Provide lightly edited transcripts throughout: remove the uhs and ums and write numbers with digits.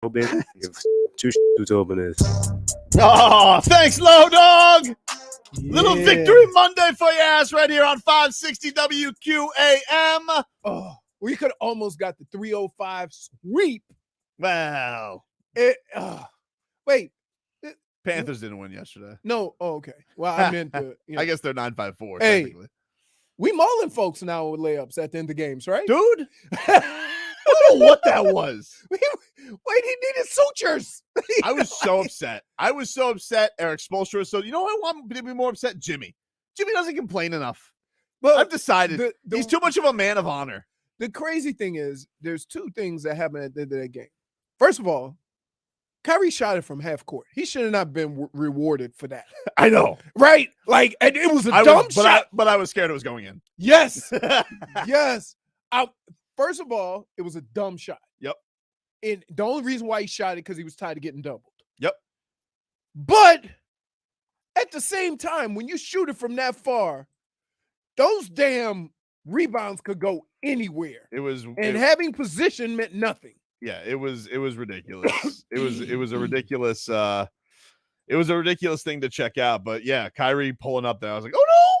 Tobin. Give two to Tobin is. Oh, thanks, Low Dog. Yeah. Little victory Monday for your ass right here on 560 WQAM. Oh, we could almost got the 305 sweep. Wow. Wait. Panthers didn't win yesterday. No. Oh, okay. Well, I meant the. I guess they're 9-5-4. Hey. Technically. We mauling folks now with layups at the end of games, right? Dude. I don't know what that was. Wait, he needed sutures. I was so upset. Eric Spoelstra was so. You know who I want to be more upset? Jimmy. Jimmy doesn't complain enough. But I've decided he's too much of a man of honor. The crazy thing is, there's two things that happened at the end of that game. First of all, Kyrie shot it from half court. He should have not been rewarded for that. I know, right? Like, and it was a dumb shot. But I was scared it was going in. Yes, yes. First of all, it was a dumb shot. Yep. And the only reason why he shot it because he was tired of getting doubled. Yep. But at the same time, when you shoot it from that far, those damn rebounds could go anywhere. Having position meant nothing. Yeah, it was ridiculous. it was a ridiculous thing to check out. But yeah, Kyrie pulling up there. I was like, oh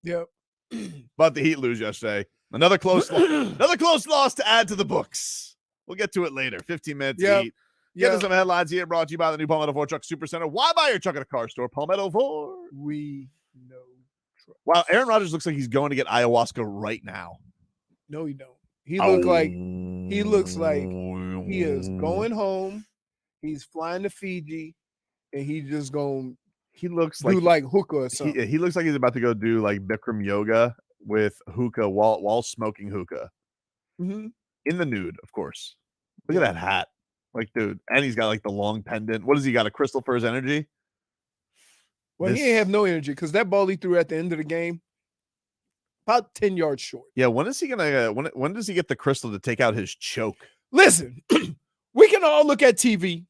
no. Yep. But the Heat lose yesterday. Another close loss to add to the books. We'll get to it later. 15 minutes. Yep. Heat. Get us some headlines here, brought to you by the new Palmetto Ford Truck Supercenter. Why buy your truck at a car store? Palmetto Ford. We know. Wow, Aaron Rodgers looks like he's going to get ayahuasca right now. No, he don't. He looks like he is going home. He's flying to Fiji, and he just going. He looks do like hookah or something. He looks like he's about to go do like Bikram yoga with hookah while smoking hookah. Mm-hmm. In the nude, of course. Look at that hat. Like, dude. And he's got like the long pendant. What has he got? A crystal for his energy? Well, he ain't have no energy because that ball he threw at the end of the game, about 10 yards short. Yeah, when is he gonna when does he get the crystal to take out his choke? Listen, we can all look at TV.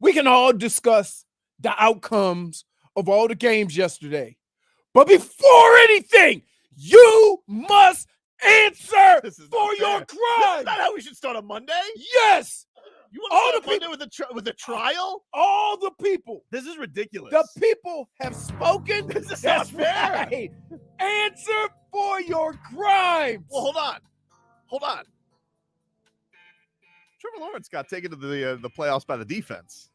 We can all discuss the outcomes of all the games yesterday. But before anything, you must answer for your crimes. That's not how we should start a Monday. Yes. You want to start a Monday with a trial? All the people. This is ridiculous. The people have spoken. This is not fair. Right. Answer for your crimes. Well, hold on. Trevor Lawrence got taken to the playoffs by the defense.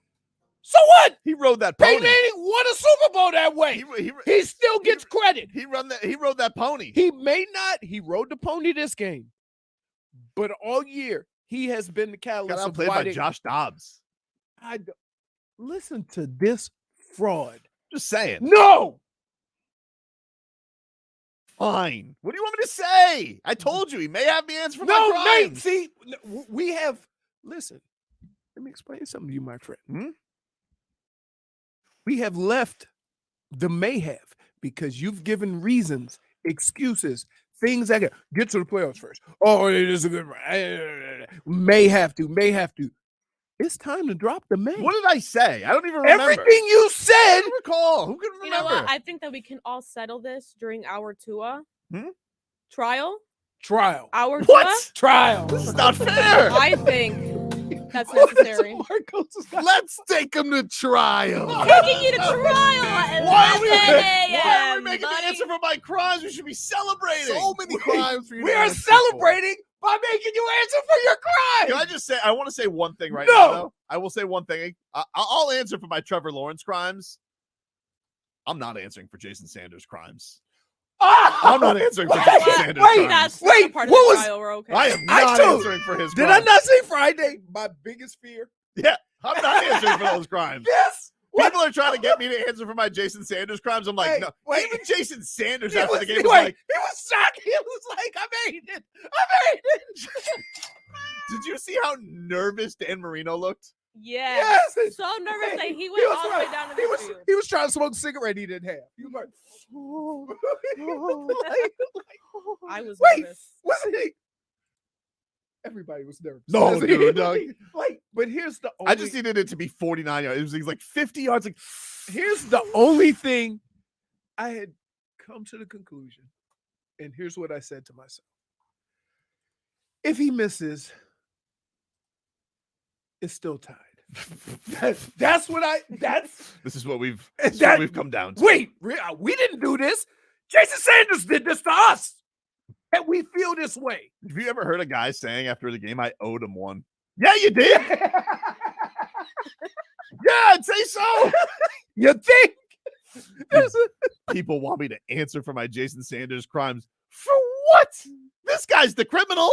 So what? He rode that pony. Peyton Manning won a Super Bowl that way. He still gets credit. He rode that pony. He may not. He rode the pony this game, but all year he has been the catalyst. Got outplayed by Josh Dobbs. Listen to this fraud. Just saying. No. Fine. What do you want me to say? I told you he may have the answer for my crimes. Nate. See, we have. Listen. Let me explain something to you, my friend. We have left the may have because you've given reasons, excuses, things that get to the playoffs first. Oh, it is a good may have to. It's time to drop the may. What did I say? I don't even remember. Everything you said. I don't recall. Who can remember? You know what? I think that we can all settle this during our Tua trial. Our what? Tua? Trial. This is not fair. I think that's necessary. Let's take him to trial. Taking you to trial at 11 a.m. Why are we making the answer for my crimes? We should be celebrating. So many crimes for you. We are celebrating by making you answer for your crimes. Can I just say, I want to say one thing right now, though. I will say one thing. I'll answer for my Trevor Lawrence crimes. I'm not answering for Jason Sanders' crimes. I'm not answering for Jason Sanders' crimes. Wait, part of the trial. We're okay. I am not answering for his crimes. Did I not say Friday? My biggest fear. Yeah, I'm not answering for those crimes. Yes. People are trying to get me to answer for my Jason Sanders crimes. I'm like, no. Even Jason Sanders after the game was like, he was shocked. He was like, I made it. Did you see how nervous Dan Marino looked? Yes. So nervous that he went all the way down to the field. He was trying to smoke a cigarette he didn't have. He was like, I was nervous. Wasn't he? Everybody was nervous. No, dude. No. But here's the only... I just needed it to be 49 yards. It was like 50 yards. Like, here's the only thing I had come to the conclusion. And here's what I said to myself. If he misses, It's still tied. That's what This is what we've come down to. Wait, we didn't do this. Jason Sanders did this to us. And we feel this way. Have you ever heard a guy saying after the game, I owed him one? Yeah, you did. Yeah, I'd say so. You think? People want me to answer for my Jason Sanders crimes. For what? This guy's the criminal.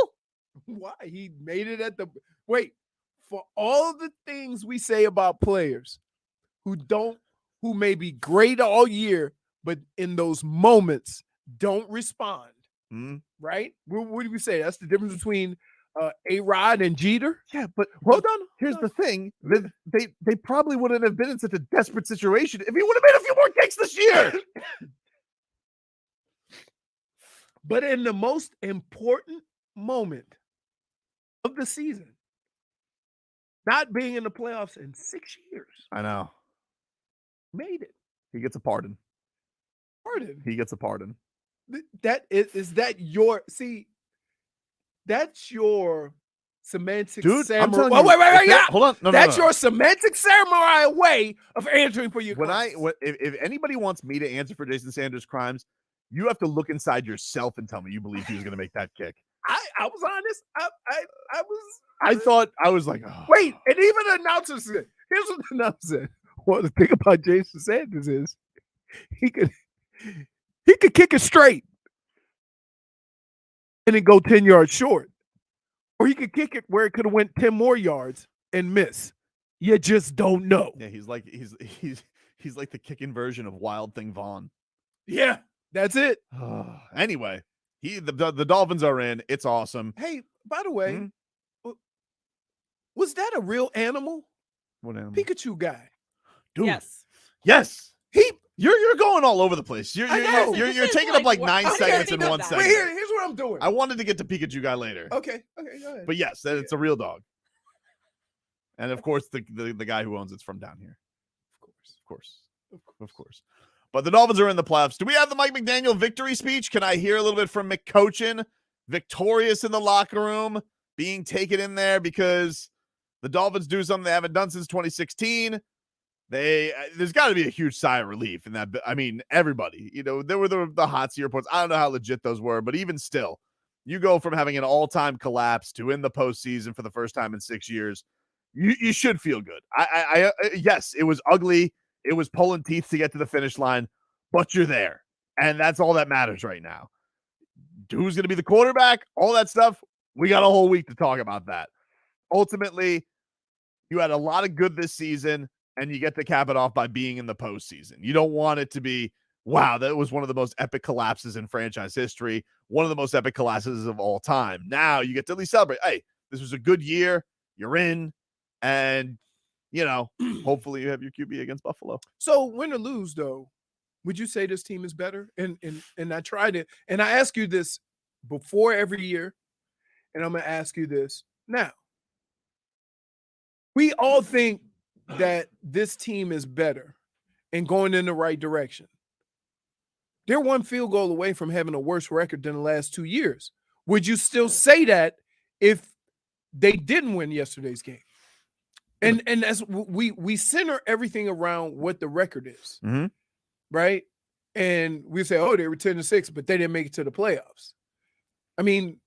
Why? He made it at the wait. For all the things we say about players who may be great all year, but in those moments don't respond. Right? What do we say? That's the difference between A-Rod and Jeter. Yeah, but hold on. Here's the thing: they probably wouldn't have been in such a desperate situation if he would have made a few more kicks this year. But in the most important moment of the season, not being in the playoffs in 6 years, I know. made it. He gets a pardon. Pardon. He gets a pardon. That is that your that's your semantic samurai. Oh, wait, yeah. Hold on. No, that's your semantic samurai way of answering for your crimes. If anybody wants me to answer for Jason Sanders' crimes, you have to look inside yourself and tell me you believe he was going to make that kick. I was honest. I was like, oh. Wait, and even the announcer said, here's what the announcer said. Well, the thing about Jason Sanders is he could kick it straight and then go 10 yards short. Or he could kick it where it could have went 10 more yards and miss. You just don't know. Yeah, he's like the kicking version of Wild Thing Vaughn. Yeah, that's it. Anyway, the Dolphins are in. It's awesome. Hey, by the way, was that a real animal? What animal? Pikachu guy. Dude. Yes. You're going all over the place. You're taking up like 9 I'm segments in getting one that. segment. Wait, here's what I'm doing. I wanted to get to Pikachu guy later. Okay, go ahead. But yes, it's a real dog. And of course, the guy who owns it's from down here. Of course. But the Dolphins are in the playoffs. Do we have the Mike McDaniel victory speech? Can I hear a little bit from McCochin? Victorious in the locker room, being taken in there because the Dolphins do something they haven't done since 2016. There's got to be a huge sigh of relief in that. I mean, everybody, there were the hot seat reports. I don't know how legit those were, but even still, you go from having an all-time collapse to in the postseason for the first time in 6 years. You should feel good. Yes, it was ugly. It was pulling teeth to get to the finish line, but you're there. And that's all that matters right now. Who's going to be the quarterback? All that stuff. We got a whole week to talk about that. Ultimately, you had a lot of good this season, and you get to cap it off by being in the postseason. You don't want it to be, wow, that was one of the most epic collapses in franchise history, one of the most epic collapses of all time. Now you get to at least celebrate. Hey, this was a good year. You're in, and, hopefully you have your QB against Buffalo. So win or lose, though, would you say this team is better? And I tried it, and I ask you this before every year, and I'm going to ask you this now. We all think that this team is better and going in the right direction. They're one field goal away from having a worse record than the last 2 years. Would you still say that if they didn't win yesterday's game? And that's we center everything around what the record is, right? And we say, oh, they were 10-6, but they didn't make it to the playoffs. I mean,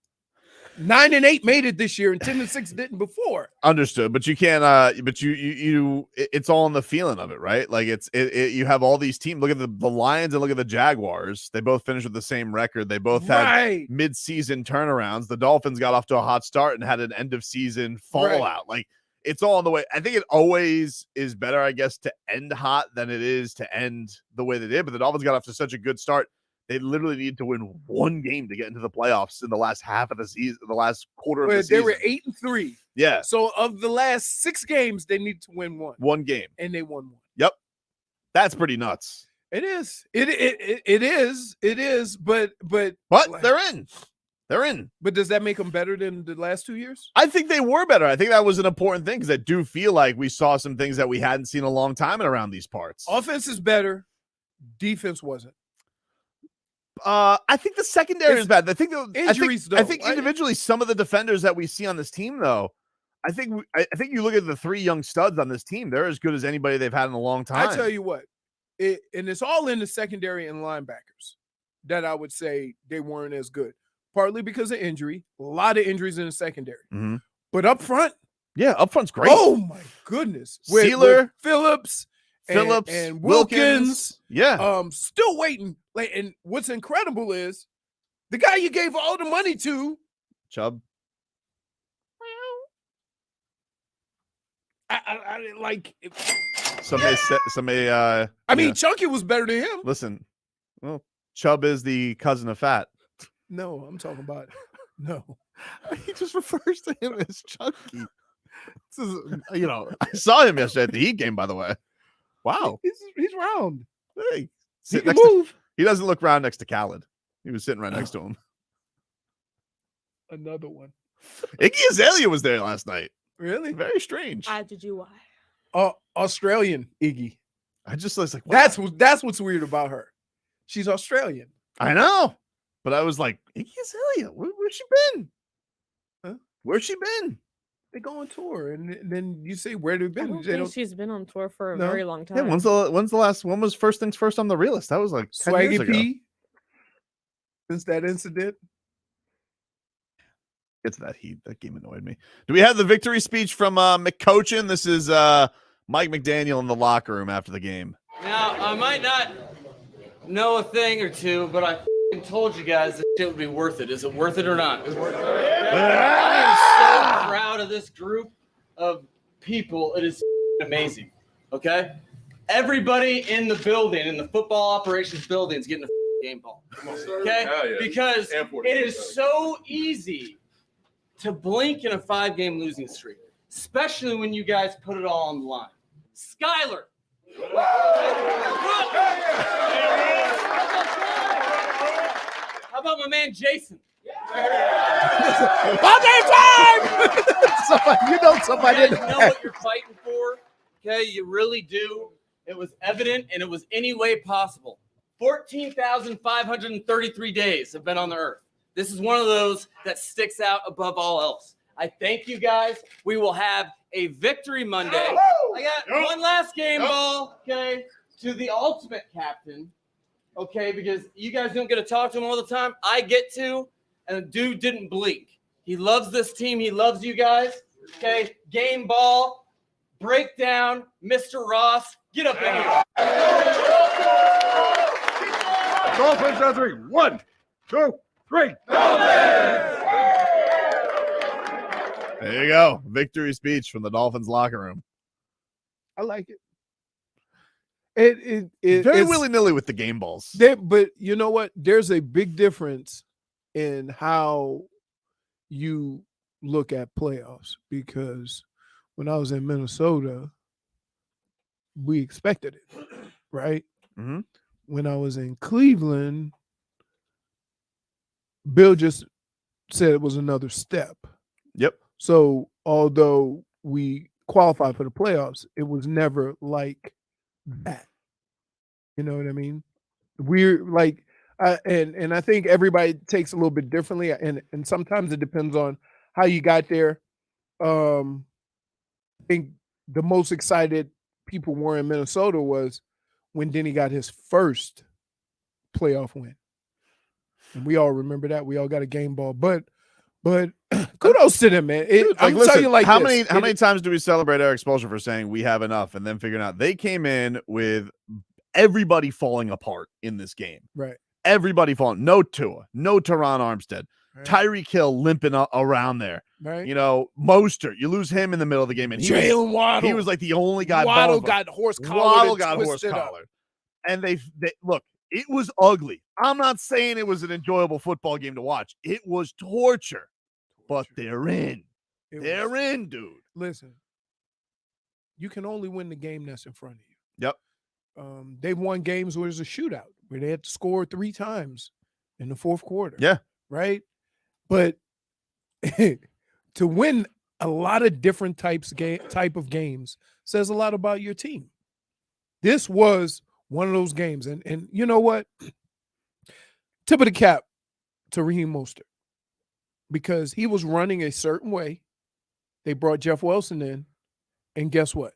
9-8 made it this year, and 10-6 didn't before. Understood, but you can't. But you, it's all in the feeling of it, right? Like you have all these teams. Look at the Lions and look at the Jaguars. They both finished with the same record. They both had mid-season turnarounds. The Dolphins got off to a hot start and had an end-of-season fallout. Like it's all on the way. I think it always is better, I guess, to end hot than it is to end the way they did. But the Dolphins got off to such a good start. They literally needed to win one game to get into the playoffs in the last half of the season, the last quarter of the season. They were 8-3. Yeah. So of the last 6 games, they needed to win one. One game. And they won one. Yep. That's pretty nuts. It is. It is. But they're in. They're in. But does that make them better than the last 2 years? I think they were better. I think that was an important thing because I do feel like we saw some things that we hadn't seen in a long time around these parts. Offense is better. Defense wasn't. I think the secondary is bad. I think injuries, I think individually, some of the defenders that we see on this team, though, I think you look at the 3 young studs on this team; they're as good as anybody they've had in a long time. I tell you what, and it's all in the secondary and linebackers that I would say they weren't as good. Partly because of injury, a lot of injuries in the secondary, but up front, up front's great. Oh my goodness, Sealer, with Phillips, and Wilkins. Still waiting. And what's incredible is the guy you gave all the money to, Chubb. I like. Somebody. I mean, Chunky was better than him. Listen, well, Chubb is the cousin of Fat. No, I'm talking about no. He just refers to him as Chunky. This is, I saw him yesterday at the Heat game. By the way, wow, he's round. Hey, he can move. He doesn't look round next to Khaled. He was sitting right next to him. Another one. Iggy Azalea was there last night. Really? Very strange. Did you why? Australian Iggy. I just was like, what? That's what's weird about her. She's Australian. I know, but I was like, Iggy Azalea, where's she been? Huh? Where's she been? They go on tour, and then you say where they've been. I don't think she's been on tour for a very long time. Yeah, when's the last? When was First Things First on the Realist? That was like 10 years ago. Swaggy P. Since that incident. Get to that Heat. That game annoyed me. Do we have the victory speech from McCochin? This is Mike McDaniel in the locker room after the game. Now, I might not know a thing or two, but I told you guys this shit would be worth it. Is it worth it or not? It's worth it. I am so proud of this group of people. It is amazing. Okay? Everybody in the building, in the football operations building, is getting a game ball. Okay? Yeah. Because it is so easy to blink in a 5-game losing streak, especially when you guys put it all on the line. Skyler. How about my man Jason? Somebody you guys know what you're fighting for. Okay, you really do. It was evident, and it was any way possible. 14,533 days have been on the earth. This is one of those that sticks out above all else. I thank you guys. We will have a victory Monday. I got one last game ball, okay, to the ultimate captain, okay, because you guys don't get to talk to him all the time. I get to, and the dude didn't blink. He loves this team. He loves you guys, okay? Game ball, breakdown, Mr. Ross, get up in here. Dolphins on 3. 1, 2, 3. There you go. Victory speech from the Dolphins locker room. I like it. It's very willy-nilly with the game balls. But you know what? There's a big difference in how you look at playoffs, because when I was in Minnesota, we expected it, right? Mm-hmm. When I was in Cleveland, Bill just said it was another step. Yep. So although we qualified for the playoffs, it was never like that. You know what I mean? We're like, and I think everybody takes a little bit differently, and sometimes it depends on how you got there. I think the most excited people were in Minnesota was when Denny got his first playoff win. And we all remember that. We all got a game ball. But kudos to them, man. I'm telling you, like, how many times do we celebrate Eric Spoelstra for saying we have enough, and then figuring out they came in with everybody falling apart in this game. Right. Everybody falling. No Tua, no Teron Armstead, right. Tyreek Hill limping around there. Right. You know, Mostert, you lose him in the middle of the game, and Jalen Waddle. He was like the only guy. Waddle got horse collar. And they look. It was ugly. I'm not saying it was an enjoyable football game to watch. It was torture. But they're in. They're in, dude. Listen, you can only win the game that's in front of you. Yep. They've won games where there's a shootout, where they had to score 3 times in the fourth quarter. Yeah. Right? But to win a lot of different type of games says a lot about your team. This was one of those games. And you know what? Tip of the cap to Raheem Mostert, because he was running a certain way, They brought Jeff Wilson in, and guess what?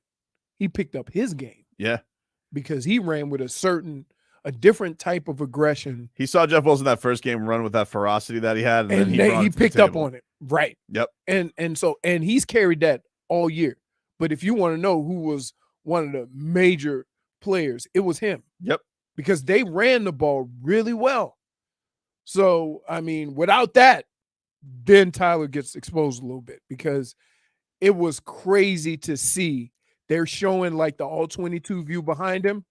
He picked up his game. Yeah. Because he ran with a different type of aggression. He saw Jeff Wilson that first game run with that ferocity that he had, and then he picked up on it. Right. Yep. And he's carried that all year. But if you want to know who was one of the major players, it was him. Yep. Because they ran the ball really well. So, I mean, without that, then Tyler gets exposed a little bit because it was crazy to see. They're showing like the all 22 view behind him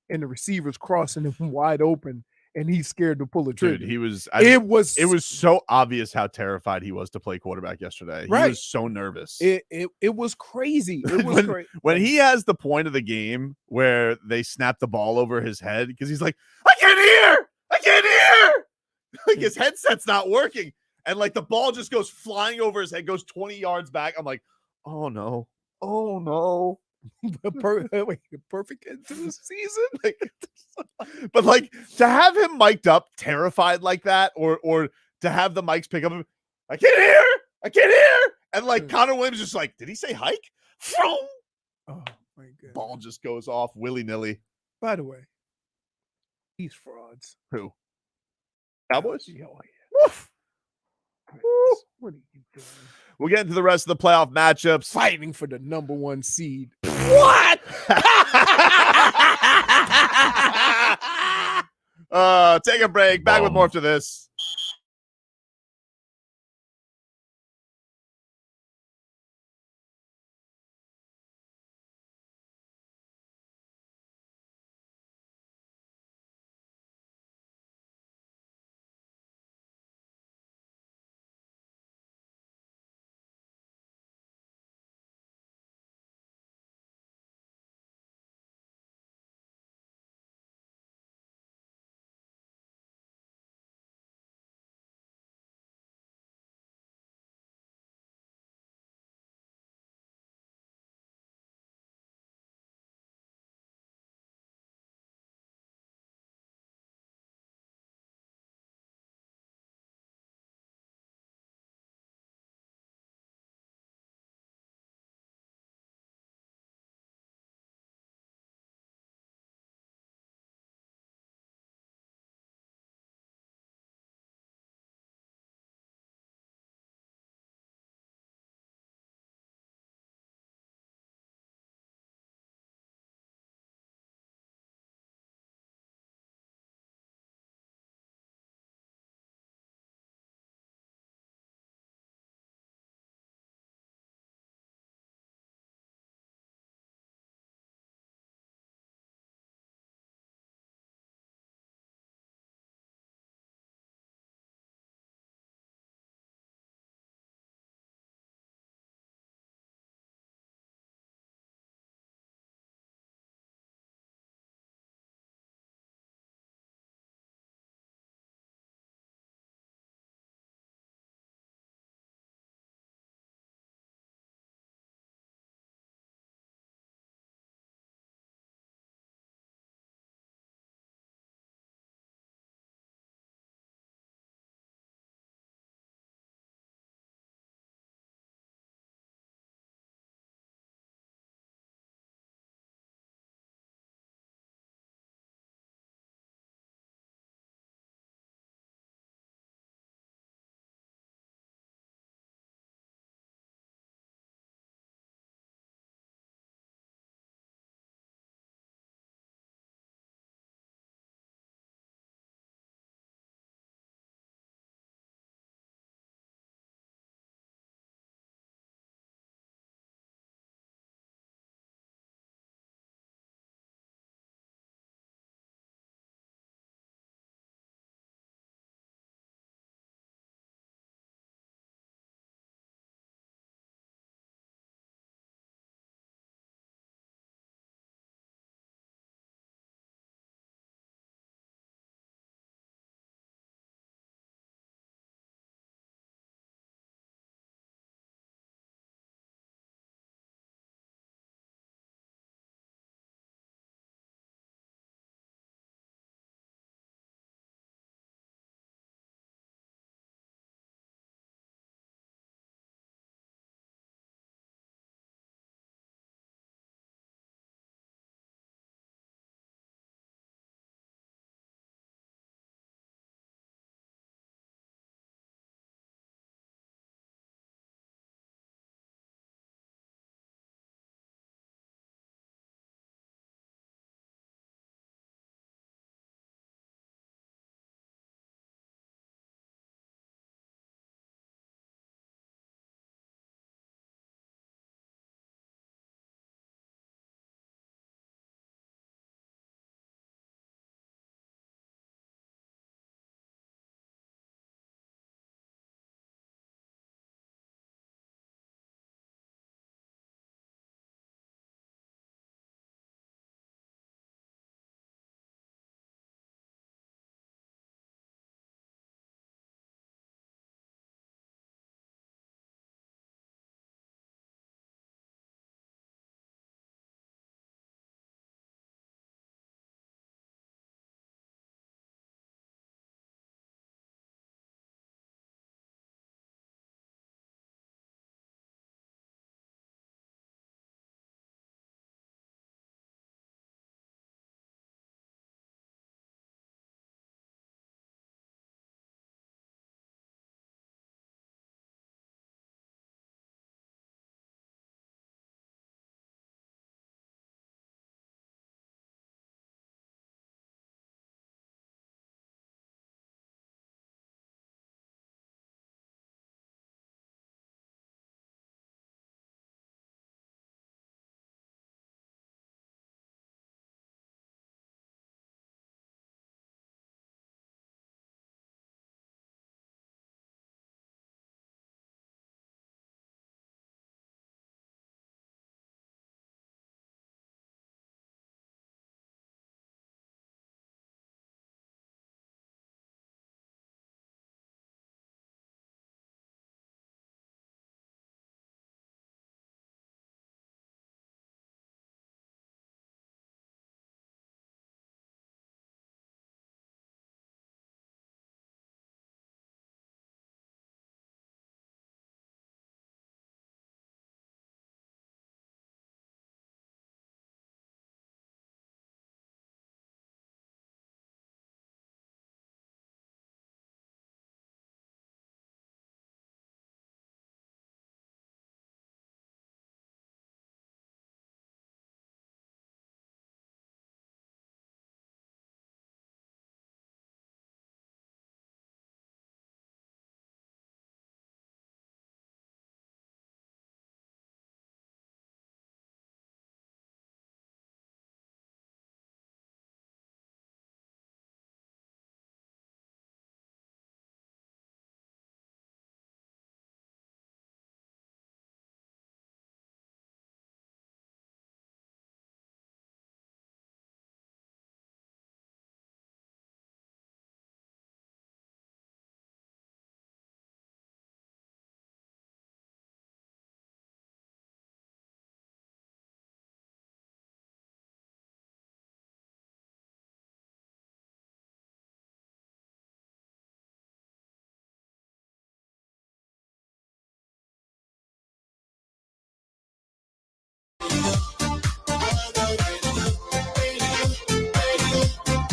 and the receivers crossing him wide open and he's scared to pull the trigger. Dude, it was so obvious how terrified he was to play quarterback yesterday. Right. He was so nervous. It was crazy. It was crazy. When he has the point of the game where they snap the ball over his head because he's like, I can't hear. Like his headset's not working. And like the ball just goes flying over his head, goes 20 yards back. I'm like, oh no. Oh no. Perfect end to the season. But like to have him mic'd up, terrified like that, or to have the mics pick up, I can't hear. And like Connor Williams just like, did he say hike? Oh my god. Ball just goes off willy-nilly. By the way, these frauds. Who? Cowboys? Oh, yeah. Woof. What are you doing? We'll get into the rest of the playoff matchups. Fighting for the number 1 seed. What? Take a break. Back with more after this.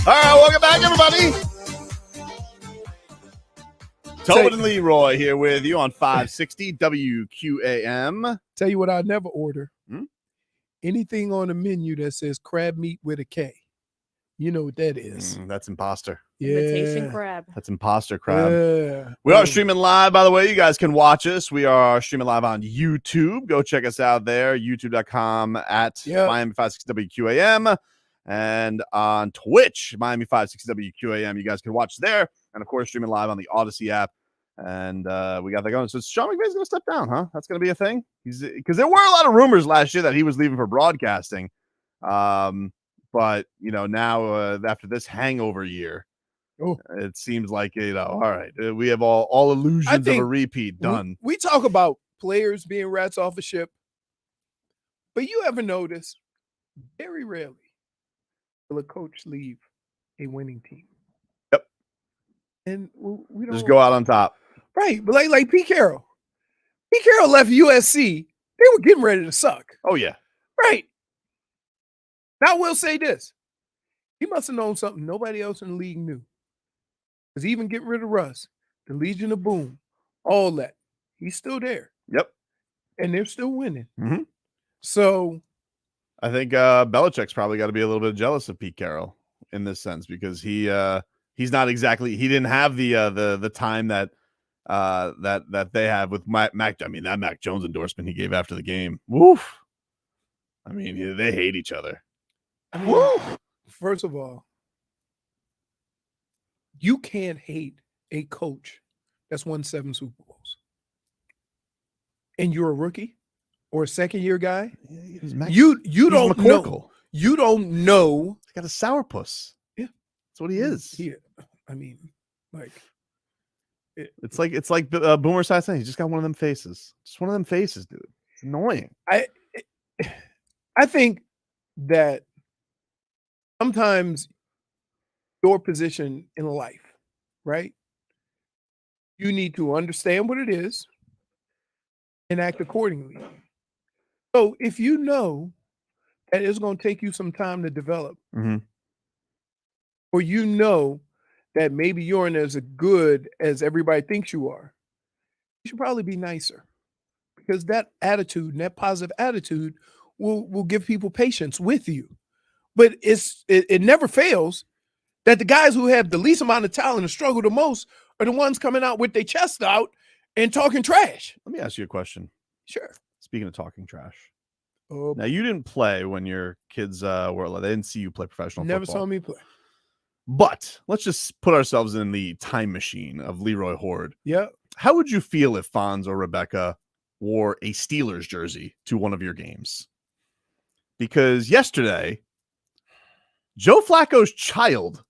All right, welcome back, everybody. Tobin and Leroy here with you on 560 WQAM. Tell you what I never order. Hmm? Anything on the menu that says crab meat with a K. You know what that is. That's imposter. Imitation crab. That's imposter crab. Yeah. We are streaming live, by the way. You guys can watch us. We are streaming live on YouTube. Go check us out there, youtube.com at Miami 560 WQAM. And on Twitch, Miami 560 WQAM. You guys can watch there. And, of course, streaming live on the Odyssey app. And we got that going. So Sean McVay's going to step down, huh? That's going to be a thing? Because there were a lot of rumors last year that he was leaving for broadcasting. But, you know, now after this hangover year, it seems like, you know, all right, we have all illusions of a repeat done. We talk about players being rats off a ship. But you ever notice, very rarely will a coach leave a winning team. Yep. And we don't just go out on top. Right. But like Pete Carroll. Pete Carroll left USC. They were getting ready to suck. Oh, yeah. Right. Now, I will say this. He must have known something nobody else in the league knew. Because even getting rid of Russ, the Legion of Boom, all that, he's still there. Yep. And they're still winning. Mm-hmm. So I think Belichick's probably got to be a little bit jealous of Pete Carroll in this sense because he's not exactly, he didn't have the time that they have with Mac. I mean, that Mac Jones endorsement he gave after the game. Woof. I mean, they hate each other. I mean, first of all, you can't hate a coach that's won 7 Super Bowls. And you're a rookie or a second-year guy. You don't know. You don't know. He's got a sourpuss. Yeah. That's what he is. I mean, like. It's like Boomer Side saying, he's just got one of them faces. Just one of them faces, dude. It's annoying. I think that sometimes your position in life, right? You need to understand what it is and act accordingly. So if you know that it's going to take you some time to develop, or you know that maybe you aren't as good as everybody thinks you are, you should probably be nicer because that attitude and that positive attitude will give people patience with you. But it never fails that the guys who have the least amount of talent and struggle the most are the ones coming out with their chest out and talking trash. Let me ask you a question. Sure. Speaking of talking trash. Now, you didn't play when your kids were, they didn't see you play professional football. Never saw me play. But let's just put ourselves in the time machine of Leroy Horde. Yeah. How would you feel if Fonz or Rebecca wore a Steelers jersey to one of your games? Because yesterday, Joe Flacco's child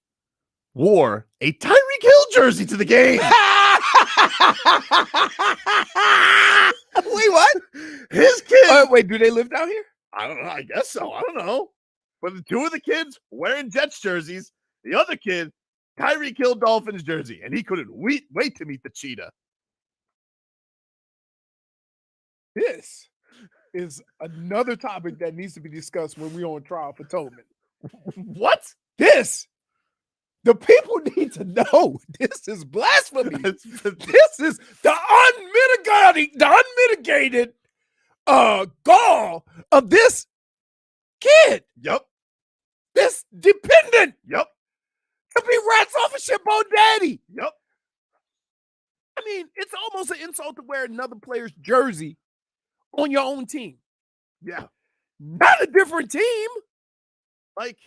wore a Tyreek Hill jersey to the game. Wait, what? His kid. Wait, do they live down here? I don't know. I guess so. I don't know. But the 2 of the kids wearing Jets jerseys, the other kid, Tyreek Hill Dolphins jersey, and he couldn't wait to meet the cheetah. This is another topic that needs to be discussed when we're on trial for Tobin. What? The people need to know this is blasphemy. This is the unmitigated gall of this kid. Yep. This dependent. Yep. To be rats off a ship on daddy. Yep. I mean, it's almost an insult to wear another player's jersey on your own team. Yeah. Not a different team. Like,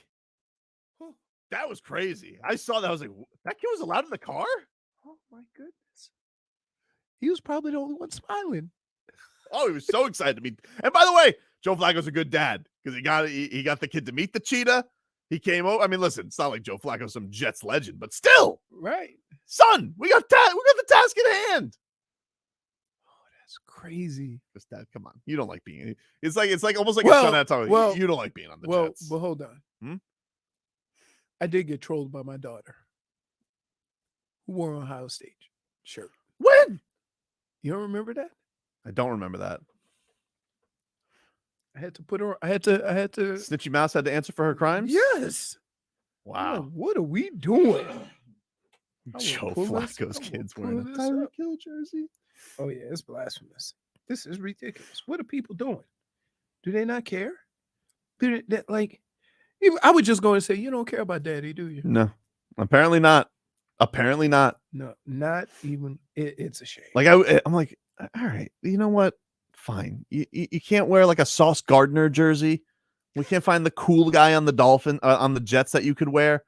that was crazy. I saw that. I was like, that kid was allowed in the car? Oh, my goodness. He was probably the only one smiling. Oh, he was so excited to meet. And by the way, Joe Flacco's a good dad because he got the kid to meet the cheetah. He came over. I mean, listen, it's not like Joe Flacco's some Jets legend, but still. Right. Son, we got the task at hand. Oh, that's crazy. Just that, come on. You don't like being. It's like almost like a son at talking. Well, you don't like being on the Jets. Well, hold on. I did get trolled by my daughter, who wore an Ohio State shirt. When? You don't remember that? I don't remember that. I had to put her. I had to. Snitchy Mouse had to answer for her crimes? Yes. Wow. Like, what are we doing? Joe pull this- Flacco's I will kids pull wearing a this Tyreek up. Hill jersey. Oh yeah, it's blasphemous. This is ridiculous. What are people doing? Do they not care? I would just go and say, you don't care about daddy, do you? No, apparently not. Apparently not. No, not even. It's a shame. Like I'm like, all right, you know what? Fine. You can't wear like a Sauce Gardner jersey. We can't find the cool guy on the on the Jets that you could wear.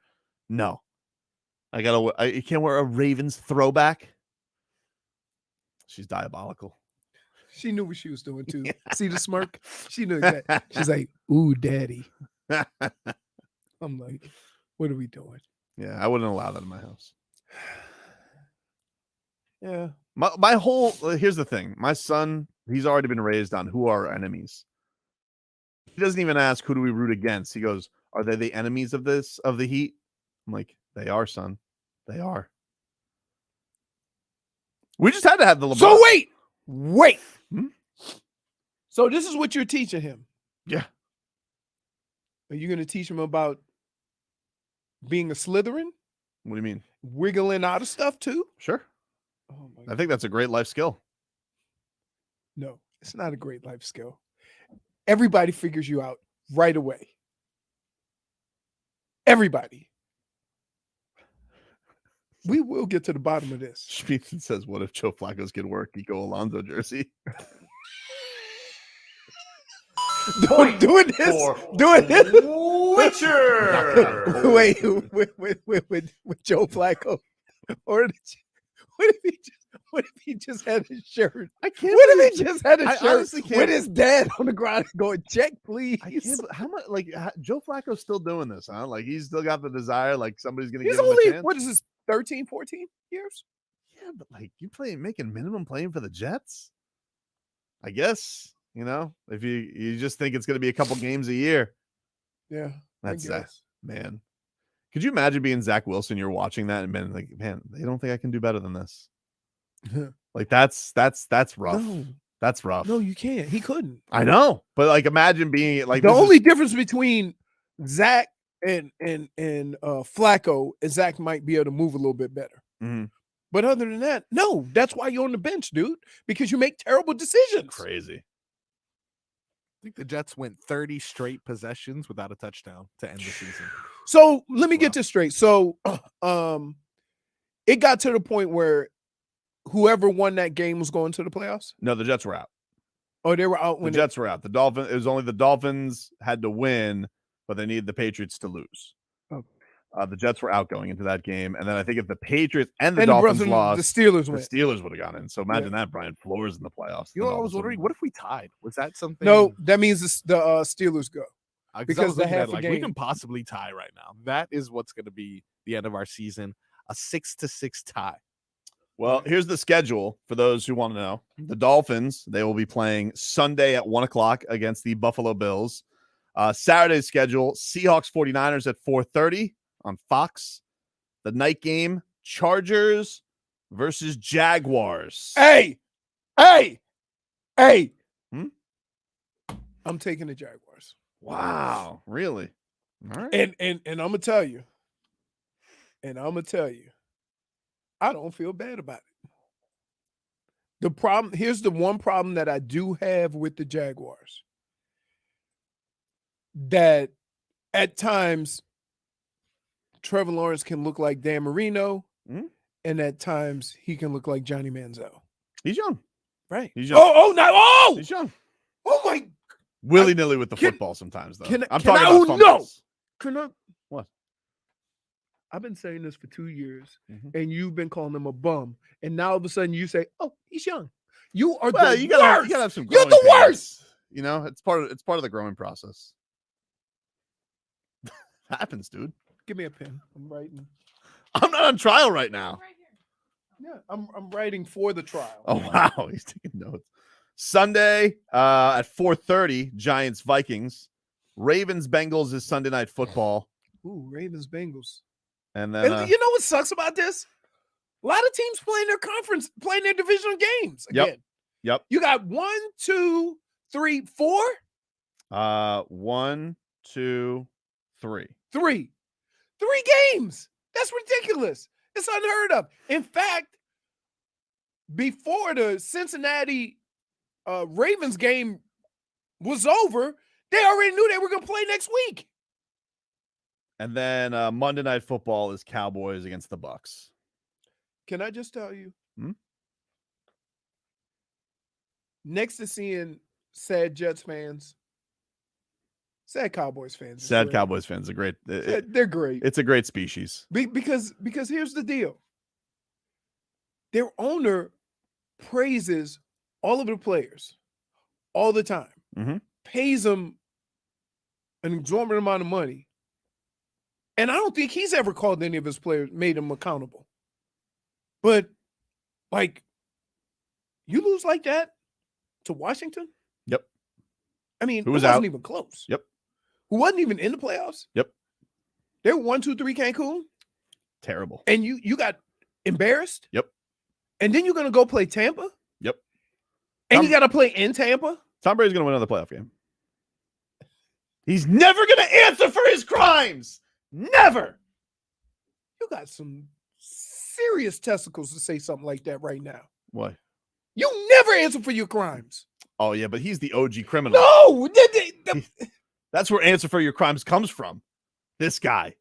No, you can't wear a Ravens throwback. She's diabolical. She knew what she was doing too. See the smirk? She knew exactly. She's like, "Ooh, daddy." I'm like, "What are we doing?" Yeah, I wouldn't allow that in my house. Yeah. My whole here's the thing. My son, he's already been raised on who are our enemies. He doesn't even ask who do we root against. He goes, "Are they the enemies of the Heat?" I'm like, "They are, son. They are." We just had to have the LeBron. So wait. Hmm? So this is what you're teaching him. Yeah. Are you going to teach him about being a Slytherin, What do you mean? wiggling out of stuff too? Sure. Oh my I God. think that's a great life skill. No, it's not a great life skill. Everybody figures you out right away. Everybody. We will get to the bottom of this. Schmeatson says, "What if Joe Flacco's kid wore a Kiko Alonso jersey?" Doing this. Witcher. Wait, with Joe Flacco, or what if he just had his shirt? I can't. What if he just had a I shirt honestly can't- with his dad on the ground going, "Check, please"? I can't. How much? Like Joe Flacco's still doing this, huh? Like he's still got the desire. Like somebody's gonna He's give him a only chance. what is this? 13, 14 years? Yeah, but like you making minimum playing for the Jets. I guess if you just think it's gonna be a couple games a year. Yeah, That's I that, guess. man. Could you imagine being Zach Wilson? You're watching that and been like, man, they don't think I can do better than this. Like that's rough. No, That's rough. no, you can't. He couldn't. I know, but like imagine being like The only difference between Zach and Flacco is Zach might be able to move a little bit better. Mhm. But other than that, no, that's why you're on the bench, dude, because you make terrible decisions. crazy. I think the Jets went 30 straight possessions without a touchdown to end the season. So let me get this straight. So it got to the point where whoever won that game was going to the playoffs. No, the Jets were out. Oh, they were out The when Jets were out. The Dolphins. It was only the Dolphins had to win, but they needed the Patriots to lose. Oh. The Jets were out going into that game, and then I think if the Patriots and the and Dolphins the lost, Steelers the went. Steelers would have gone in. So imagine that Brian Flores in the playoffs. You The know, I was Dolphins wondering, would've what if we tied? Was that something? No, that means the Steelers go. Because I was the looking at half it a like game. we can possibly tie right now. That is what's going to be the end of our season. A 6-6 tie. Well, here's the schedule for those who want to know. The Dolphins, they will be playing Sunday at 1:00 against the Buffalo Bills. Saturday's schedule, Seahawks 49ers at 4:30 on Fox. The night game, Chargers versus Jaguars. Hey. Hmm? I'm taking the Jaguars. Wow, really? All right. And I'm gonna tell you. I don't feel bad about it. Here's the one problem that I do have with the Jaguars. That at times Trevor Lawrence can look like Dan Marino, and at times he can look like Johnny Manziel. He's young. Right. He's young. He's young. Oh my. Willy-nilly with the Can- football sometimes, though. can- I'm can talking I- about oh, no! fumbles. Can I? What? I've been saying this for 2 years, Mhm. and you've been calling him a bum, and now all of a sudden you say, "Oh, he's young." You are Well, the you gotta worst. have some. You're growing the worst. pains. You know, it's part of the growing process. Happens, dude. Give me a pen. I'm writing. I'm not on trial right now. Yeah, I'm writing for the trial. Oh wow, he's taking notes. Sunday at 4:30, Giants Vikings. Ravens Bengals is Sunday night football, Ooh, Ravens Bengals. and then And you know what sucks about this? A lot of teams playing their divisional games again. Yep. You got 1, 2, 3, 4, 1, 2, 3. 3. 3 games. That's ridiculous. It's unheard of. In fact, before the Cincinnati Ravens game was over, they already knew they were going to play next week. And then Monday Night Football is Cowboys against the Bucks. Can I just tell you? Next to seeing sad Jets fans, sad Cowboys fans. is Sad great. Cowboys fans are great. They're great. It's a great species. Because here's the deal. Their owner praises all of the players all the time, pays them an exorbitant amount of money. And I don't think he's ever called any of his players, made them accountable. But, like, you lose like that to Washington? Yep. I mean, Who was it wasn't out? even close. Yep. Who wasn't even in the playoffs? Yep. They were 1-2-3 Cancun. Terrible. And you got embarrassed? Yep. And then you're going to go play Tampa? Yep. And you got to play in Tampa? Tom Brady's going to win another playoff game. He's never going to answer for his crimes. Never. You got some serious testicles to say something like that right now. What? You never answer for your crimes. Oh, yeah, but he's the OG criminal. No. That's where answer for your crimes comes from. This guy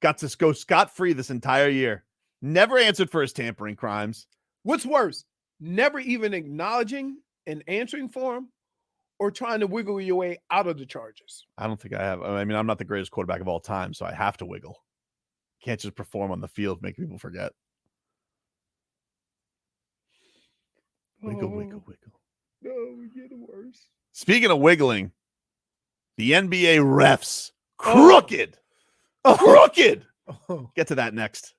got to go scot-free this entire year. Never answered for his tampering crimes. What's worse? Never even acknowledging and answering for him, or trying to wiggle your way out of the charges? I don't think I have. I mean, I'm not the greatest quarterback of all time, so I have to wiggle. Can't just perform on the field, make people forget. Wiggle, wiggle, wiggle. No, we get worse. Speaking of wiggling, the NBA refs, crooked. Crooked. Get to that next.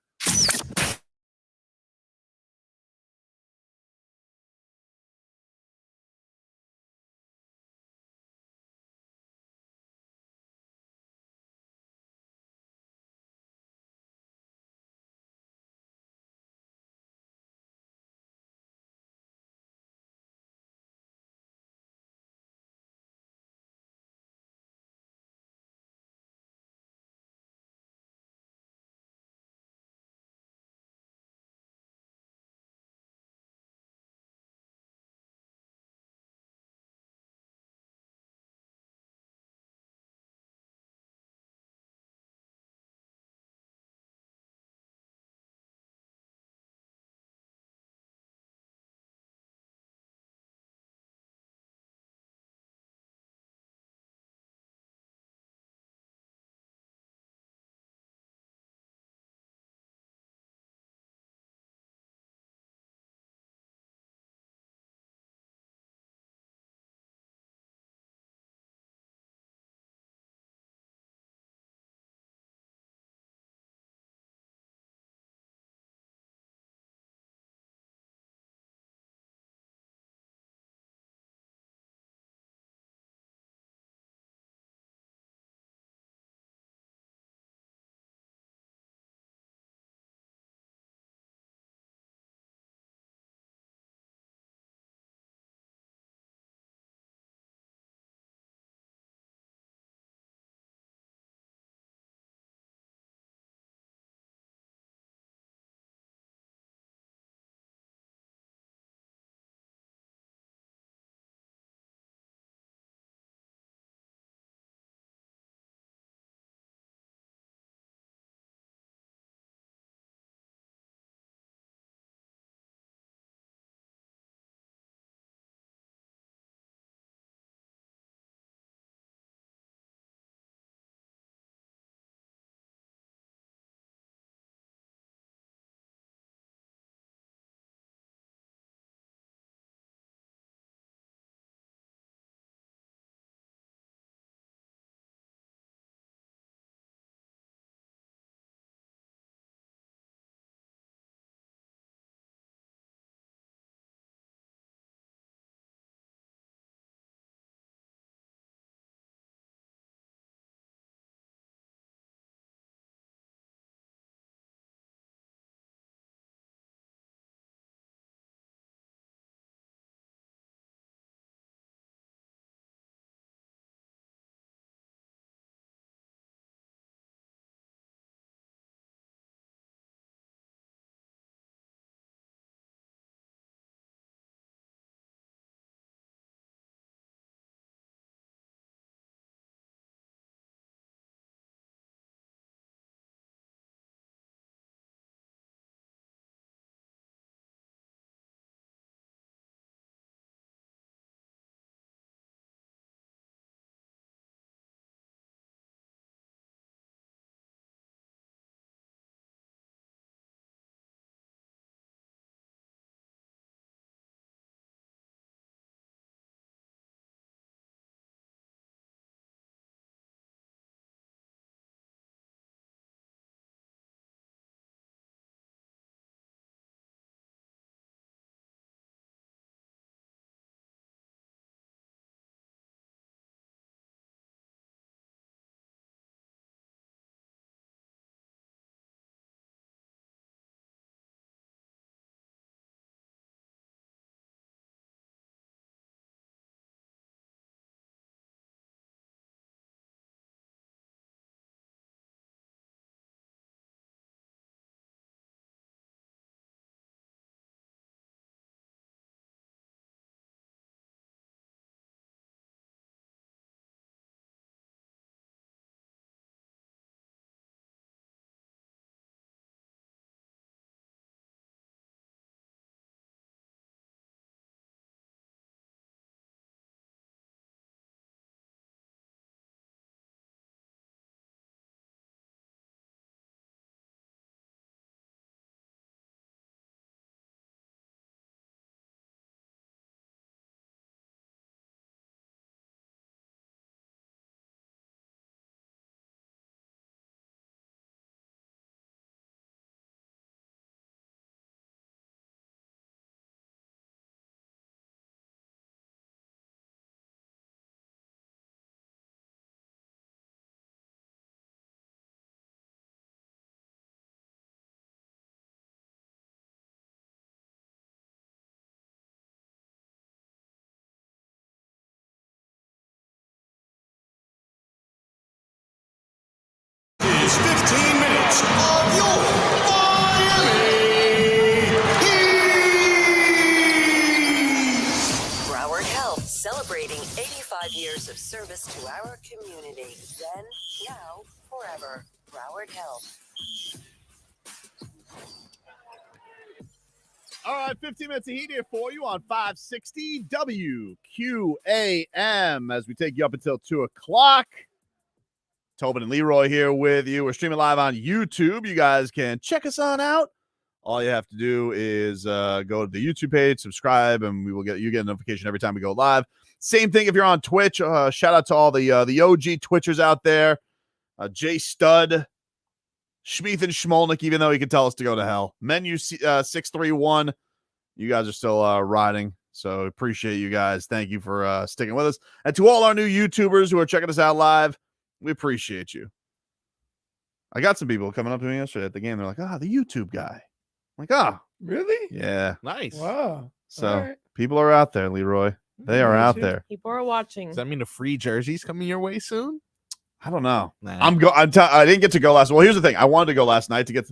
is 15 minutes of your Miami Heat. Broward Health, celebrating 85 years of service to our community. Then, now, forever. Broward Health. All right, 15 minutes of Heat here for you on 560 WQAM as we take you up until 2 o'clock. Tobin and Leroy here with you. We're streaming live on YouTube. You guys can check us on out. All you have to do is go to the YouTube page, subscribe, and we will get a notification every time we go live. Same thing if you're on Twitch. Shout out to all the OG Twitchers out there. Jay Stud, Schmeeth and Schmolnick, even though he can tell us to go to hell. Menu 631. You guys are still riding, so appreciate you guys. Thank you for sticking with us. And to all our new YouTubers who are checking us out live, we appreciate you. I got some people coming up to me yesterday at the game. They're like, the YouTube guy. I'm like, Really? yeah. Nice. Wow. So All right. people are out there, Leroy. They are out there. People are watching. Does that mean the free jerseys coming your way soon? I don't know. Nah. I didn't get to go last. Well, here's the thing. I wanted to go last night to get.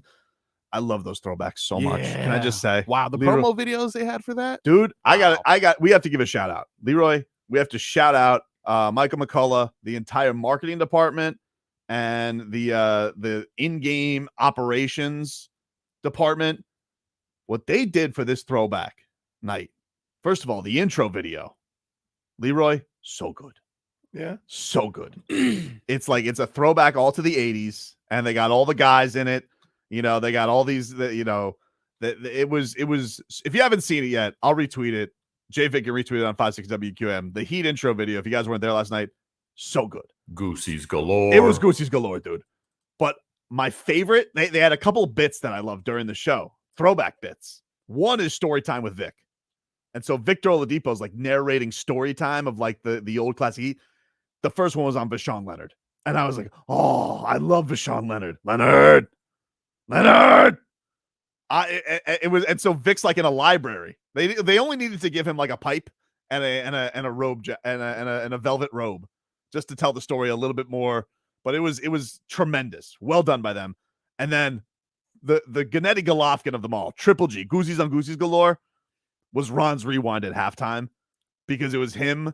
I love those throwbacks so much. Can I just say? Wow, the Leroy, promo videos they had for that, dude. Wow. We have to give a shout out, Leroy. We have to shout out Michael McCullough, the entire marketing department, and the in-game operations department. What they did for this throwback night. First of all, the intro video, Leroy, so good. Yeah. So good. It's a throwback all to the 80s, and they got all the guys in it. You know, they got all these, it was, if you haven't seen it yet, I'll retweet it. JFig can retweet it on 56 WQM. The Heat intro video, if you guys weren't there last night, so good. Goosey's galore. It was Goosey's galore, dude. But my favorite, they had a couple of bits that I loved during the show. Throwback bits. One is story time with Vic. And so Victor Oladipo is like narrating story time of like the old classic Heat. The first one was on Vashon Leonard. And I was like, oh, I love Vashon Leonard. Leonard. It was, and so Vic's like in a library. They only needed to give him like a pipe and a robe and a velvet robe just to tell the story a little bit more. But it was tremendous. Well done by them. And then the Gennady Golovkin of them all, Triple G, Goosey's on Goosey's galore, was Ron's rewind at halftime because it was him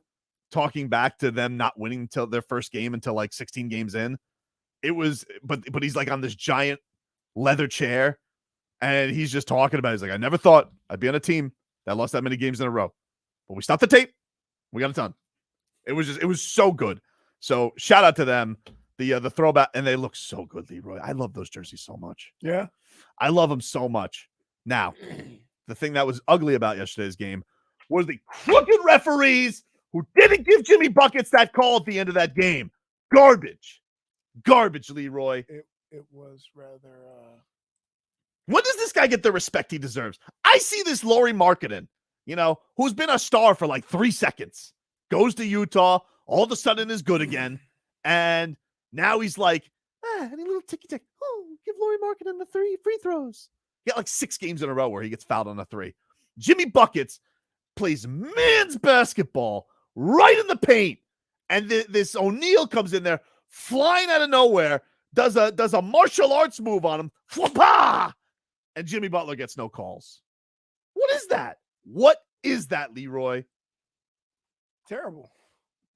talking back to them not winning until their first game until like 16 games in. It was, but he's like on this giant leather chair and he's just talking about it. He's like, I never thought I'd be on a team that lost that many games in a row, but we stopped the tape. We got it done. It was so good. So shout out to them. The throwback, and they look so good, Leroy. I love those jerseys so much. Yeah. I love them so much. Now, the thing that was ugly about yesterday's game was the crooked referees who didn't give Jimmy Buckets that call at the end of that game. Garbage, Leroy. It was rather. When does this guy get the respect he deserves? I see this Lauri Markkanen, who's been a star for like 3 seconds, goes to Utah, all of a sudden is good again, and now he's like, any little ticky-tack. Oh, give Lauri Markkanen the 3 free throws. He got like 6 games in a row where he gets fouled on a 3. Jimmy Buckets plays man's basketball right in the paint. And this O'Neal comes in there, flying out of nowhere, does a martial arts move on him. Flapa! And Jimmy Butler gets no calls. What is that? What is that, Leroy? Terrible.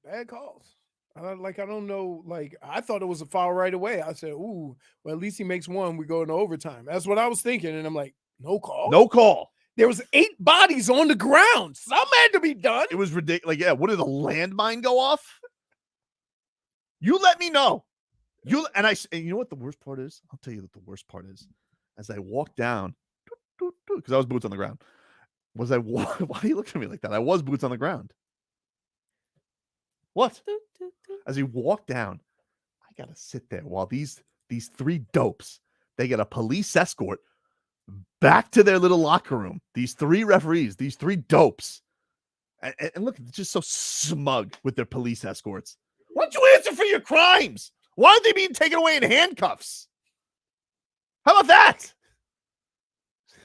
Bad calls. I don't know. Like, I thought it was a foul right away. I said, ooh, well, at least he makes one. We go into overtime. That's what I was thinking. And I'm like, no call. No call. There was 8 bodies on the ground. Something had to be done. It was ridiculous. Like, yeah, what did a landmine go off? You let me know. And you know what the worst part is? I'll tell you what the worst part is. As I walked down, because I was boots on the ground. Why are you looking at me like that? I was boots on the ground. What? As he walked down, I gotta sit there while these 3 dopes, they get a police escort back to their little locker room. These 3 referees, these 3 dopes. And look, they're just so smug with their police escorts. Why don't you answer for your crimes? Why aren't they being taken away in handcuffs? How about that?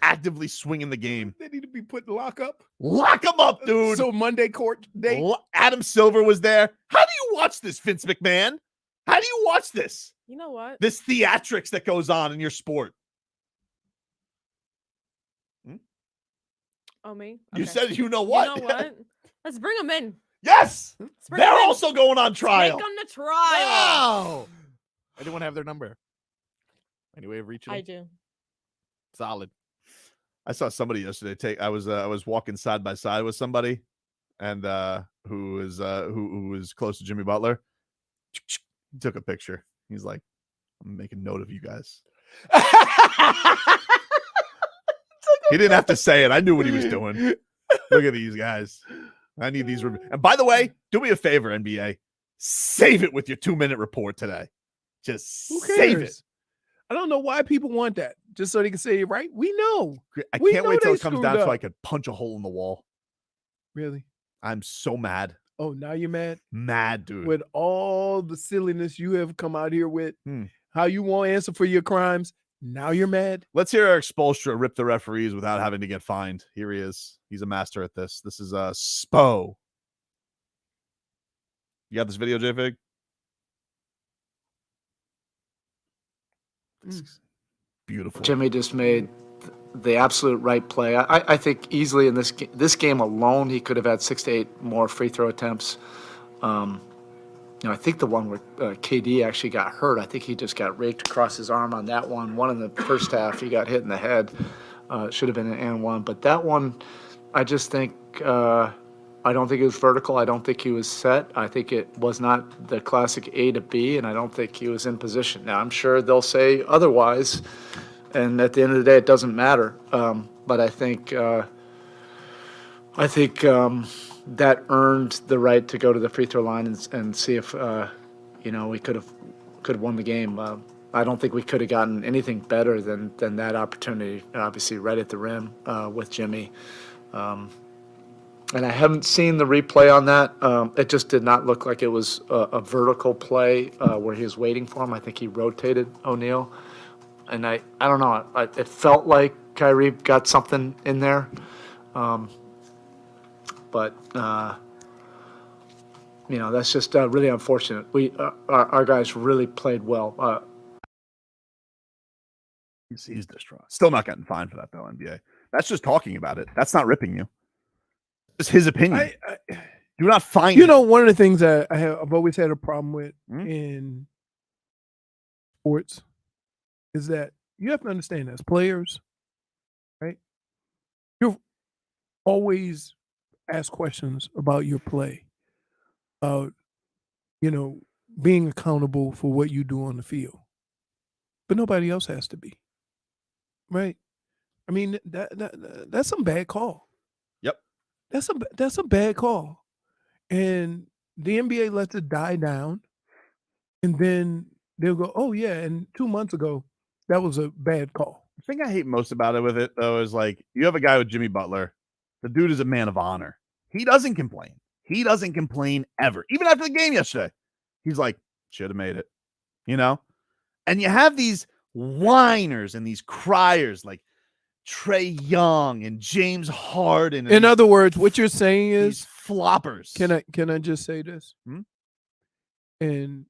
Actively swinging the game. They need to be put in lockup. Lock them up, dude. So Monday court date. Adam Silver was there. How do you watch this, Vince McMahon? How do you watch this? You know what? This theatrics that goes on in your sport. Oh, me? You Okay. said you know what? You know what? Let's bring them in. Yes. Let's bring 'em They're in. also going on Take trial. them to trial. Wow. Anyone have their number? Any way of reaching I them? do. Solid. I saw somebody yesterday I was walking side by side with somebody and who was close to Jimmy Butler. He took a picture. He's like, I'm making note of you guys. He didn't have to say it. I knew what he was doing. Look at these guys. I need these. And by the way, do me a favor, NBA. Save it with your 2-minute report today. Just Who save it. cares? I don't know why people want that. Just so they can say it right. We know. I We can't know wait till they it comes screwed down so up. I could punch a hole in the wall. Really? I'm so mad. Oh, now you're mad? Mad, dude. With all the silliness you have come out here with, Hmm. how you won't answer for your crimes. Now you're mad? Let's hear Eric Spoelstra rip the referees without having to get fined. Here he is. He's a master at this. This is Spo. You got this video, JFig? This is beautiful. Jimmy just made the absolute right play. I think easily in this game alone, he could have had 6 to 8 more free throw attempts. I think the one where KD actually got hurt, I think he just got raked across his arm on that one. One in the first half, he got hit in the head. Should have been an and one. But that one, I just think, I don't think it was vertical. I don't think he was set. I think it was not the classic A to B, and I don't think he was in position. Now, I'm sure they'll say otherwise, and at the end of the day, it doesn't matter. But I think that earned the right to go to the free throw line and see if we could have won the game. I don't think we could have gotten anything better than that opportunity. Obviously, right at the rim with Jimmy. And I haven't seen the replay on that. It just did not look like it was a vertical play where he was waiting for him. I think he rotated O'Neal. And I don't know. It felt like Kyrie got something in there. But that's just really unfortunate. Our guys really played well. He's distraught. Still not getting fined for that, though, NBA. That's just talking about it. That's not ripping you. It's his opinion. Do not find You know, one of the things that I've always had a problem with in sports is that you have to understand as players, right? You're always ask questions about your play, about, being accountable for what you do on the field. But nobody else has to be, right? I mean, that's some bad call. Yep. That's a bad call. And the NBA lets it die down, and then they'll go, oh, yeah, and 2 months ago, that was a bad call. The thing I hate most about it with it, though, is like you have a guy with Jimmy Butler. The dude is a man of honor. He doesn't complain. He doesn't complain ever. Even after the game yesterday, he's like, should have made it, And you have these whiners and these criers like Trae Young and James Harden. And In other words, what you're saying is these floppers. Can I just say this? And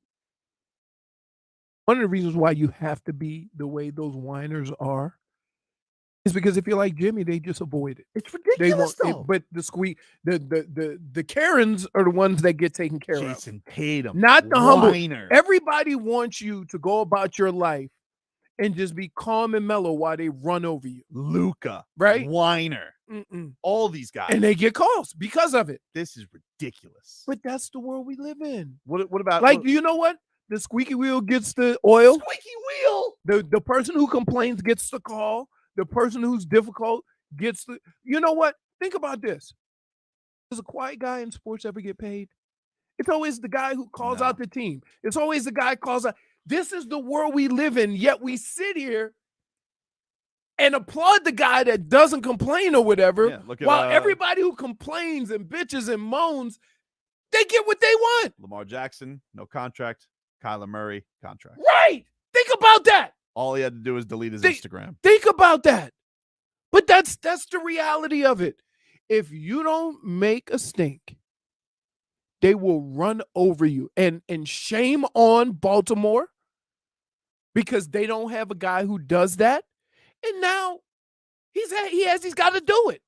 one of the reasons why you have to be the way those whiners are is because if you're like Jimmy, they just avoid it. It's ridiculous, though. But the Karens are the ones that get taken care of. Jason Tatum, Not the humble. whiner. Everybody wants you to go about your life and just be calm and mellow while they run over you. Luka, right? Whiner. All these guys. And they get calls because of it. This is ridiculous. But that's the world we live in. What about do you know what? The squeaky wheel gets the oil. Squeaky wheel. The person who complains gets the call. The person who's difficult gets the. You know what? Think about this. Does a quiet guy in sports ever get paid? It's always the guy who calls out the team. It's always the guy who calls out. This is the world we live in, yet we sit here and applaud the guy that doesn't complain or whatever, while everybody who complains and bitches and moans, they get what they want. Lamar Jackson, no contract. Kyler Murray, contract. Right. Think about that. All he had to do was delete his Instagram. Think about that. But that's the reality of it. If you don't make a stink, they will run over you. And shame on Baltimore because they don't have a guy who does that. And now he's got to do it.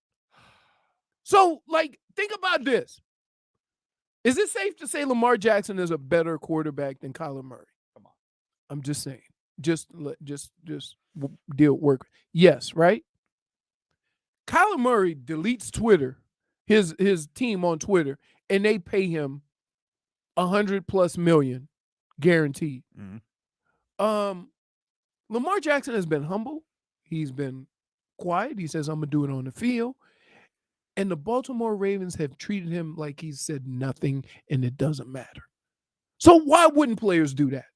So, like, think about this. Is it safe to say Lamar Jackson is a better quarterback than Kyler Murray? Come on. I'm just saying. Just work. Yes, right? Kyler Murray deletes Twitter, his team on Twitter, and they pay him $100+ million guaranteed. Mhm. Lamar Jackson has been humble. He's been quiet. He says, I'm gonna do it on the field. And the Baltimore Ravens have treated him like he said nothing and it doesn't matter. So why wouldn't players do that?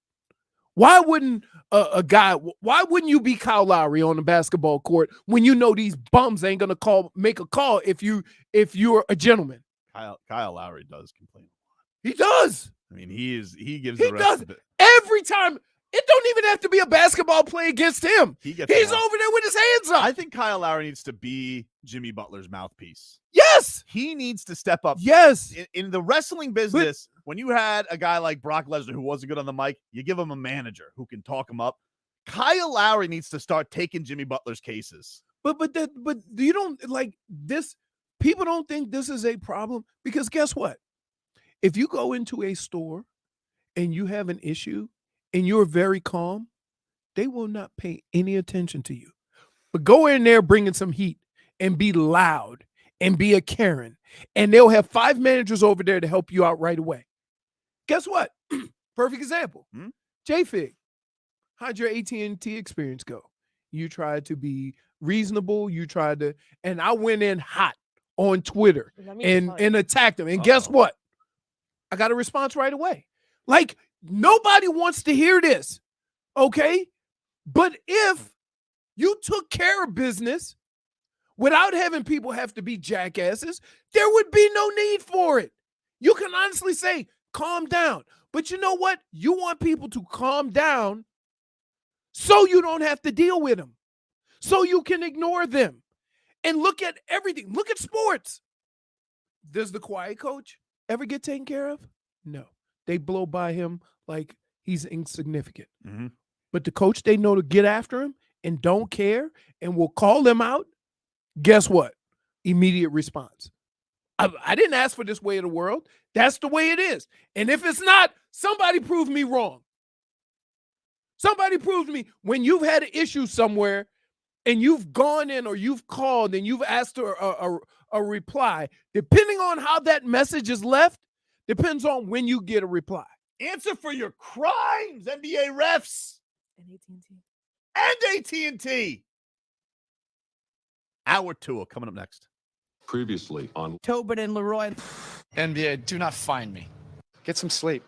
Why wouldn't why wouldn't you be Kyle Lowry on the basketball court when you know these bums ain't gonna make a call if you're a gentleman? Kyle Lowry does complain. He does. I mean, he gives He the rest does. of it. Every time. It don't even have to be a basketball play against him. He's over there with his hands up. I think Kyle Lowry needs to be Jimmy Butler's mouthpiece. Yes. He needs to step up. Yes. In the wrestling business, when you had a guy like Brock Lesnar who wasn't good on the mic, you give him a manager who can talk him up. Kyle Lowry needs to start taking Jimmy Butler's cases. But you don't like this. People don't think this is a problem because guess what? If you go into a store and you have an issue and you're very calm, they will not pay any attention to you. But go in there bringing some heat and be loud and be a Karen, and they'll have 5 managers over there to help you out right away. Guess what? Perfect example. JFig. How'd your AT&T experience go? You tried to be reasonable. You tried to, and I went in hot on Twitter and attacked them. And guess what? I got a response right away. Like, nobody wants to hear this, okay? But if you took care of business without having people have to be jackasses, there would be no need for it. You can honestly say, calm down. But you know what? You want people to calm down so you don't have to deal with them, so you can ignore them. And look at everything. Look at sports. Does the quiet coach ever get taken care of? No. They blow by him like he's insignificant. Mm-hmm. But the coach they know to get after him and don't care and will call them out, guess what? Immediate response. I didn't ask for this way of the world. That's the way it is. And if it's not, somebody prove me wrong. Somebody prove to me when you've had an issue somewhere and you've gone in or you've called and you've asked a reply, depending on how that message is left, depends on when you get a reply. Answer for your crimes, NBA refs. And AT&T. Hour 2 coming up next. Previously on Tobin and Leroy. NBA, do not find me. Get some sleep.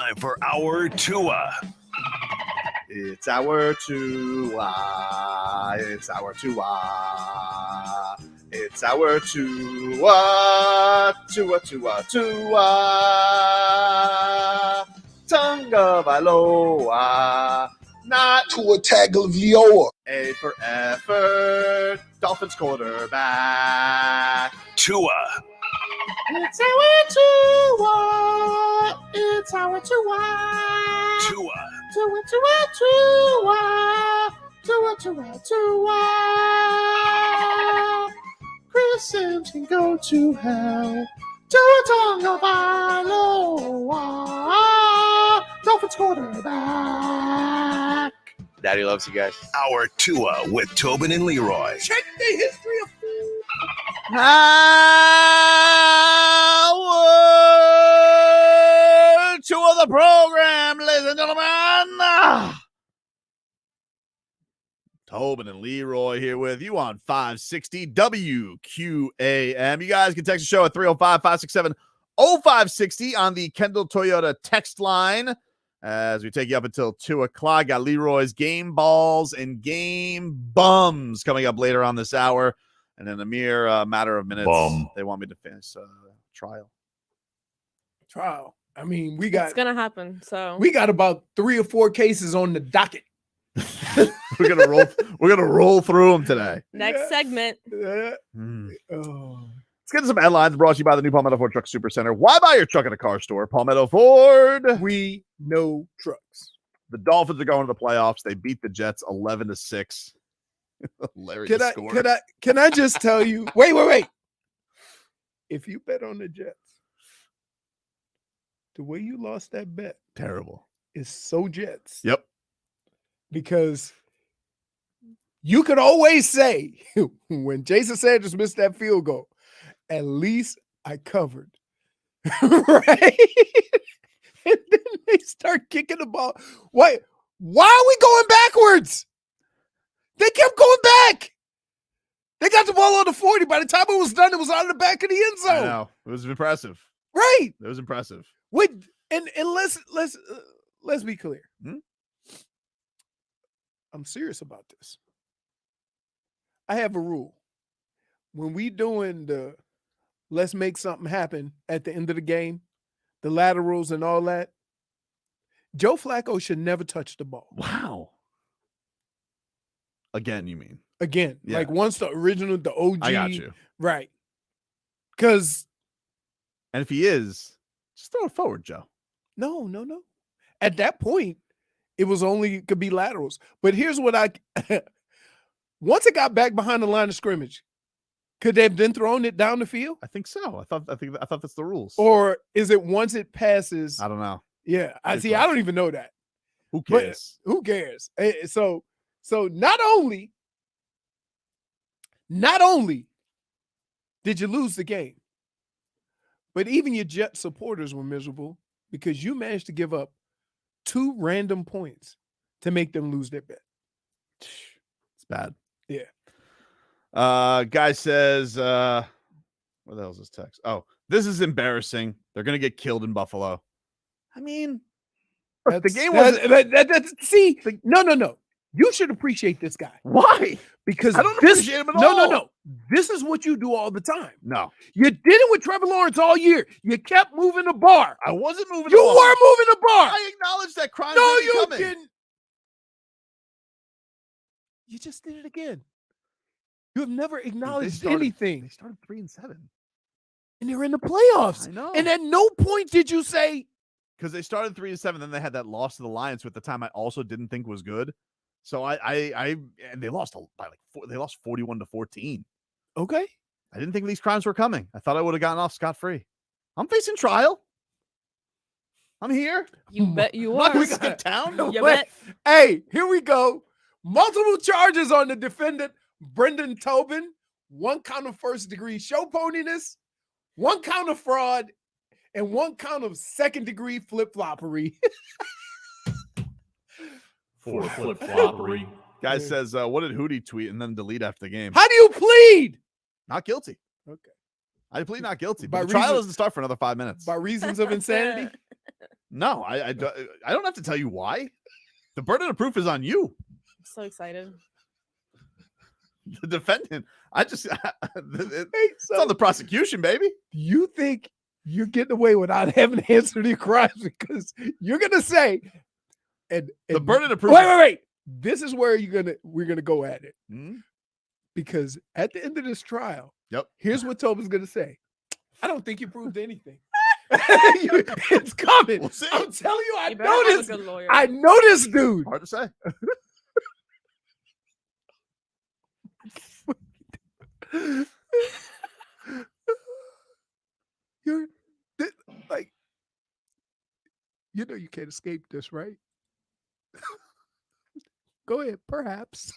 Time for our Tua. It's our Tua. It's our Tua. It's our Tua. Tua, Tua, Tua. Tonga Vailoa. Not Tua Tagovailoa. A for effort. Dolphins quarterback. Tua. It's our Tua. It's our Tua. Tua. Tua, Tua, Tua. Tua, Tua, Tua. Chris Sims can go to hell. Tua Tonga Vailoa. Dolphins quarterback. Daddy loves you guys. Our Tua with Tobin and Leroy. Check the history of Our Tua the program, ladies and gentlemen. Tobin and Leroy here with you on 560 WQAM. You guys can text the show at 305-567-0560 on the Kendall Toyota text line as we take you up until 2 o'clock. Got Leroy's game balls and game bums coming up later on this hour. And in a mere matter of minutes, they want me to finish trial. trial. I mean, we got It's gonna happen. So we got about 3 or 4 cases on the docket. We're gonna roll through them today. next segment. Oh. Let's get into some headlines brought to you by the new Palmetto Ford Truck Super Center. Why buy your truck at a car store? Palmetto Ford. We know trucks. The Dolphins are going to the playoffs. They beat the Jets 11-6. Hilarious score. Can I just tell you? Wait. If you bet on the Jets, the way you lost that bet Terrible. is so Jets. Yep. Because you could always say when Jason Sanders missed that field goal, at least I covered. Right? And then they start kicking the ball. Why are we going backwards? They kept going back. They got the ball on the 40. By the time it was done, it was on the back of the end I zone. know. It was impressive. Right. It was impressive. And let's be clear. I'm serious about this. I have a rule. When we doing the let's make something happen at the end of the game, the laterals and all that, Joe Flacco should never touch the ball. Wow. Again, you mean? Again, Yeah. like once the original, the OG. I got you. Right. Because And if he is, just throw it forward, Joe. no. At that point, it could be laterals. But here's what once it got back behind the line of scrimmage, could they have then thrown it down the field? I think so. I thought that's the rules. Or is it once it passes? I don't know. Yeah, I Good see. I don't even know that. Who But cares? who cares? So not only did you lose the game, but even your Jet supporters were miserable because you managed to give up 2 random points to make them lose their bet. It's bad. Yeah. Guy says, what the hell is this text? Oh, this is embarrassing. They're gonna get killed in Buffalo. I mean, the game was see. No. You should appreciate this guy. Why? Because I don't appreciate him at all. No. This is what you do all the time. No, You did it with Trevor Lawrence all year. You kept moving the bar. I wasn't moving. You were moving the bar. I acknowledge that crime. No, may be you coming. didn't. You just did it again. You have never acknowledged anything. They started 3-7, And they're in the playoffs. I know. And at no point did you say, because they started 3-7. Then they had that loss to the Lions, who at the time I also didn't think was good. So and they lost by they lost 41-14. okay. I didn't think these crimes were coming. I thought I would have gotten off scot-free. I'm facing trial. I'm here. You bet you I'm not are. going to skip town. You bet. Hey, here we go. Multiple charges on the defendant, Brendan Tobin. 1 count of first-degree show poniness, 1 count of fraud, and 1 count of second-degree flip-floppery. For flip-floppery. Guy says, what did Hootie tweet and then delete after the game? How do you plead? Not guilty. Okay. I plead not guilty. By But the trial reason- doesn't start for another 5 minutes. By reasons of insanity? No, I don't have to tell you why. The burden of proof is on you. I'm so excited. The defendant. It's on the prosecution, baby. You think you're getting away without having answered your crimes because you're gonna say, and the burden of proof. Wait. This is where we're gonna go at it. Hmm? Because at the end of this trial, Yep. Here's what Tobin's gonna say. I don't think you proved anything. It's coming. We'll see. I'm telling you, I You better have a know this. good lawyer. I know this dude. Hard to say. You're like, you know, you can't escape this, right? Go ahead, perhaps.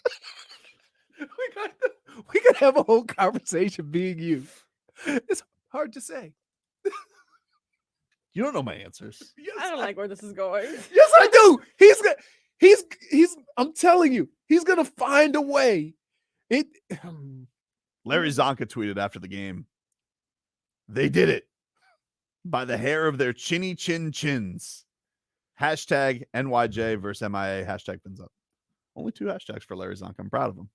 we could have a whole conversation being you. It's hard to say. You don't know my answers. Yes, I don't like where this is going. Yes, I do. He's I'm telling you, he's gonna find a way. Larry Zonka tweeted after the game. They did it by the hair of their chinny chin chins. Hashtag NYJ versus MIA. Hashtag fins up. Only 2 hashtags for Larry Zonka. I'm proud of him.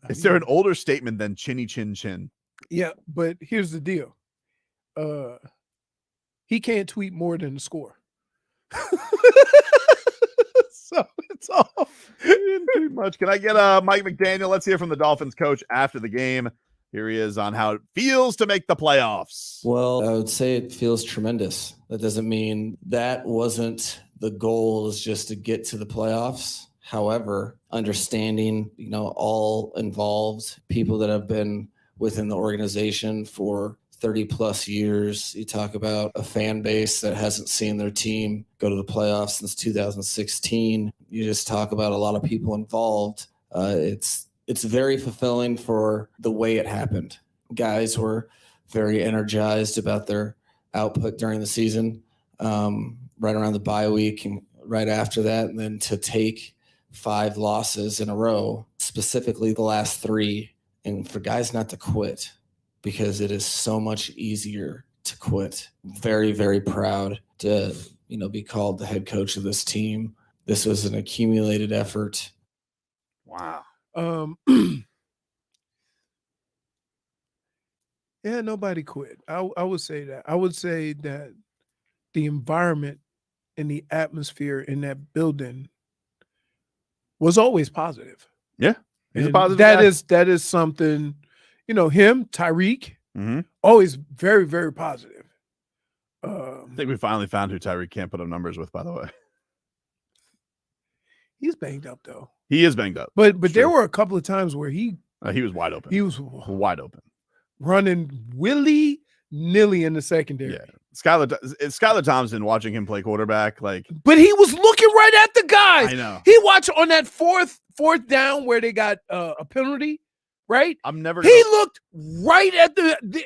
Is there an older statement than chinny chin chin? Yeah, but here's the deal. He can't tweet more than the score. So it's off. Didn't tweet much. Can I get Mike McDaniel? Let's hear from the Dolphins coach after the game. Here he is on how it feels to make the playoffs. Well, I would say it feels tremendous. That doesn't mean that wasn't the goal, is just to get to the playoffs. However, understanding, all involved, people that have been within the organization for 30 plus years. You talk about a fan base that hasn't seen their team go to the playoffs since 2016. You just talk about a lot of people involved. It's very fulfilling for the way it happened. Guys were very energized about their output during the season, right around the bye week and right after that. And then to take 5 losses in a row, specifically the last 3, and for guys not to quit, because it is so much easier to quit. Very, very proud to, be called the head coach of this team. This was an accumulated effort. Wow. Yeah, nobody quit. I would say that. I would say that the environment and the atmosphere in that building was always positive. Yeah. He's a And positive guy. that is something, him, Tyreek, Mm-hmm. always very, very positive. I think we finally found who Tyreek can't put up numbers with, by the way. He's banged up though. He is banged up. But there were a couple of times where he was wide open. He was wide open. Running willy-nilly in the secondary. Yeah. Skylar Thompson, watching him play quarterback, but he was looking right at the guys. I know. He watched on that fourth down where they got a penalty, right? He looked right at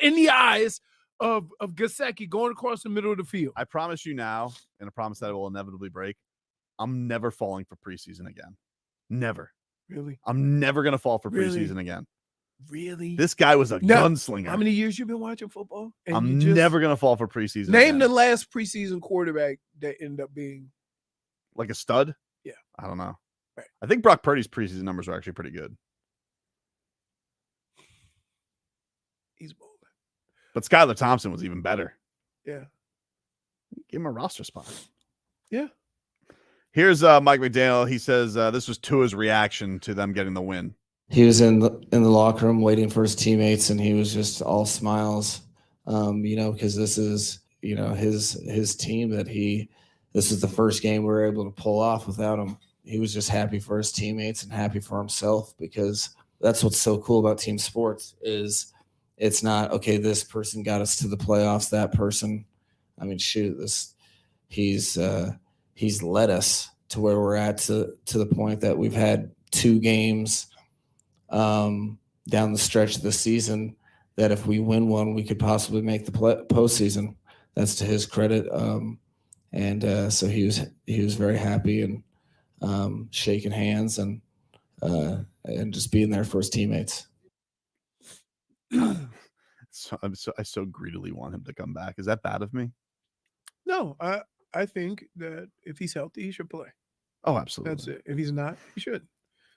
in the eyes of Gesicki going across the middle of the field. I promise you now, and I promise that it will inevitably break, I'm never falling for preseason again. Never. Really? I'm never gonna fall for Really? preseason again. Really? This guy was a gunslinger. How many years you been watching football? And I'm you just never gonna fall for preseason. name again. the last preseason quarterback that ended up being Like a stud? Yeah. I don't know. Right. I think Brock Purdy's preseason numbers are actually pretty good. He's bold. But Skylar Thompson was even better. Yeah. Give him a roster spot. Yeah. Here's Mike McDaniel. He says this was Tua's reaction to them getting the win. He was in the locker room waiting for his teammates, and he was just all smiles, because this is, his team that this is the first game we were able to pull off without him. He was just happy for his teammates and happy for himself, because that's what's so cool about team sports is it's not, okay, this person got us to the playoffs, that person. I mean, shoot, he's led us to where we're at to the point that we've had 2 games down the stretch of the season that if we win one, we could possibly make the postseason. That's to his credit. So he was very happy and shaking hands and just being there for his teammates. I so greedily want him to come back. Is that bad of me? No, I think that if he's healthy, he should play. Oh, absolutely. That's it. If he's not, he should.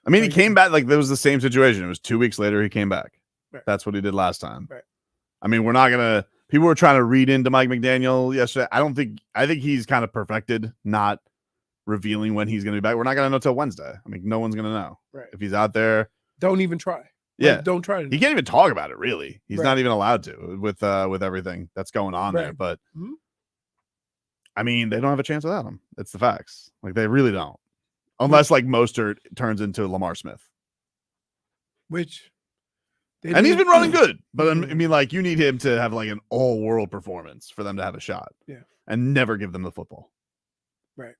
I mean, he Like- came back like there was the same situation. It was 2 weeks later he came back. Right. That's what he did last time. Right. I mean, we're not gonna. People were trying to read into Mike McDaniel yesterday. I think he's kind of perfected not revealing when he's gonna be back. We're not gonna know till Wednesday. I mean, no one's gonna know Right. if he's out there. Don't even try. Yeah, Like, don't try to. He can't even talk about it. Really, he's Right. not even allowed to with everything that's going on there. Right. But Mhm. I mean, they don't have a chance without him. It's the facts. Like they really don't, unless like Mostert turns into Lamar Smith. Which. And he's been running good, but I mean, like you need him to have like an all-world performance for them to have a shot. Yeah. And never give them the football. Right.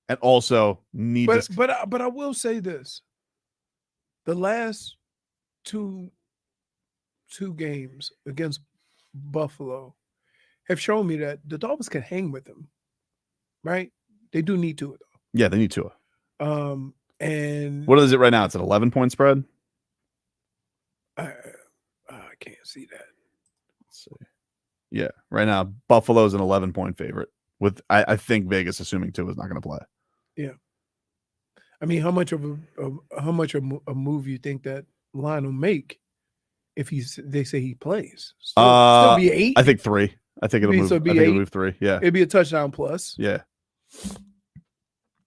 And also need But I will say this: the last two games against Buffalo have shown me that the Dolphins can hang with them. Right? They do need to, though. Yeah, they need Tua. And What is it right now? It's an 11-point spread. I can't see that. Let's see. Yeah, right now Buffalo's an 11-point favorite. With I think Vegas assuming Tua is not going to play. Yeah. I mean, how much of a move you think that line will make if they say he plays? Still be 8. I think 3. I think it'll move. I think it'll move 3. Yeah, it'd be a touchdown plus. Yeah.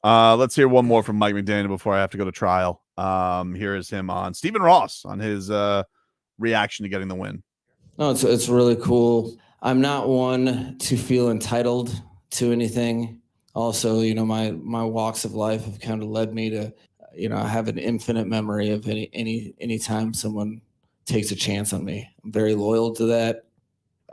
Let's hear one more from Mike McDaniel before I have to go to trial. Here is him on Stephen Ross on his reaction to getting the win. No, it's really cool. I'm not one to feel entitled to anything. Also, my walks of life have kind of led me to, I have an infinite memory of any time someone takes a chance on me. I'm very loyal to that.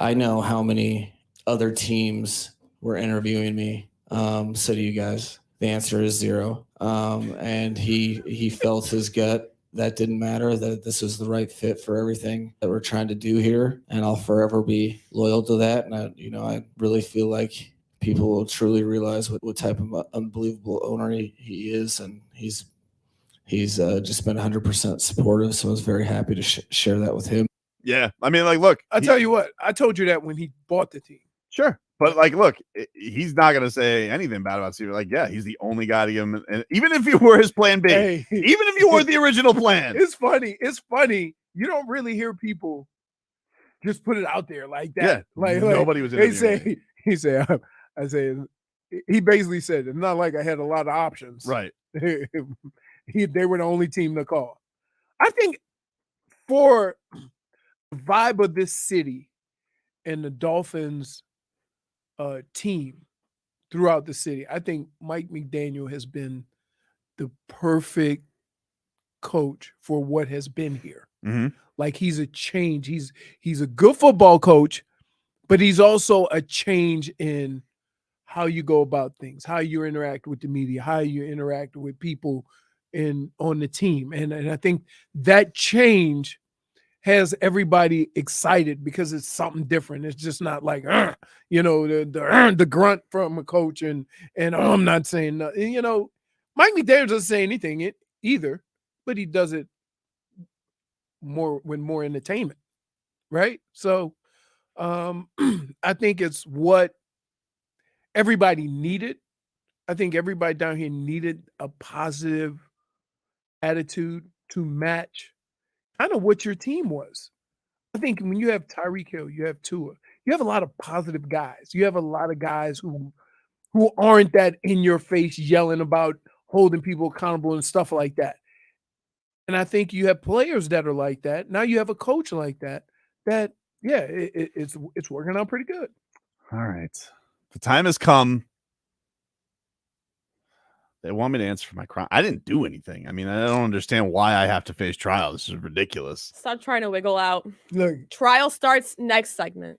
I know how many other teams were interviewing me. So do you guys. The answer is 0. And he felt his gut. That didn't matter, that this was the right fit for everything that we're trying to do here. And I'll forever be loyal to that. And I really feel like people will truly realize what type of unbelievable owner he is. And he's just been 100% supportive. So I was very happy to share that with him. Yeah. I mean, like, look. I'll tell you what. I told you that when he bought the team. Sure. But, like, look, he's not going to say anything bad about Steve. Like, yeah, he's the only guy to give him. And even if you were his plan B, Hey. even if you were the original plan. It's funny. You don't really hear people just put it out there like that. Yeah. Like Nobody was interviewing me. He said, he basically said, it's not like I had a lot of options. Right. They were the only team to call. I think for the vibe of this city and the Dolphins team throughout the city, I think Mike McDaniel has been the perfect coach for what has been here. Mm-hmm. Like he's a change. He's a good football coach, but he's also a change in how you go about things, how you interact with the media, how you interact with people on the team. And I think that change has everybody excited because it's something different. It's just not like, the grunt from a coach and I'm not saying nothing. Mike McDaniel doesn't say anything either, but he does it more entertainment, right? So I think it's what everybody needed. I think everybody down here needed a positive attitude to match kind of what your team was. I think when you have Tyreek Hill, you have Tua, you have a lot of positive guys. You have a lot of guys who aren't that in your face yelling about holding people accountable and stuff like that. And I think you have players that are like that. Now you have a coach like that. Yeah, it's working out pretty good. All right. The time has come. They want me to answer for my crime. I didn't do anything. I mean, I don't understand why I have to face trial. This is ridiculous. Stop trying to wiggle out. Look, Trial starts next segment.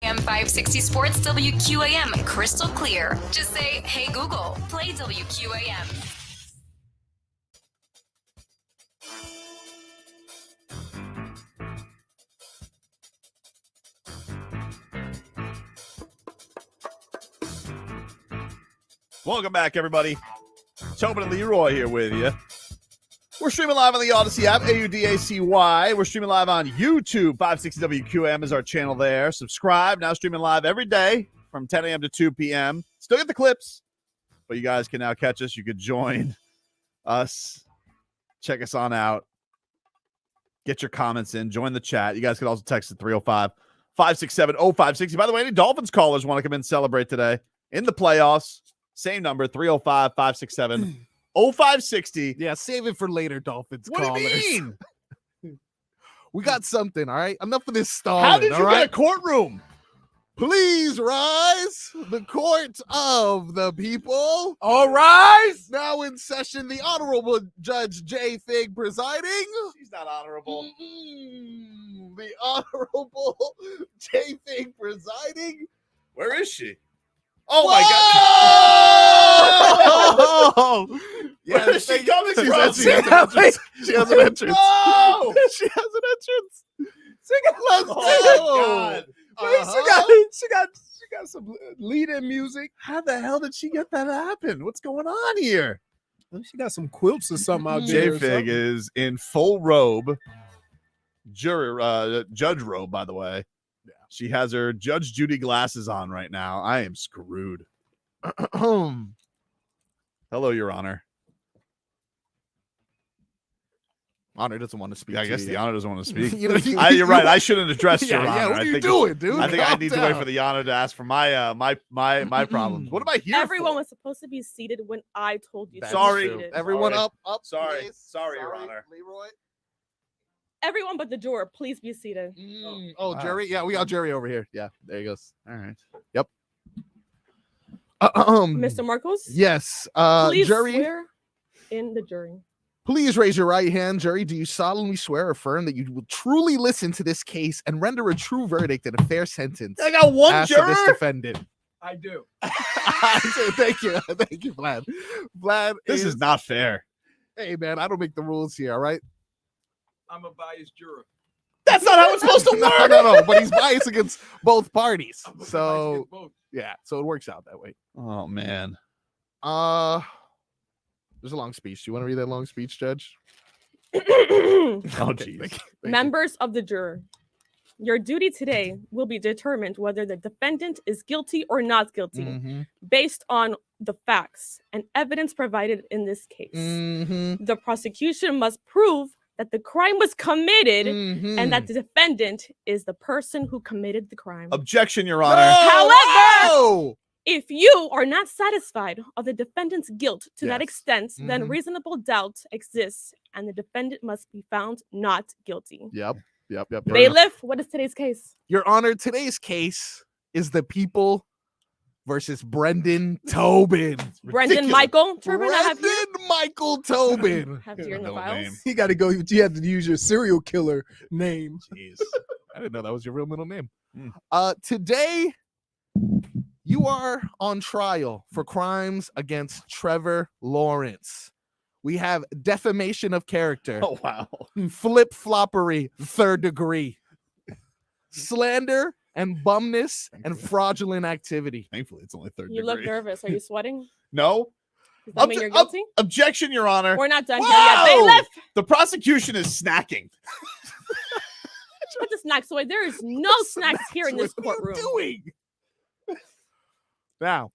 AM 560 Sports WQAM, crystal clear. Just say, hey Google, play WQAM. Welcome back, everybody. Tobin and Leroy here with you. We're streaming live on the Odyssey app, AUDACY. We're streaming live on YouTube. 560 WQM is our channel there. Subscribe. Now streaming live every day from 10 a.m. to 2 p.m. Still get the clips, but you guys can now catch us. You could join us. Check us on out. Get your comments in. Join the chat. You guys can also text at 305-567-0560. By the way, any Dolphins callers want to come in and celebrate today in the playoffs? Same number, 305-567-0560. Yeah, save it for later, Dolphins What callers. do you mean? We got something, all right? Enough of this stalling, How did you all right? get a courtroom? Please rise. The court of the people. All rise. Now in session, the Honorable Judge JFig presiding. She's not honorable. The Honorable JFig presiding. Where is she? Oh Whoa! my God. Yeah, Where is she coming from? She has an entrance. She has an entrance. No! She has an entrance. Let's Oh go. my God. She got some lead-in music. How the hell did she get that to happen? What's going on here? She got some quilts or something out there. or JFig something. is in full robe, judge robe, by the way. Yeah. She has her Judge Judy glasses on right now. I am screwed. Hello, Your Honor. Honor doesn't want to speak. Yeah, I to guess you the yet. honor doesn't want to speak. You know, you're right. I shouldn't address Your Honor. Yeah, what are you I think doing, dude? I think I Calm need to wait down. for the honor to ask for my my problems. What am I here Everyone for? was supposed to be seated when I told you. to be Sorry. seated. Everyone Sorry. up. Sorry. Please. Sorry, Your Honor. Leroy. Everyone but the juror, please be seated. Oh, Wow. Jerry. Yeah, we got Jerry over here. Yeah, there he goes. All right. Yep. Mr. Marcos, Yes. please Jerry. swear in the jury. Please raise your right hand, Jerry. Do you solemnly swear or affirm that you will truly listen to this case and render a true verdict and a fair sentence? I got one as to juror. this defendant. I do. Thank you, Vlad. Vlad, This is not fair. Hey, man, I don't make the rules here. All right. I'm a biased juror. That's not how it's supposed to work. No. But he's biased against both parties. So yeah, so it works out that way. Oh man. There's a long speech. Do you want to read that long speech, Judge? Oh geez. Thank you. Members of the juror, your duty today will be determined whether the defendant is guilty or not guilty Mm-hmm. based on the facts and evidence provided in this case. Mm-hmm. The prosecution must prove that the crime was committed Mm-hmm. and that the defendant is the person who committed the crime. Objection, Your Honor. However, if you are not satisfied of the defendant's guilt to that Yes. extent, then Mhm. reasonable doubt exists and the defendant must be found not guilty. Yep. Bailiff, what is today's case? Your Honor, today's case is the people versus Brendan Tobin. Brendan Michael. Turbin, I have Brendan Michael Tobin. Have you in the No files? name. You got to go. You had to use your serial killer name. Jeez. I didn't know that was your real middle name. Hmm. Today, you are on trial for crimes against Trevor Lawrence. We have defamation of character, Oh wow. flip-floppery, third degree, slander and bumness and fraudulent activity. Thankfully, it's only third You degree. look nervous. Are you sweating? No. Does that mean you're guilty? Objection, Your Honor. We're not done here yet. Bailiff, The prosecution is snacking. put the snacks away. There is no snacks here in this courtroom. Doing now.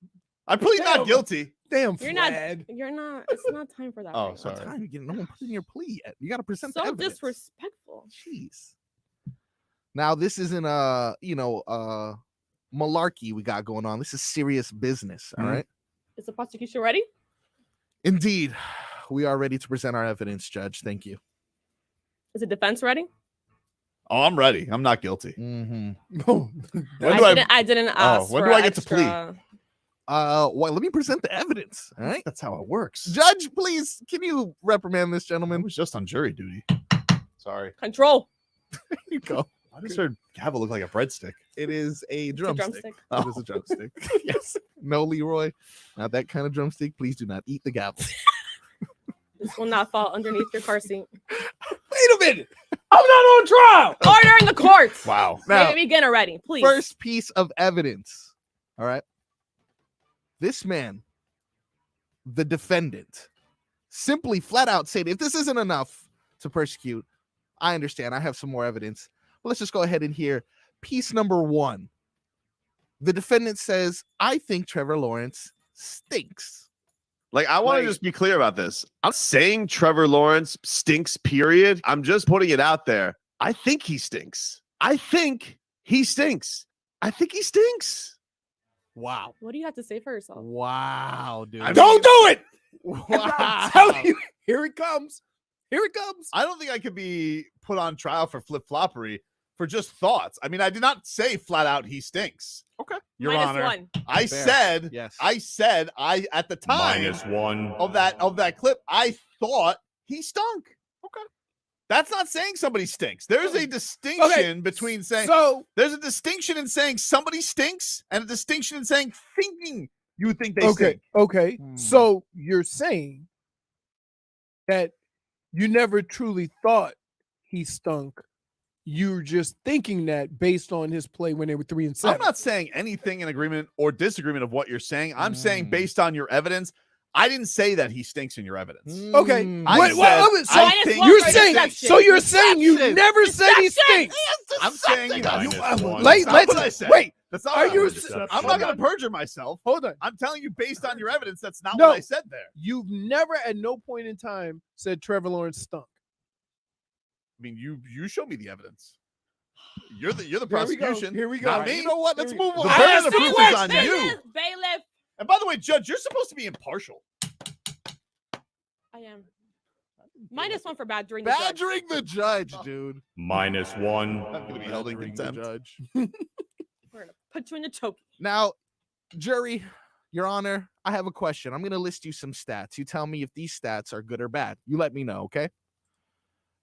I plead not guilty. Damn, You're not. Vlad. You're not. It's not time for that. Oh, right now. sorry. What time you getting? No one put in your plea yet. You got to present the So evidence. disrespectful. Jeez. Now this isn't a malarkey we got going on. This is serious business. All Mhm. right. Is the prosecution ready? Indeed, we are ready to present our evidence, Judge. Thank you. Is the defense ready? Oh, I'm ready. I'm not guilty. Mm-hmm. When do I didn't ask. when for do I get to plead? extra- Well, let me present the evidence. All right. That's how it works. Judge, please, can you reprimand this I gentleman? was just on jury duty. Sorry. Control. There you go. Why does her gavel look like a breadstick? It is a It's a drumstick. drumstick. It is a drumstick. Yes. No, Leroy. Not that kind of drumstick. Please do not eat the gavel. This will not fall underneath your car seat. Wait a minute. I'm not on trial. Order in the court. Wow. Now, Maybe begin already, please. first piece of evidence. All right. This man, the defendant, simply flat out said, if this isn't enough to persecute, I understand. I have some more evidence. But let's just go ahead and hear piece number 1. The defendant says, I think Trevor Lawrence stinks. Like, I want to just be clear about this. I'm saying Trevor Lawrence stinks, period. I'm just putting it out there. I think he stinks. I think he stinks. I think he stinks. Wow. What do you have to say for yourself? Wow, dude. Don't do it. Wow. I'm telling you, here it comes. Here it comes. I don't think I could be put on trial for flip-floppery for just thoughts. I mean, I did not say flat out he stinks. Okay. Your Minus Honor. 1. I Fair. said, Yes. I at the time -1. of that clip, I thought he stunk. Okay. That's not saying somebody stinks. There's a distinction between saying there's a distinction in saying somebody stinks and a distinction in saying thinking you think they stink. Okay. So you're saying that you never truly thought he stunk. You're just thinking that based on his play when they were 3 and 7. I'm not saying anything in agreement or disagreement of what you're saying. I'm saying based on your evidence. I didn't say that he stinks in your evidence. Okay. You're saying so you're saying you never said he stinks. I'm saying Let's wait. That's not Are what you? I'm not going to perjure myself. Hold on. I'm telling you based on your evidence. That's not No. what I said there. You've never at no point in time said Trevor Lawrence stunk. I mean, you show me the evidence. You're the Here we go. prosecution. Here we go. Not me. You know what? Let's move on. The I burden asked of the proof is on question. you. Bailiff. And by the way, Judge, you're supposed to be impartial. I am. Minus 1 for badgering the judge. Badgering the judge, dude. -1. I'm going to be held in Badgering the contempt. judge. We're going to put you in the choke. Now, jury, Your Honor, I have a question. I'm going to list you some stats. You tell me if these stats are good or bad. You let me know, okay?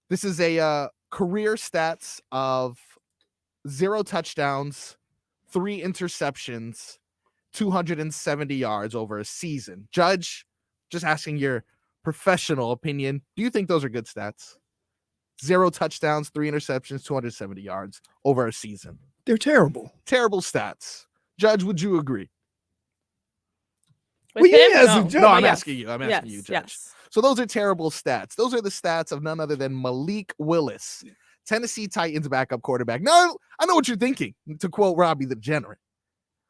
This is a career stats of 0 touchdowns, 3 interceptions, 270 yards over a season. Judge, just asking your professional opinion. Do you think those are good stats? 0 touchdowns, 3 interceptions, 270 yards over a season. They're terrible. Terrible stats. Judge, would you agree? With him? as a No. judge. No, I'm Yes. asking you. I'm asking you, Judge. Yes. So those are terrible stats. Those are the stats of none other than Malik Willis, Tennessee Titans backup quarterback. Now, I know what you're thinking, to quote Robbie the Degenerate.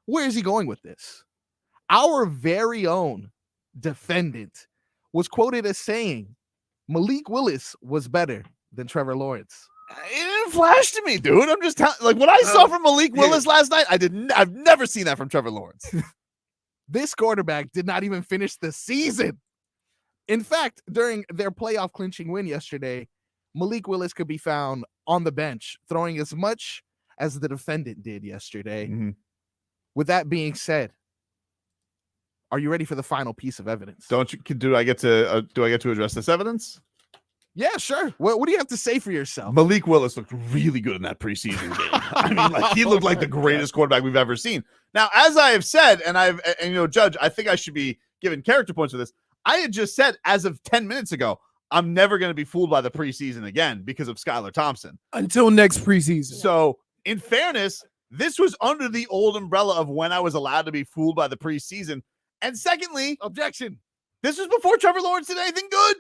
Where is he going with this? Our very own defendant was quoted as saying Malik Willis was better than Trevor Lawrence. It didn't flash to me, dude. I'm just telling, like, what I saw from Malik Willis last night, I've never seen that from Trevor Lawrence. This quarterback did not even finish the season. In fact, during their playoff clinching win yesterday, Malik Willis could be found on the bench throwing as much as the defendant did yesterday. Mm-hmm. With that being said, are you ready for the final piece of evidence? Do I get to address this evidence? Yeah, sure. What do you have to say for yourself? Malik Willis looked really good in that preseason game. I mean, like, he looked like the greatest quarterback we've ever seen. Now, as I have said, and Judge, I think I should be given character points for this. I had just said, as of 10 minutes ago, I'm never going to be fooled by the preseason again because of Skylar Thompson. Until next preseason. So, in fairness, this was under the old umbrella of when I was allowed to be fooled by the preseason. And secondly, objection. This was before Trevor Lawrence did anything good.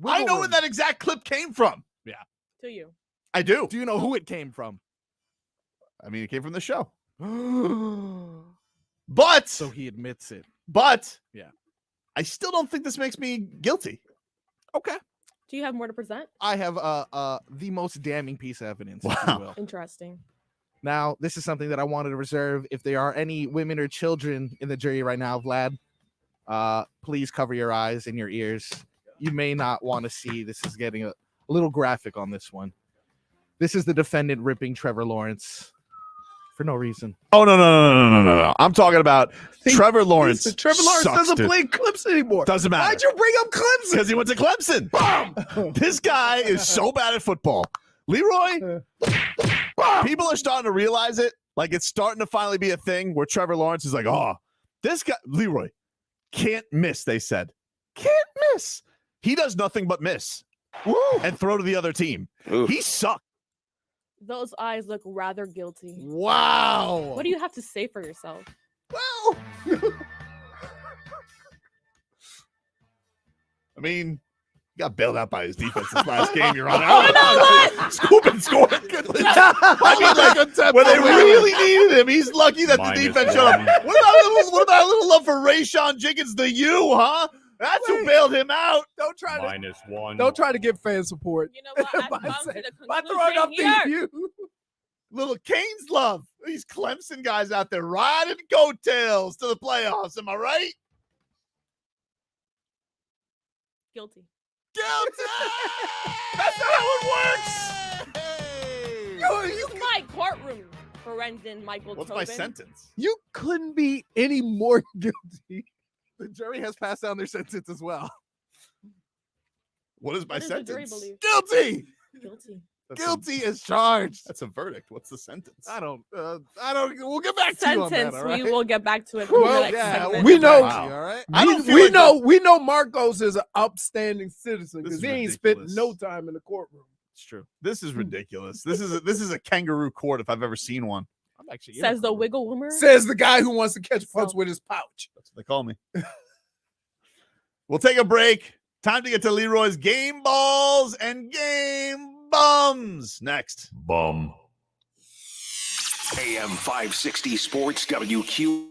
I know where room. that exact clip came from. Yeah. To you. I do. Do you know who it came from? I mean, it came from the show. But so he admits it. But yeah, I still don't think this makes me guilty. Okay. Do you have more to present? I have the most damning piece of evidence, if you will. Interesting. Now, this is something that I wanted to reserve. If there are any women or children in the jury right now, Vlad, please cover your eyes and your ears. You may not want to see. This is getting a little graphic on this one. This is the defendant ripping Trevor Lawrence for no reason. Oh, no. I'm talking about Trevor Lawrence. Trevor Lawrence sucks, doesn't dude. play Clemson anymore. Doesn't matter. Why'd you bring up Clemson? Because he went to Clemson. This guy is so bad at football Leroy, people are starting to realize it. Like it's starting to finally be a thing where Trevor Lawrence is like, oh, this guy, Leroy, can't miss, they said. Can't miss. He does nothing but miss. Woo. And throw to the other team. Oof. He sucked. Those eyes look rather guilty. Wow. What do you have to say for yourself? Well, I mean, he got bailed out by his defense this last game, Your Honor. Scoop and score. I mean, like, when they really needed him, he's lucky that the defense showed up. What about a little love for Rayshon Jenkins, the U, huh? That's who bailed him out. Don't try to -1. Don't try to get fan support. You know what? I've by come to saying- the by throwing up conclusion the here. you. Little Canes love. These Clemson guys out there riding coattails to the playoffs. Am I right? Guilty. Guilty! That's not how it works! Hey! This is my courtroom, Brendan Michael What's Tobin. my sentence? You couldn't be any more guilty. The jury has passed down their sentence as well. What is my What does the jury sentence? believe? Guilty. Guilty. Guilty as charged. That's a verdict. What's the sentence? I don't. We'll get back to you on that. Sentence. All right? We will get back to it. in the Well, next yeah, segment. we know. Back to you, all right. I don't feel we like know. We know Marcos is an upstanding citizen This because is he ain't spent ridiculous. no time in the courtroom. It's true. This is ridiculous. This is a kangaroo court if I've ever seen one. I'm actually Says the wiggle woomer. Says the guy who wants to catch punch with his pouch. That's what they call me. We'll take a break. Time to get to Leroy's game balls and game bums next. Bum. AM 560 Sports WQ.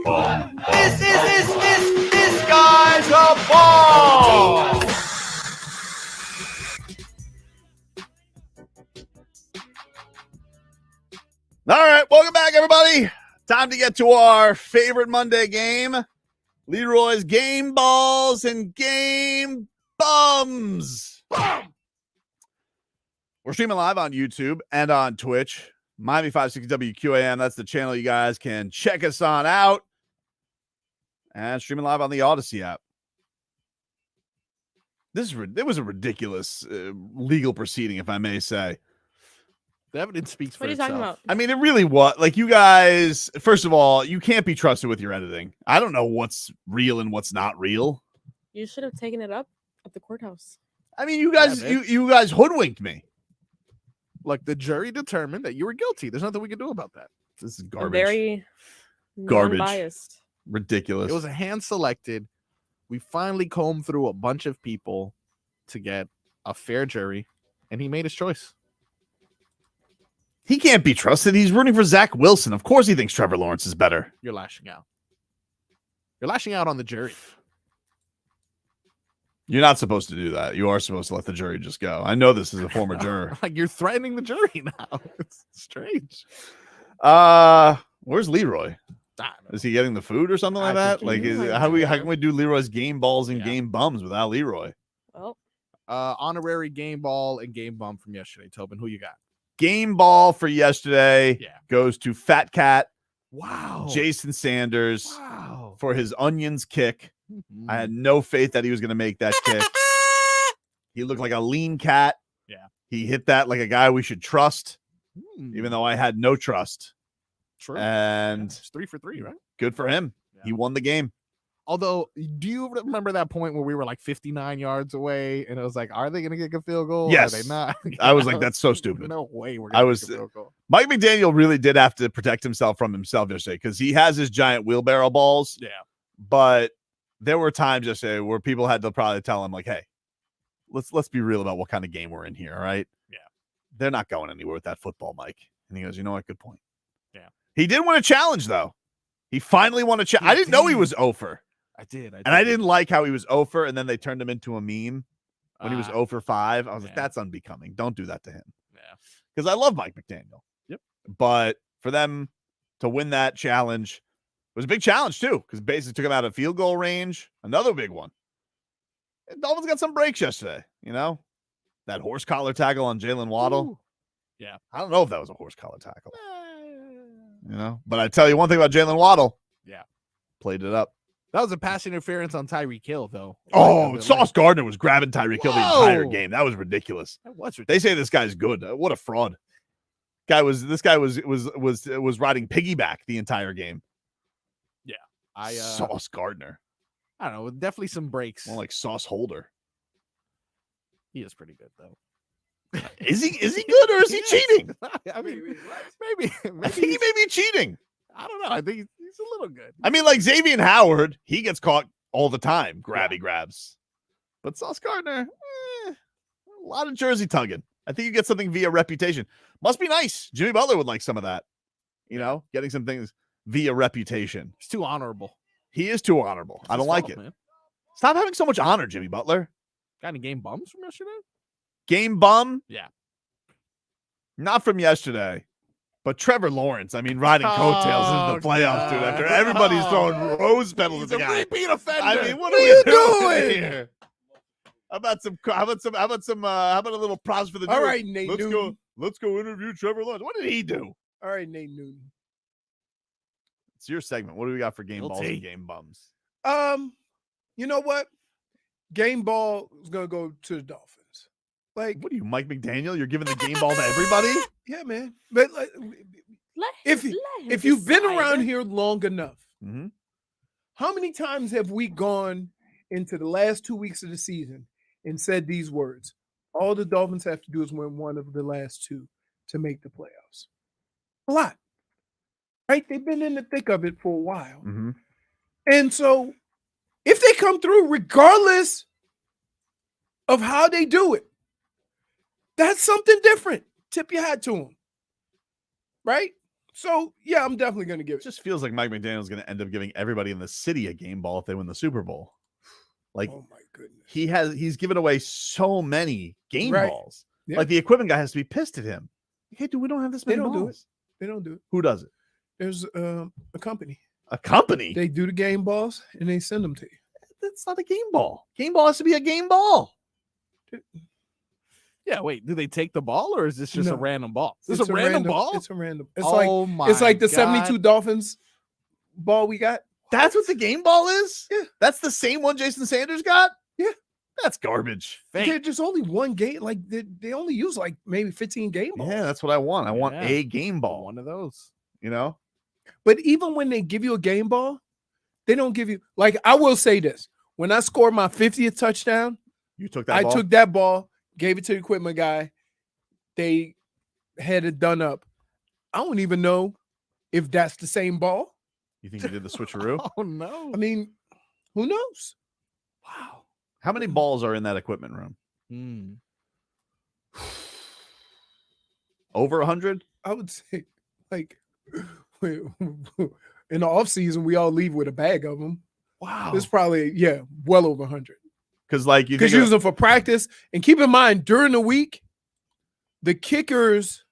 This guy's a ball. All right, welcome back, everybody. Time to get to our favorite Monday game. Leroy's Game Balls and Game Bums. We're streaming live on YouTube and on Twitch. Miami 560 WQAM. That's the channel you guys can check us on out. And streaming live on the Odyssey app. It was a ridiculous legal proceeding, if I may say. The evidence speaks for What are you itself. talking about? I mean, it really was. Like, you guys, first of all, you can't be trusted with your editing. I don't know what's real and what's not real. You should have taken it up at the courthouse. I mean, you guys, Yeah, you guys hoodwinked me. Like, the jury determined that you were guilty. There's nothing we can do about that. This is I'm garbage. very Garbage. non-biased. Ridiculous. It was a hand selected. We finally combed through a bunch of people to get a fair jury, and he made his choice. He can't be trusted. He's rooting for Zach Wilson. Of course he thinks Trevor Lawrence is better. You're lashing out. You're lashing out on the jury. You're not supposed to do that. You are supposed to let the jury just go. I know this is a former juror. Like, you're threatening the jury now. It's strange. Where's Leroy? Is he getting the food or something like I that? think Like, how can we do Leroy's Game Balls and Game Bums without Leroy? Well, honorary game ball and game bum from yesterday. Tobin, who you got? Game ball for yesterday goes to Fat Cat. Wow. Jason Sanders for his onions kick. Mhm. I had no faith that he was going to make that kick. He looked like a lean cat. Yeah. He hit that like a guy we should trust, even though I had no trust. True. And It's 3 for 3, right? good for him. He won the game. Although, do you remember that point where we were like 59 yards away and it was like, are they going to kick a field goal? Yes. Or are they not? I was like, that's so stupid. No way we're I going to was kick a field goal. Mike McDaniel really did have to protect himself from himself yesterday because he has his giant wheelbarrow balls. Yeah. But there were times yesterday where people had to probably tell him, like, hey, let's be real about what kind of game we're in here, all right? Yeah. They're not going anywhere with that football, Mike. And he goes, you know what? Good point. Yeah. He did win a challenge, though. He finally won a challenge. I didn't know he was over. I did. And I didn't like how he was over, and then they turned him into a meme when he was 0 for 5. I was like, that's unbecoming. Don't do that to him. Yeah. Because I love Mike McDaniel. Yep. But for them to win that challenge was a big challenge, too, because basically took him out of field goal range. Another big one. And Dolphins got some breaks yesterday, you know? That horse collar tackle on Jalen Waddle. Ooh. Yeah. I don't know if that was a horse collar tackle. You know? But I tell you one thing about Jalen Waddle. Yeah. Played it up. That was a pass interference on Tyreek Hill, though. Oh, Sauce Gardner was grabbing Tyreek Hill the entire game. That was ridiculous. That was ridiculous. They say this guy's good. What a fraud. This guy was riding piggyback the entire game. Yeah. Sauce Gardner. I don't know. Definitely some breaks. More like Sauce Holder. He is pretty good, though. Is he good or is he cheating? I mean, maybe I think he may be cheating. I don't know. I think he's a little good. I mean, like Xavier Howard, he gets caught all the time. Grabs. But Sauce Gardner, a lot of jersey tugging. I think you get something via reputation. Must be nice. Jimmy Butler would like some of that. You know, getting some things via reputation. He's too honorable. He is too honorable. I don't like it. Man. Stop having so much honor, Jimmy Butler. Got any game bums from yesterday? Game bum? Yeah. Not from yesterday. But Trevor Lawrence, I mean, riding coattails into the playoffs, dude. After everybody's throwing rose petals at the guy. Repeat offender. I mean, what are you doing here? How about a little props for the All dude? right, Nate Newton. Let's go interview Trevor Lawrence. What did he do? All right, Nate Newton. It's your segment. What do we got for game balls Guilty. and game bums? You know what? Game ball is gonna go to the Dolphins. Like, What are you, Mike McDaniel? You're giving the game ball to everybody? yeah, man. But like, if you've been around here long enough, Mm-hmm. how many times have we gone into the last 2 weeks of the season and said these words? All the Dolphins have to do is win one of the last two to make the playoffs. A lot. Right? They've been in the thick of it for a while. Mm-hmm. And so if they come through, regardless of how they do it, that's something different. Tip your hat to them. Right? So yeah, I'm definitely gonna give It it. just feels like Mike McDaniel's going to end up giving everybody in the city a game ball if they win the Super Bowl. Like, Oh my goodness. he's given away so many game Right. balls. Yeah. Like the equipment guy has to be pissed at him. Hey, dude, we don't have this They many don't do it. balls. They don't do it. Who does it? There's a company. A company? They do the game balls and they send them to you. That's not a game ball. Game ball has to be a game ball. Yeah, wait. Do they take the ball or is this just a No. random ball? Is this It's a random ball? It's a random. It's Oh like it's like the my 72 God. Dolphins ball we got. That's what the game ball is? Yeah. That's the same one Jason Sanders got? Yeah. That's garbage. There's only one game. Like they only use like maybe 15 game balls. Yeah, that's what I want. I want Yeah. a game ball. One of those. You know? But even when they give you a game ball, they don't give you like I will say this. When I scored my 50th touchdown, You took that I ball? took that ball, gave it to the equipment guy. They had it done up. I don't even know if that's the same ball. You think you did the switcheroo? Oh no. I mean, who knows? Wow. How many balls are in that equipment room? Over 100? I would say like in the off season, we all leave with a bag of them. Wow. It's probably well over 100. Because like you Because think use them for practice. And keep in mind, during the week, the kickers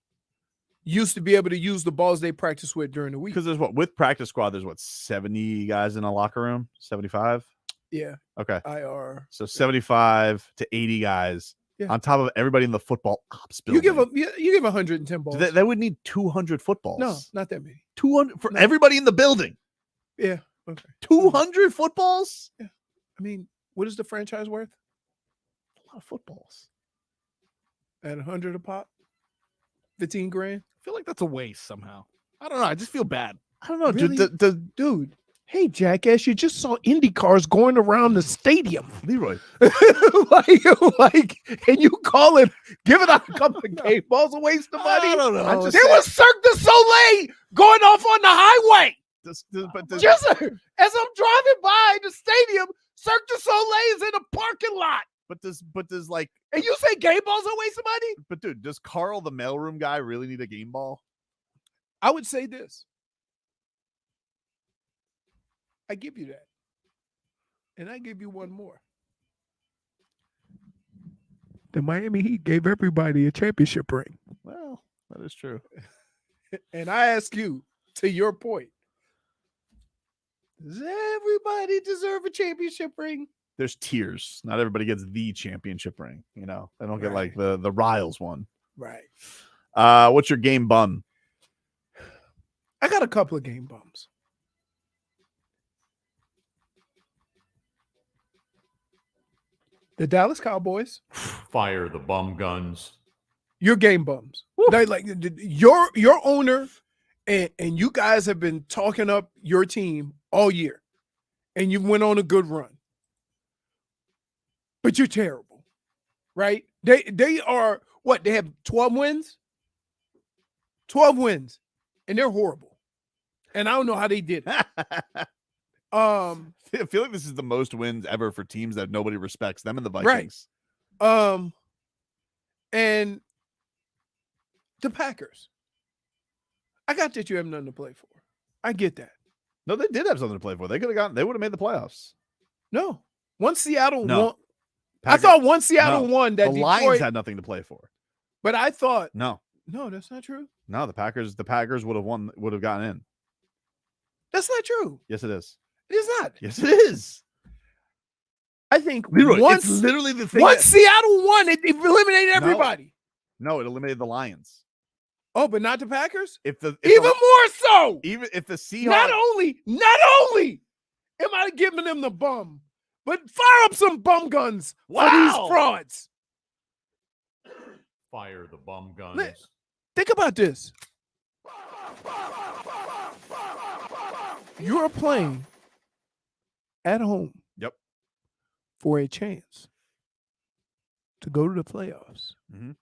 used to be able to use the balls they practice with during the week. because there's with practice squad, there's 70 guys in a locker room? 75? Yeah, Okay. IR. So 75 to 80 guys Yeah. on top of everybody in the football ops building. You give 110 balls. They would need 200 footballs. No, not that many. 200 for everybody in the building. Yeah. Okay. 200 footballs? I mean, what is the franchise worth? A lot of footballs. At 100 a pop? 15 grand? I feel like that's a waste somehow. I don't know. I just feel bad. I don't know, Really? dude. Dude, hey, jackass, you just saw Indy cars going around the stadium. Leroy. like, and you call it, giving out a couple of game balls a waste of money? I don't know. There was Cirque du Soleil going off on the highway. Just as I'm driving by the stadium, Cirque du Soleil is in a parking lot. But does like, And you say game balls are a waste of money? but dude, does Carl the mailroom guy really need a game ball? I would say this. I give you that. And I give you one more. The Miami Heat gave everybody a championship ring. Well, that is true. And I ask you, to your point, does everybody deserve a championship ring? There's tiers. Not everybody gets the championship ring. You know, they don't get like the Riles one. Right. What's your game bun? I got a couple of game bums. The Dallas Cowboys, Fire the bum guns. you're game bums. They like your owner and you guys have been talking up your team all year, and you went on a good run. But you're terrible, right? They are what? They have 12 wins? 12 wins, and they're horrible. And I don't know how they did it. I feel like this is the most wins ever for teams that nobody respects. Them and the Right. Vikings. And the Packers. I got that you have nothing to play for. I get that. No, they did have something to play for. They could have gotten. They would have made the playoffs. No. Once Seattle No. won, I thought once Seattle won that the Detroit, Lions had nothing to play for. but I thought No, that's not true. no, the Packers would have won. Would have gotten in. That's not true. Yes, it is. It is not. Yes, it is. I think Leroy, once it's literally the thing. once Seattle won, it eliminated everybody. No, it eliminated the Lions. Oh, but not the Packers? If the Even more so. even if the Seahawks Not only am I giving them the bum, but fire up some bum guns for these frauds. Fire the bum guns. Think about this. You're playing at home. Yep. For a chance to go to the playoffs Mhm.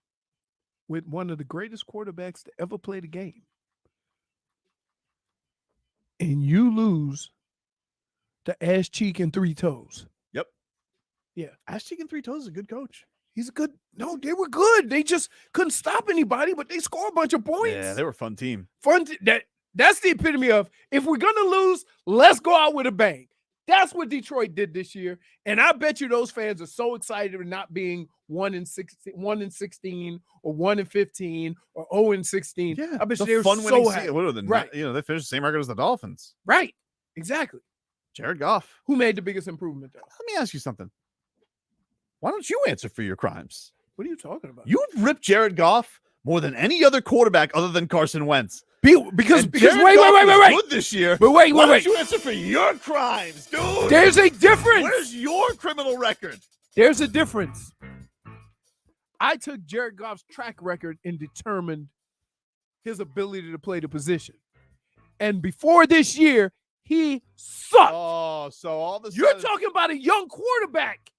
with one of the greatest quarterbacks to ever play the game. And you lose to ass cheek and three toes. Yep. Yeah. Ass Cheek and Three Toes is a good coach. He's good. No, they were good. They just couldn't stop anybody, but they score a bunch of points. Yeah, they were a fun team. That's the epitome of, if we're gonna lose, let's go out with a bang. That's what Detroit did this year, and I bet you those fans are so excited of not being 1-16, 1-16, or 1-15, or 0-16. Yeah, I bet the you they're fun so winning happy. season. What are the Right. You know, they finished the same record as the Dolphins. Right, exactly. Jared Goff. Who made the biggest improvement though? Let me ask you something. Why don't you answer for your crimes? What are you talking about? You've ripped Jared Goff more than any other quarterback other than Carson Wentz. Because Jared wait, Goff was wait. good this year. But wait. Why don't you answer for your crimes, dude? There's a difference. Where's your criminal record? There's a difference. I took Jared Goff's track record and determined his ability to play the position. And before this year, he sucked. Oh, so all of a sudden, You're talking about a young quarterback.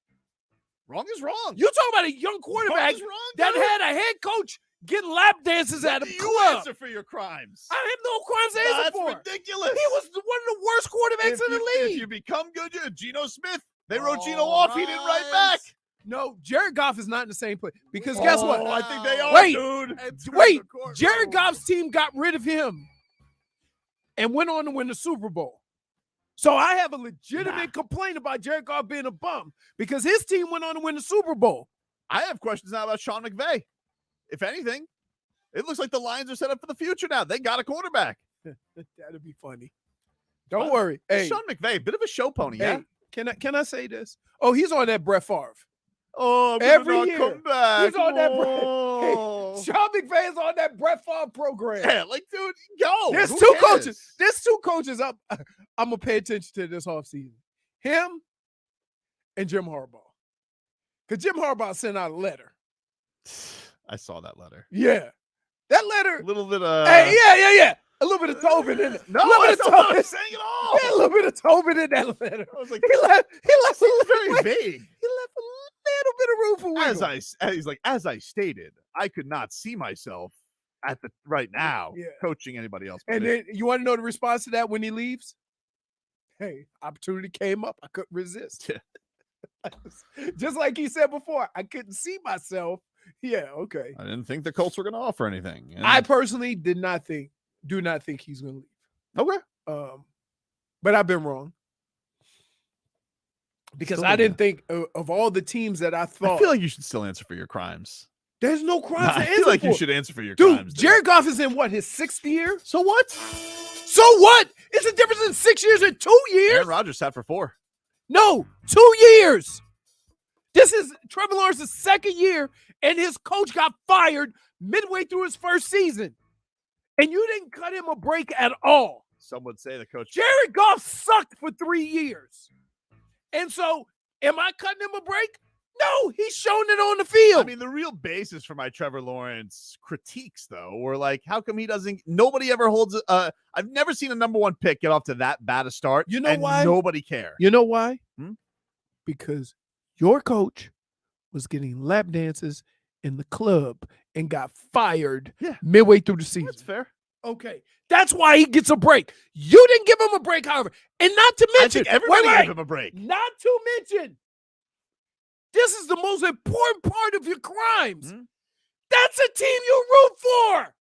wrong is wrong. You're talking about a young quarterback is wrong, that dude. had a head coach getting lap dances at a You club. answer for your crimes. I have no crimes to answer That's for. ridiculous. He was one of the worst quarterbacks in the league. If you become good, Geno Smith, they wrote Geno off. He didn't write back. No, Jared Goff is not in the same place. Because guess what? I think they are, Wait, dude. Wait, Jared Goff's team got rid of him and went on to win the Super Bowl. So I have a legitimate complaint about Jared Goff being a bum because his team went on to win the Super Bowl. I have questions now about Sean McVay. If anything, it looks like the Lions are set up for the future now. They got a quarterback. That'd be funny. Don't worry. Hey, Sean McVay, bit of a show pony, hey, yeah? can I say this? Oh, he's on that Brett Favre. Oh, Every not year. come back. He's on that Oh. Hey, Sean McVay is on that Brett Favre program. Yeah, like, dude, go. There's Who two cares? coaches. There's two coaches I'm gonna pay attention to this offseason. Him and Jim Harbaugh. Because Jim Harbaugh sent out a letter. I saw that letter. Yeah. That letter. A little bit of. Hey, yeah. A little bit of Tobin in it. No, a little that's bit of not what Tobin. I'm saying at all. Yeah, a little bit of Tobin in that letter. I was like, He left very vague. He left a little bit of room for wiggle. As I stated, I could not see myself at the right now coaching anybody else. And then you want to know the response to that when he leaves? Hey, opportunity came up. I couldn't resist. Just like he said before, I couldn't see myself. Yeah, okay. I didn't think the Colts were going to offer anything. And I personally do not think he's going to leave. Okay. But I've been wrong. Because Still I didn't think of all the teams that I thought. I feel like you should still answer for your crimes. There's no crimes to I answer feel like for. you should answer for your Dude, crimes. Jared Goff is in what, his 6th year? So what? So what? It's a difference in 6 years and 2 years. Aaron Rodgers sat for 4. No, 2 years. This is Trevor Lawrence's 2nd year, and his coach got fired midway through his first season. And you didn't cut him a break at all. Some would say the coach. Jared Goff sucked for 3 years. And so, am I cutting him a break? No, he's shown it on the field. I mean, the real basis for my Trevor Lawrence critiques, though, were like, how come he doesn't? Nobody ever holds. I've never seen a number 1 pick get off to that bad a start. You know and why? Nobody cares. You know why? Hmm? Because your coach was getting lap dances in the club and got fired midway through the season. That's fair. Okay. That's why he gets a break. You didn't give him a break, however. And not to mention, I think everybody wait. gave him a break. Not to mention, this is the most important part of your crimes. That's a team you root for.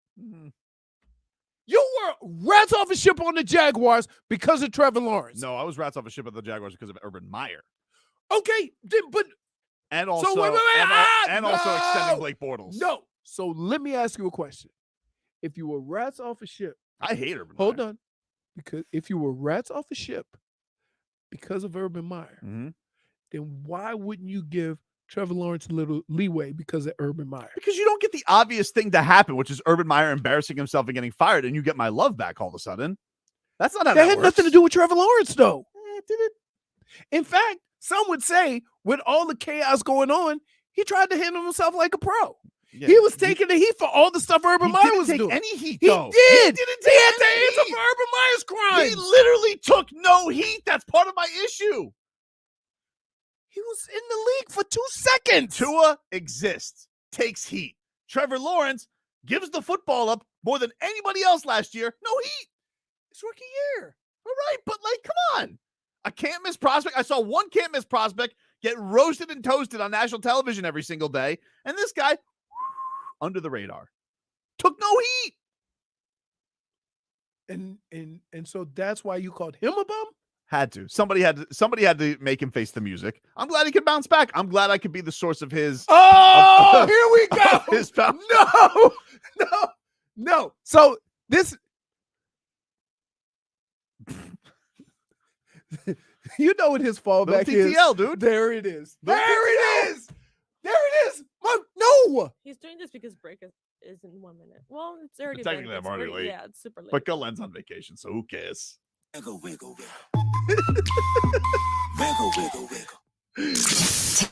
You were rats off a ship on the Jaguars because of Trevor Lawrence. No, I was rats off a ship at the Jaguars because of Urban Meyer. Okay, but And also, so wait, and also extending Blake Bortles. No. So let me ask you a question. If you were rats off a ship, I hate Urban hold Meyer. on. Because if you were rats off a ship because of Urban Meyer, then why wouldn't you give Trevor Lawrence a little leeway because of Urban Meyer? Because you don't get the obvious thing to happen, which is Urban Meyer embarrassing himself and getting fired, and you get my love back all of a sudden. That's not how That that had works. nothing to do with Trevor Lawrence, though. Did it? In fact, some would say with all the chaos going on, he tried to handle himself like a pro. Yeah. He was taking the heat for all the stuff Urban Meyer was take doing. any heat, He though. did. He didn't He take had to any answer heat. for Urban Meyer's crimes. He literally took no heat. That's part of my issue. He was in the league for 2 seconds. Tua exists, takes heat. Trevor Lawrence gives the football up more than anybody else last year. No heat. It's rookie year. All right, but like, come on. A can't miss prospect. I saw one can't miss prospect get roasted and toasted on national television every single day. And this guy, under the radar, took no heat. And so that's why you called him a bum? Had to. Somebody had to make him face the music. I'm glad he could bounce back. I'm glad I could be the source of his. Oh, here we go. His bounce. No. So this, you know what his fallback is? TTL, dude. There it is. Little There it is. There it is. No. He's doing this because break is in 1 minute. Well, it's already Technically, been, I'm already late. Yeah, it's super late. But Gulen's on vacation, so who cares? Wiggle, wiggle, wiggle. Wiggle, wiggle, wiggle.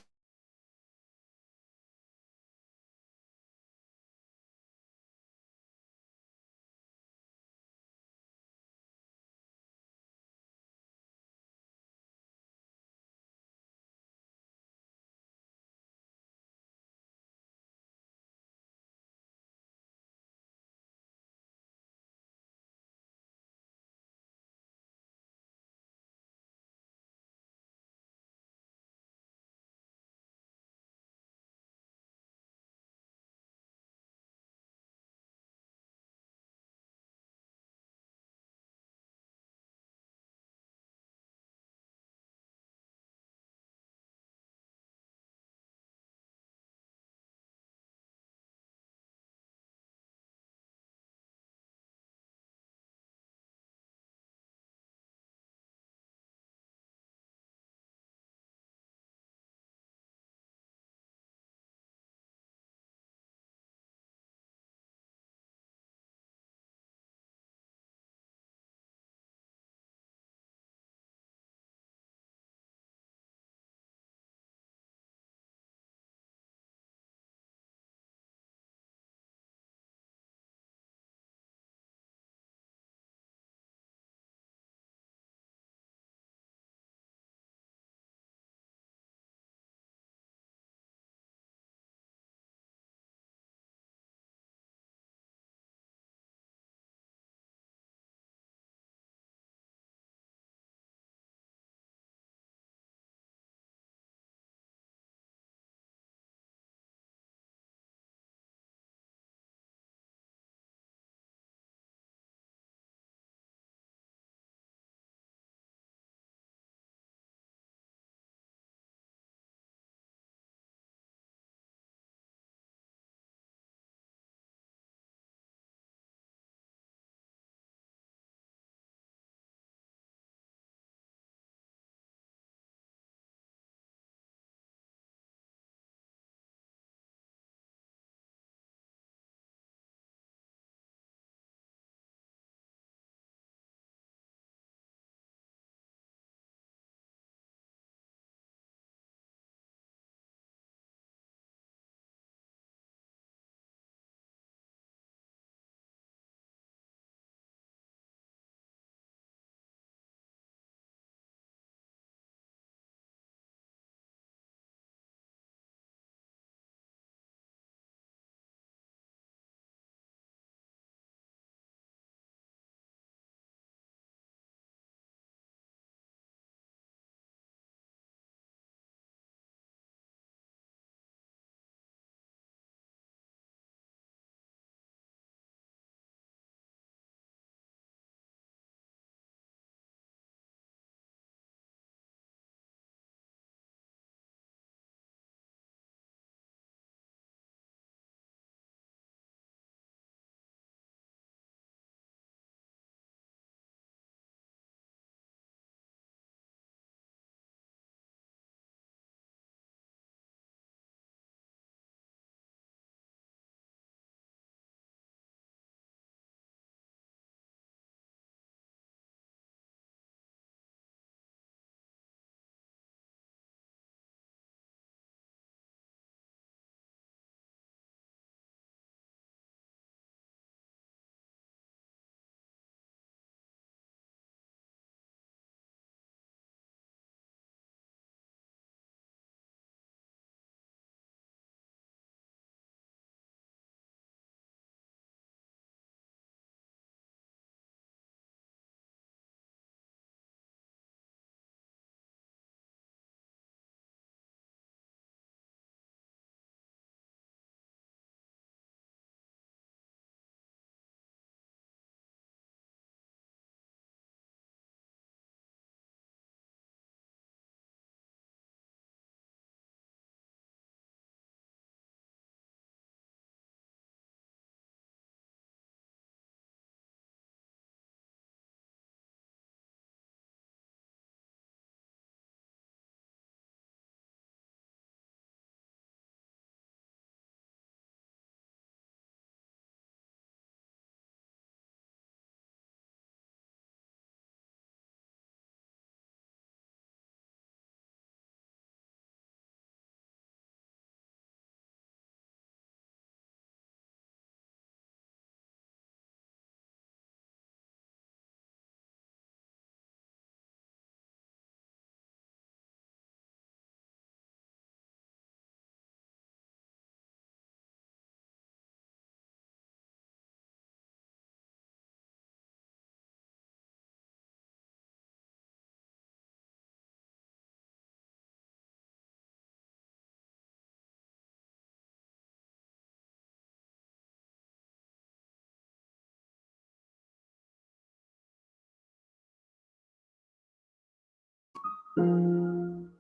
Welcome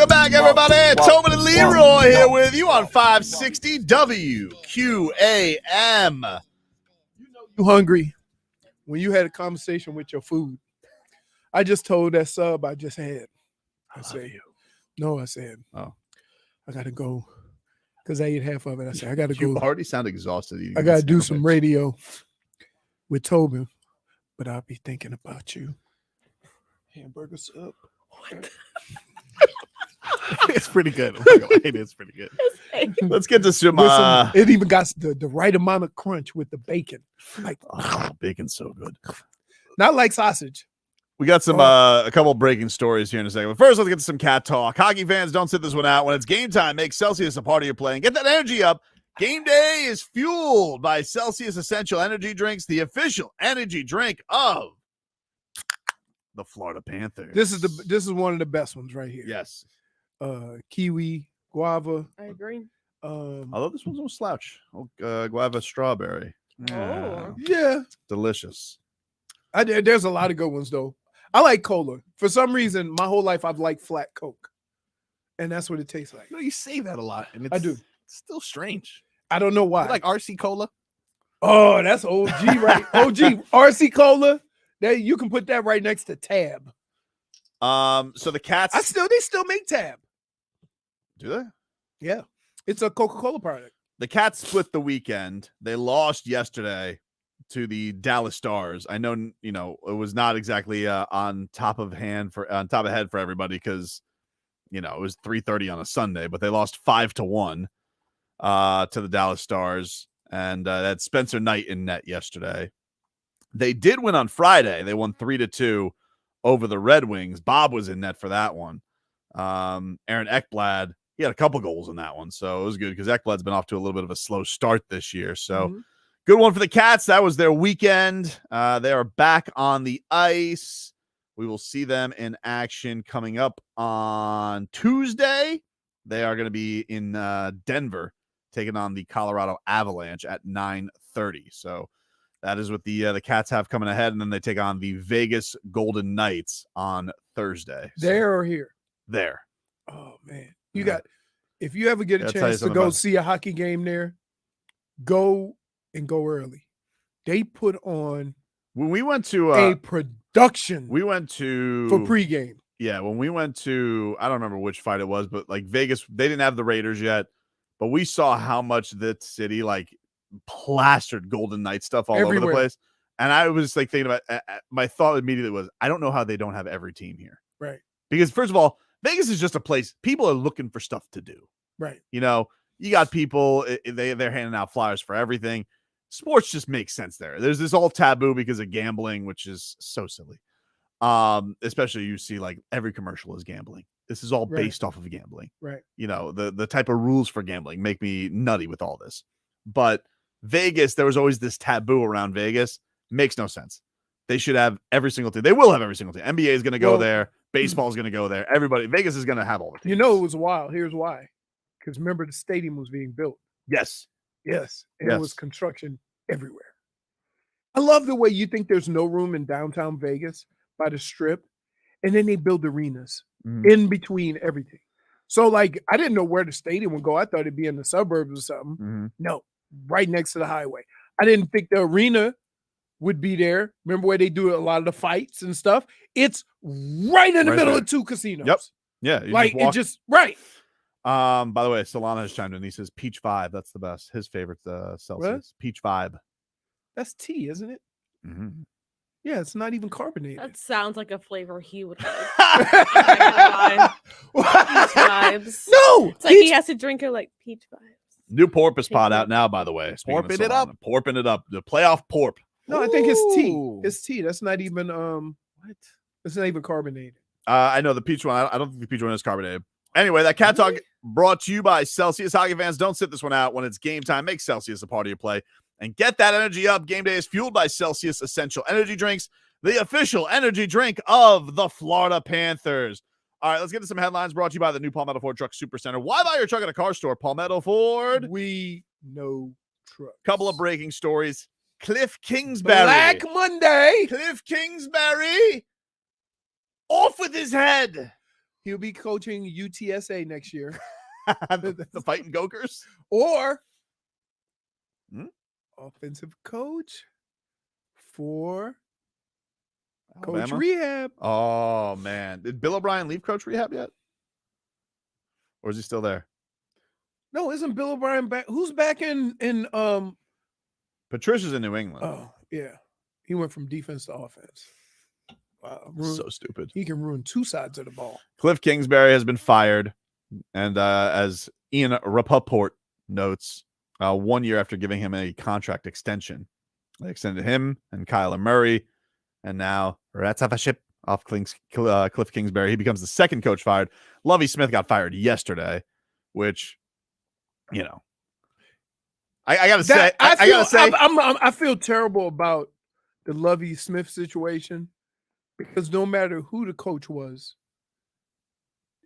back, everybody. Tobin and Leroy here with you on 560 WQAM. You hungry when you had a conversation with your food. I just told that sub I just had. I said, no, I said, I got to go because I ate half of it. I said, I got to go. You already sound exhausted. I got to do some radio with Tobin, but I'll be thinking about you. Hamburger sub. What? It's pretty good. It's pretty good. Let's get to some. It even got the right amount of crunch with the bacon. Like, bacon's so good. Not like sausage. We got some a couple breaking stories here in a second. But first, let's get to some cat talk. Hockey fans, don't sit this one out. When it's game time, make Celsius a part of your play and get that energy up. Game day is fueled by Celsius Essential Energy Drinks, the official energy drink of the Florida Panthers. This is one of the best ones right here. Yes. Kiwi, guava. I agree. Although this one's no slouch. Guava strawberry. Yeah. Delicious. There's a lot of good ones though. I like cola. For some reason, my whole life I've liked flat Coke. And that's what it tastes like. You say that a lot. And I do. It's still strange. I don't know why. You like RC Cola? Oh, that's OG, right? OG. RC Cola. You can put that right next to Tab. So the cats they still make Tab. Do they? Yeah. It's a Coca-Cola product. The Cats split the weekend. They lost yesterday to the Dallas Stars. I know, it was not exactly on top of head for everybody because, it was 3:30 on a Sunday, but they lost 5-1 to the Dallas Stars, and that Spencer Knight in net yesterday. They did win on Friday. They won 3-2 over the Red Wings. Bob was in net for that one. Aaron Ekblad, he had a couple goals in that one, so it was good because Ekblad's been off to a little bit of a slow start this year. So good one for the Cats. That was their weekend. They are back on the ice. We will see them in action coming up on Tuesday. They are going to be in Denver taking on the Colorado Avalanche at 9:30. So that is what the Cats have coming ahead, and then they take on the Vegas Golden Knights on Thursday. There or here? There. Oh, man. If you ever get a chance to go see a hockey game there, go early. They put on when we went to a production. We went to for pregame. Yeah, when we went to, I don't remember which fight it was, but like Vegas, they didn't have the Raiders yet, but we saw how much that city plastered Golden Knight stuff all over the place. And I was thinking about my thought immediately was, I don't know how they don't have every team here. Right. Because first of all, Vegas is just a place people are looking for stuff to do. Right. You got people, they're handing out flyers for everything. Sports just makes sense there. There's this all taboo because of gambling, which is so silly. Especially you see every commercial is gambling. This is all based off of gambling. Right. The type of rules for gambling make me nutty with all this. But Vegas, there was always this taboo around Vegas. Makes no sense. They should have every single team. They will have every single team. NBA is going to go there. Baseball is going to go there. Everybody, Vegas is going to have all the teams. It was wild. Here's why. Because remember, the stadium was being built. Yes. Yes. And it was construction everywhere. I love the way you think there's no room in downtown Vegas by the Strip, and then they build arenas in between everything. So, I didn't know where the stadium would go. I thought it'd be in the suburbs or something. No, right next to the highway. I didn't think the arena would be there. Remember where they do a lot of the fights and stuff? It's right in the middle of two casinos. Yep. Yeah. It just right. By the way, Solana has chimed in. He says Peach Vibe. That's the best. His favorite Celsius. What? Peach Vibe. That's tea, isn't it? Mm-hmm. Yeah, it's not even carbonated. That sounds like a flavor he would like. Peach vibes. No, it's he has to drink it like peach vibes. New porpoise pod out now, by the way. Porping it up. Porping it up. The playoff porp. No, I think it's tea. It's tea. That's not even what? It's not even carbonated. I know the peach one. I don't think the peach one is carbonated. Anyway, that cat talk brought to you by Celsius. Hockey fans, don't sit this one out. When it's game time, make Celsius a part of your play and get that energy up. Game day is fueled by Celsius Essential Energy Drinks, the official energy drink of the Florida Panthers. All right, let's get to some headlines brought to you by the new Palmetto Ford Truck Supercenter. Why buy your truck at a car store? Palmetto Ford. We know trucks. Couple of breaking stories. Cliff Kingsbury. Black Monday. Cliff Kingsbury off with his head. He'll be coaching UTSA next year. the Fighting Gokers. Or offensive coach for Coach Alabama? Rehab. Oh, man. Did Bill O'Brien leave Coach Rehab yet? Or is he still there? No, isn't Bill O'Brien back? Who's back in Patricia's in New England. Oh, yeah. He went from defense to offense. Wow. So stupid. He can ruin two sides of the ball. Cliff Kingsbury has been fired. And as Ian Rapoport notes, 1 year after giving him a contract extension, they extended him and Kyler Murray. And now Ratzafaship off Cliff Kingsbury. He becomes the second coach fired. Lovie Smith got fired yesterday, which, you know, I gotta say, I feel terrible about the Lovie Smith situation because no matter who the coach was,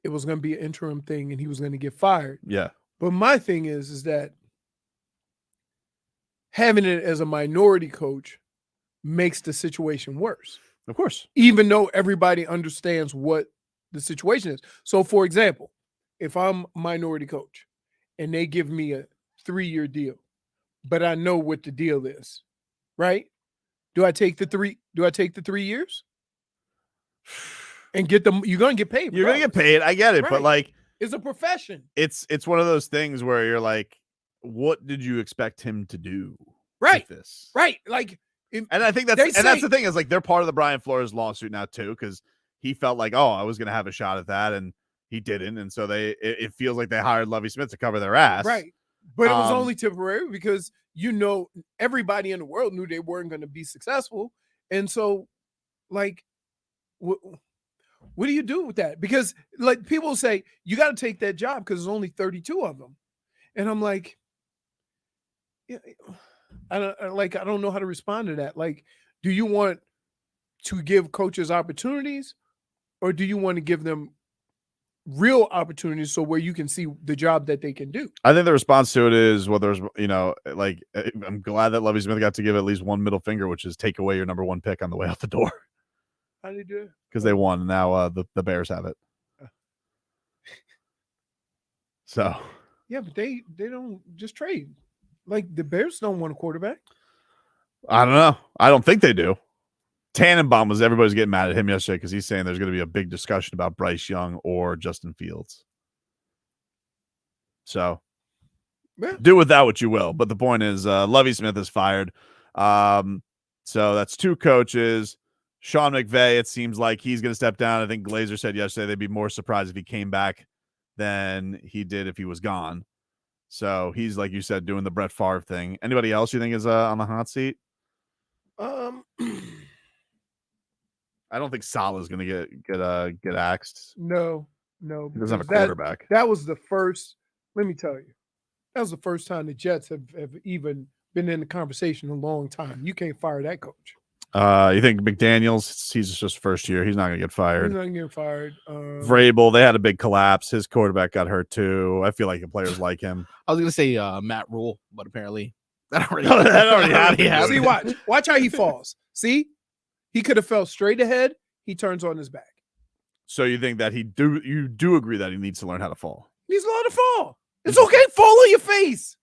it was going to be an interim thing and he was going to get fired. Yeah. But my thing is that having it as a minority coach makes the situation worse. Of course. Even though everybody understands what the situation is. So, for example, if I'm a minority coach and they give me a 3-year deal, but I know what the deal is, right? Do I take the 3 years? And get them, you're gonna get paid. You're gonna get paid. I get it, Right. but like It's a profession. it's one of those things where you're like, what did you expect him to do? Right. With this? Right. Like, And I think that's the thing is like they're part of the Brian Flores lawsuit now too, because he felt like, oh, I was gonna have a shot at that, and he didn't, and so it feels like they hired Lovie Smith to cover their ass. Right. But it was only temporary because everybody in the world knew they weren't going to be successful, and so like, what do you do with that? Because like people say you got to take that job because there's only 32 of them, and I'm like, yeah, I don't know how to respond to that. Like, do you want to give coaches opportunities, or do you want to give them real opportunities so where you can see the job that they can do? I think the response to it is, well, there's, like, I'm glad that Lovie Smith got to give at least one middle finger, which is take away your number 1 pick on the way out the door. How do you do it? Because they won. Now the Bears have it. So. Yeah, but they don't just trade. Like the Bears don't want a quarterback. I don't know. I don't think they do. Tannenbaum everybody's getting mad at him yesterday because he's saying there's going to be a big discussion about Bryce Young or Justin Fields. So do with that what you will. But the point is, Lovie Smith is fired. So that's 2 coaches. Sean McVay, it seems like he's going to step down. I think Glazer said yesterday they'd be more surprised if he came back than he did if he was gone. So he's, like you said, doing the Brett Favre thing. Anybody else you think is on the hot seat? I don't think Salah's going to get axed. No. He doesn't have a quarterback. That was the first. Let me tell you, that was the first time the Jets have even been in the conversation in a long time. You can't fire that coach. You think McDaniels? He's just first year. He's not going to get fired. He's not getting fired. Vrabel, they had a big collapse. His quarterback got hurt too. I feel like the players like him. I was going to say Matt Rule, but apparently that already happened. See, watch how he falls. See, he could have fell straight ahead. He turns on his back. So you think that you do agree that he needs to learn how to fall? He needs to learn to fall. It's okay. Fall on your face.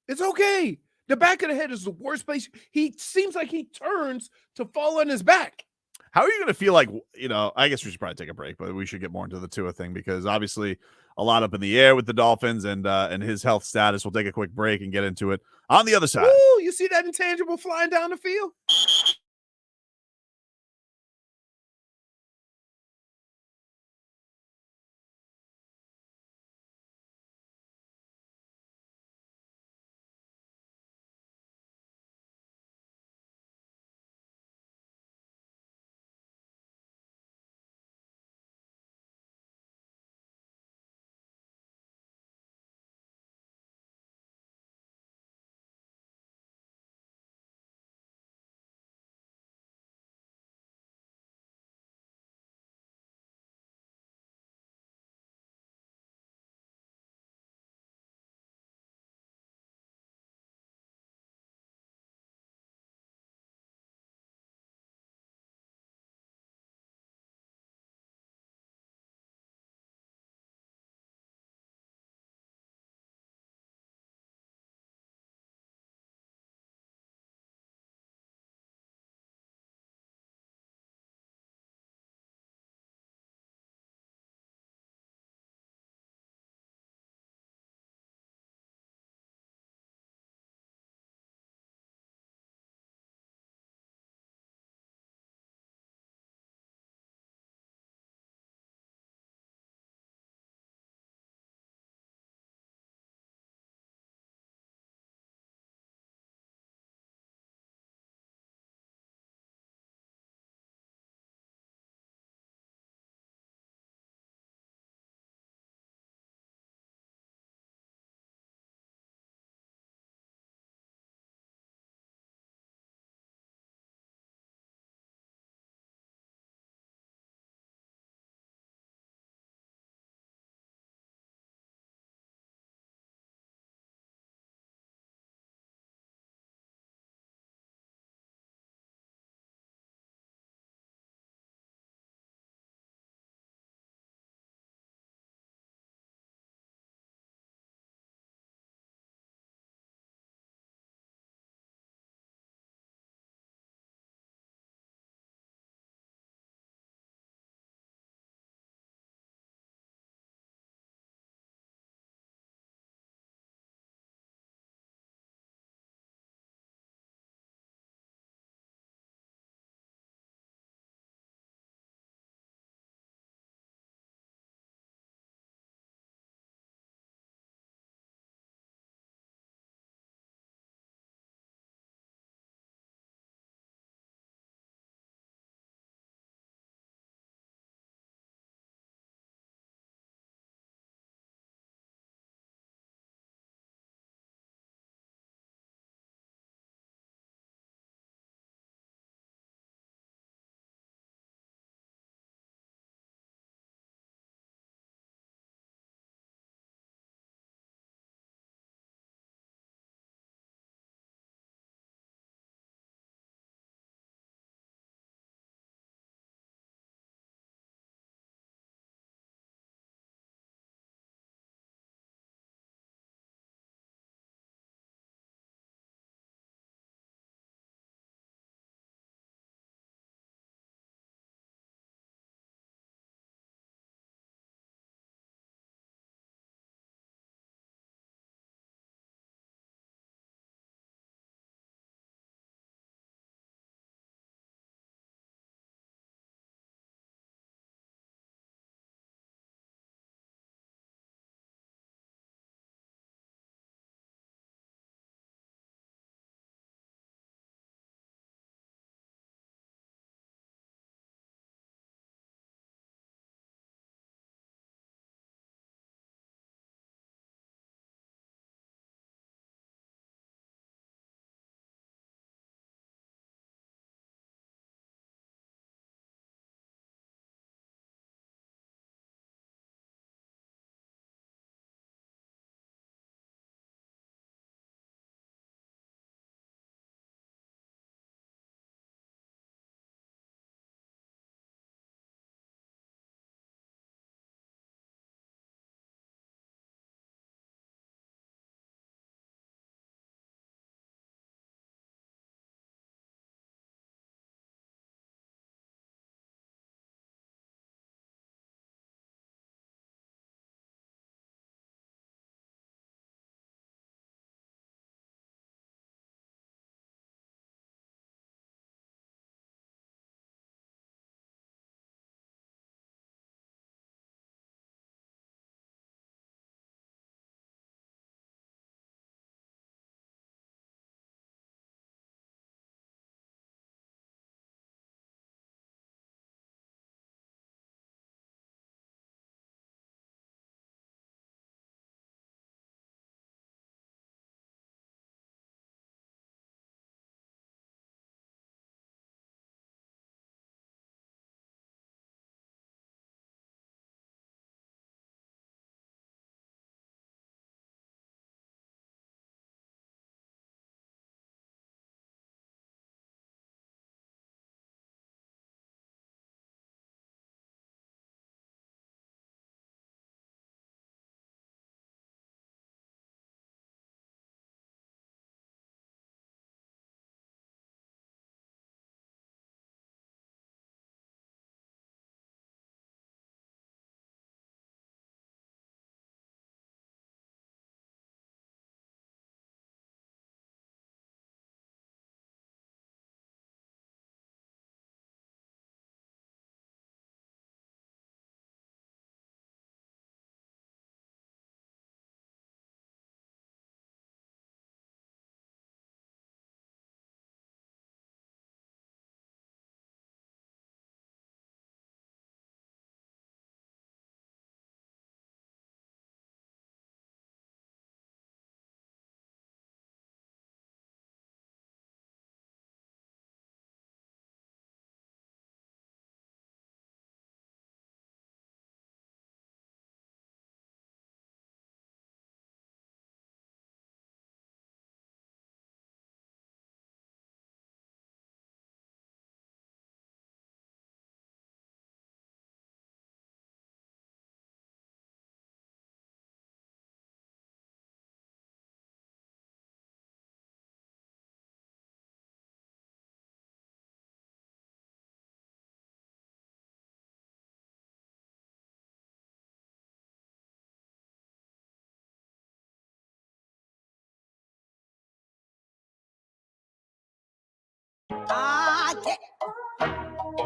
It's okay. The back of the head is the worst place. He seems like he turns to fall on his back. How are you going to feel like, I guess we should probably take a break, but we should get more into the Tua thing because obviously a lot up in the air with the Dolphins and his health status. We'll take a quick break and get into it on the other side. Ooh, you see that intangible flying down the field?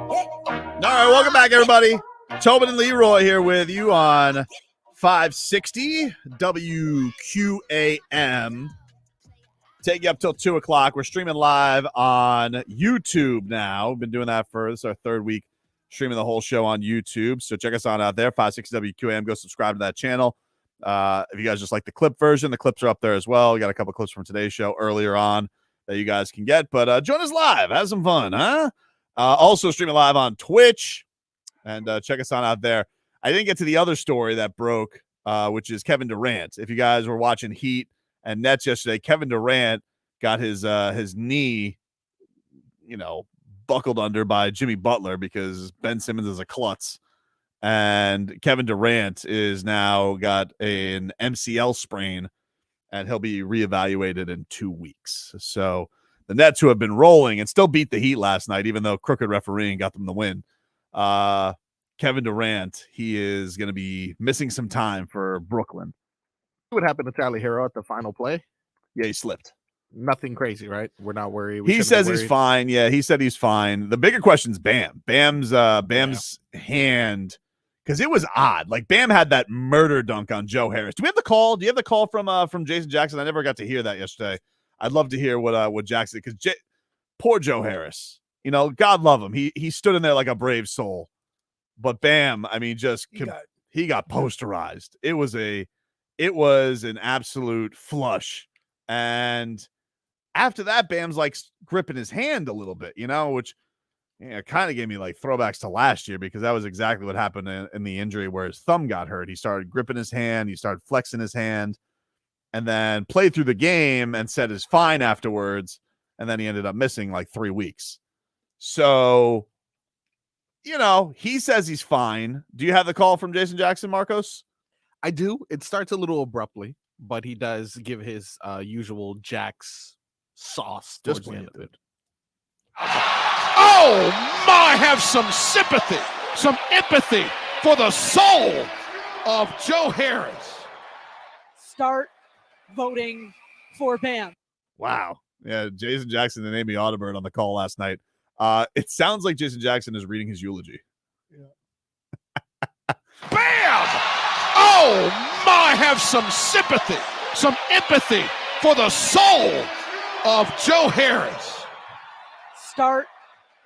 right, welcome back, everybody. Tobin and Leroy here with you on 560 WQAM. Take you up till 2 o'clock. We're streaming live on YouTube now. We've been doing that this is our third week streaming the whole show on YouTube. So check us out there, 560 WQAM. Go subscribe to that channel. If you guys just like the clip version, the clips are up there as well. We got a couple clips from today's show earlier on that you guys can get. But join us live. Have some fun, huh? Also streaming live on Twitch. And check us out there. I didn't get to the other story that broke, which is Kevin Durant. If you guys were watching Heat and Nets yesterday, Kevin Durant got his knee, buckled under by Jimmy Butler because Ben Simmons is a klutz. And Kevin Durant is now got an MCL sprain, and he'll be reevaluated in 2 weeks. So the Nets, who have been rolling and still beat the Heat last night, even though crooked refereeing got them the win. Kevin Durant, he is going to be missing some time for Brooklyn. What happened to Tyler Hero at the final play? Yeah, he slipped. Nothing crazy, right? We're not worried. He says he's fine. Yeah, he said he's fine. The bigger question is Bam. Bam's hand, because it was odd. Like, Bam had that murder dunk on Joe Harris. Do we have the call? Do you have the call from Jason Jackson? I never got to hear that yesterday. I'd love to hear what Jackson, because poor Joe Harris. God love him. He stood in there like a brave soul. But Bam, I mean, he got posterized. It was an absolute flush. And after that, Bam's like gripping his hand a little bit, which kind of gave me like throwbacks to last year, because that was exactly what happened in the injury where his thumb got hurt. He started gripping his hand. He started flexing his hand, and then played through the game and said it's fine afterwards. And then he ended up missing like 3 weeks. So, he says he's fine. Do you have the call from Jason Jackson, Marcos? I do. It starts a little abruptly, but he does give his usual Jax sauce. Just play it. Oh, my, have some sympathy, some empathy for the soul of Joe Harris. Start voting for Bam. Wow. Yeah, Jason Jackson and Amy Audibert on the call last night. It sounds like Jason Jackson is reading his eulogy. Bam! Oh, my, have some sympathy, some empathy for the soul of Joe Harris. Start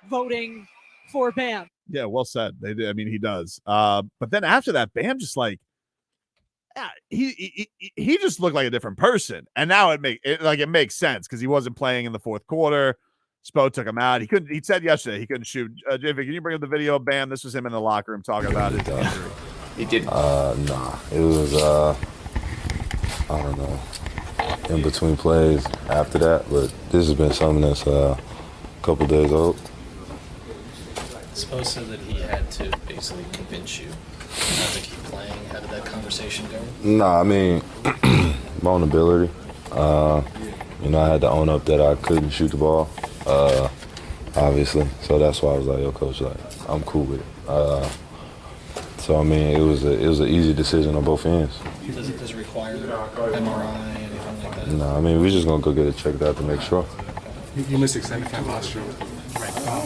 voting for Bam. Yeah, well said. They did. I mean, he does. But then after that, Bam just like, he just looked like a different person. And now it makes sense, because he wasn't playing in the fourth quarter. Spo took him out. He said yesterday he couldn't shoot. JFig, can you bring up the video of Bam? This was him in the locker room talking about his injury. He did. Nah. It was I don't know, in between plays after that, but this has been something that's a couple days old. Spo said that he had to basically convince you not to keep playing. How did that conversation go? Nah, I mean, vulnerability. I had to own up that I couldn't shoot the ball, obviously. So that's why I was like, yo, coach, like, I'm cool with it. So, I mean, it was an easy decision on both ends. Does it require MRI, anything like that? No, I mean, we're just going to go get it checked out to make sure. You missed extended camp last year. How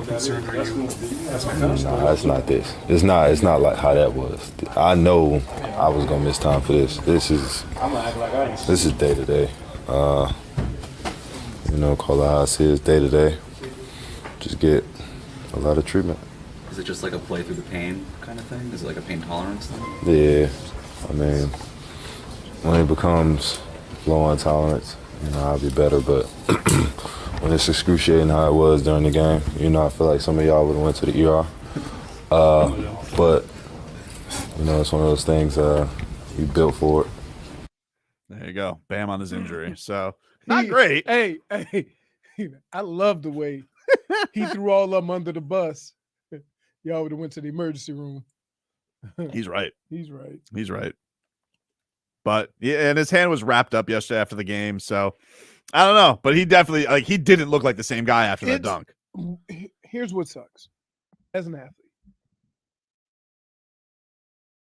concerned are you? That's my first. Nah, it's not this. It's not like how that was. I know I was going to miss time for this. This is day to day. Call it how I see it, day to day. Just get a lot of treatment. Is it just like a play through the pain kind of thing? Is it like a pain tolerance thing? Yeah, I mean, when it becomes low intolerance, I'll be better. But when it's excruciating how it was during the game, I feel like some of y'all would have went to the ER. But it's one of those things. You built for it. There you go. Bam on his injury. So not great. Hey, I love the way he threw all of them under the bus. Y'all would have went to the emergency room. He's right. He's right. He's right. But yeah, and his hand was wrapped up yesterday after the game. So I don't know. But he definitely he didn't look like the same guy after that dunk. Here's what sucks. As an athlete,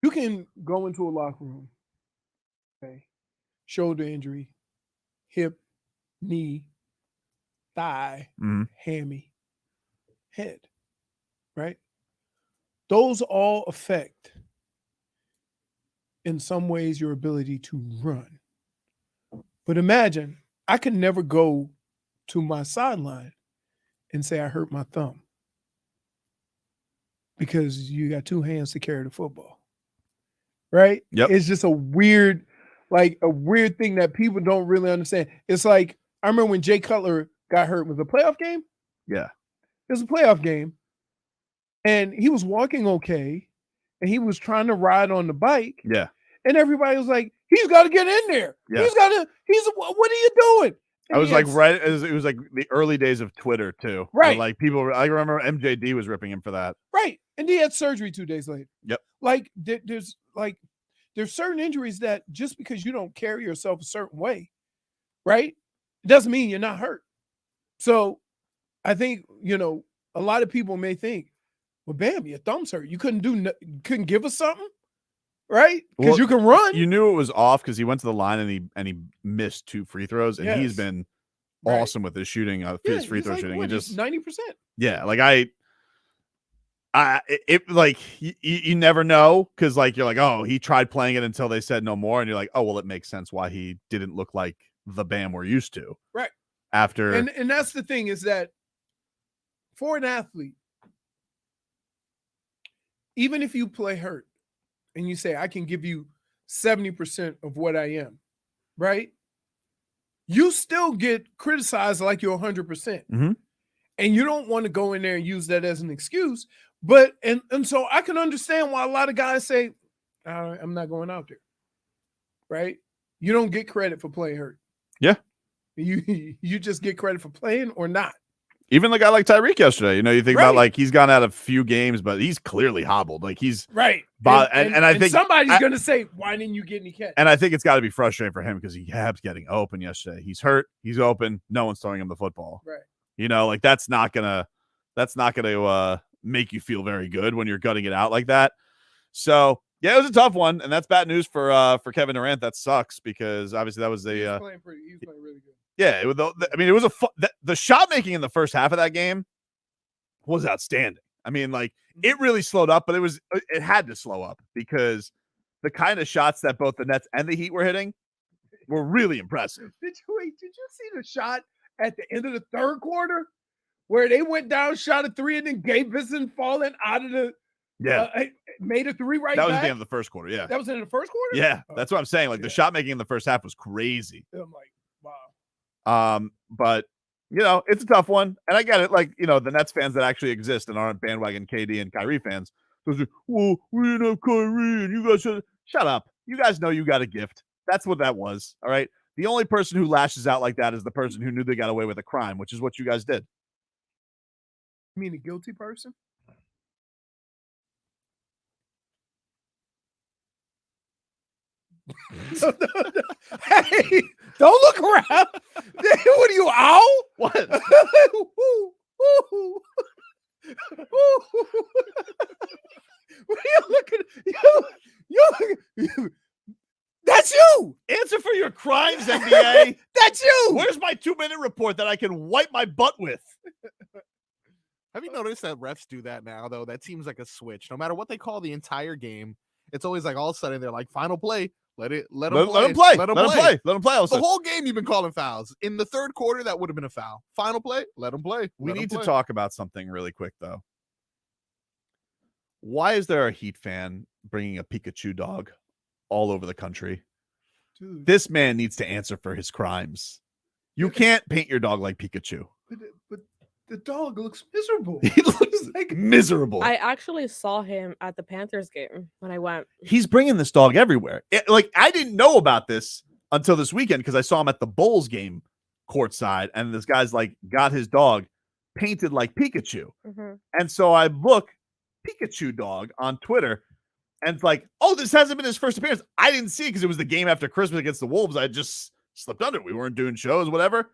you can go into a locker room, okay, shoulder injury, hip, knee, thigh, hammy, head. right? Those all affect, in some ways, your ability to run. But imagine, I could never go to my sideline and say I hurt my thumb because you got two hands to carry the football, right? Yep. It's just a weird thing that people don't really understand. It's like, I remember when Jay Cutler got hurt. Was it a playoff game? Yeah. It was a playoff game. And he was walking okay. And he was trying to ride on the bike. Yeah. And everybody was like, he's got to get in there. Yeah. What are you doing? And I was he like, had- it was like the early days of Twitter too. Right. Like people, I remember MJD was ripping him for that. Right. And he had surgery 2 days later. Yep. Like there's certain injuries that just because you don't carry yourself a certain way, right? It doesn't mean you're not hurt. So I think, a lot of people may think, well, bam, your thumb's hurt. You couldn't give us something, right? Because Well, you can run. You knew it was off because he went to the line and he missed 2 free throws, and he's Yes. been Right. awesome with his shooting, his free throw shooting. What, And just 90%. yeah, like you never know because like you're like, oh, he tried playing it until they said no more, and you're like, oh, well, it makes sense why he didn't look like the Bam we're used to. Right. After And that's the thing, is that for an athlete, even if you play hurt and you say, I can give you 70% of what I am, right? You still get criticized like you're 100%. Mhm. And you don't want to go in there and use that as an excuse. But, and so I can understand why a lot of guys say, I'm not going out there, right? You don't get credit for playing hurt. Yeah. You just get credit for playing or not. even the guy like Tyreek yesterday, you think Right. about like he's gone out a few games, but he's clearly hobbled. Like he's Right. And I think somebody's going to say, why didn't you get any catch? And I think it's got to be frustrating for him because he kept getting open yesterday. He's hurt. He's open. No one's throwing him the football. Right. Like that's not gonna make you feel very good when you're gutting it out like that. So yeah, it was a tough one, and that's bad news for Kevin Durant. That sucks because obviously that was He was playing really good. yeah. It was the shot making in the first half of that game was outstanding. I mean, like it really slowed up, but it had to slow up because the kind of shots that both the Nets and the Heat were hitting were really impressive. Did you see the shot at the end of the third quarter where they went down, shot a three, and then Gabe Vincent falling out of the made a three right That was back? at the end of the first quarter. Yeah. That was in the first quarter? Yeah. That's what I'm saying. Like the shot making in the first half was crazy. I'm like, wow. But it's a tough one. And I get it. Like, the Nets fans that actually exist and aren't bandwagon KD and Kyrie fans. Those are, well, we didn't have Kyrie and you guys shut up. You guys know you got a gift. That's what that was. All right. The only person who lashes out like that is the person who knew they got away with a crime, which is what you guys did. You mean a guilty person? Hey, don't look around. What are you, owl? What? What are you looking? You That's you. Answer for your crimes, NBA. That's you. Where's my 2-minute report that I can wipe my butt with? Have you noticed that refs do that now, though? That seems like a switch. No matter what they call the entire game, it's always like all of a sudden they're like, final play. Let them play. Let them play. The whole game you've been calling fouls. In the third quarter, that would have been a foul. Final play. Let them play. We need to talk about something really quick, though. Why is there a Heat fan bringing a Pikachu dog all over the country? Dude. This man needs to answer for his crimes. You can't paint your dog like Pikachu. But the dog looks miserable. He looks like miserable. I actually saw him at the Panthers game when I went. He's bringing this dog everywhere. I didn't know about this until this weekend because I saw him at the Bulls game courtside, and this guy's like got his dog painted like Pikachu. Mm-hmm. And so I look Pikachu dog on Twitter, and it's like, oh, this hasn't been his first appearance. I didn't see it because it was the game after Christmas against the Wolves. I just slipped under it. We weren't doing shows, whatever.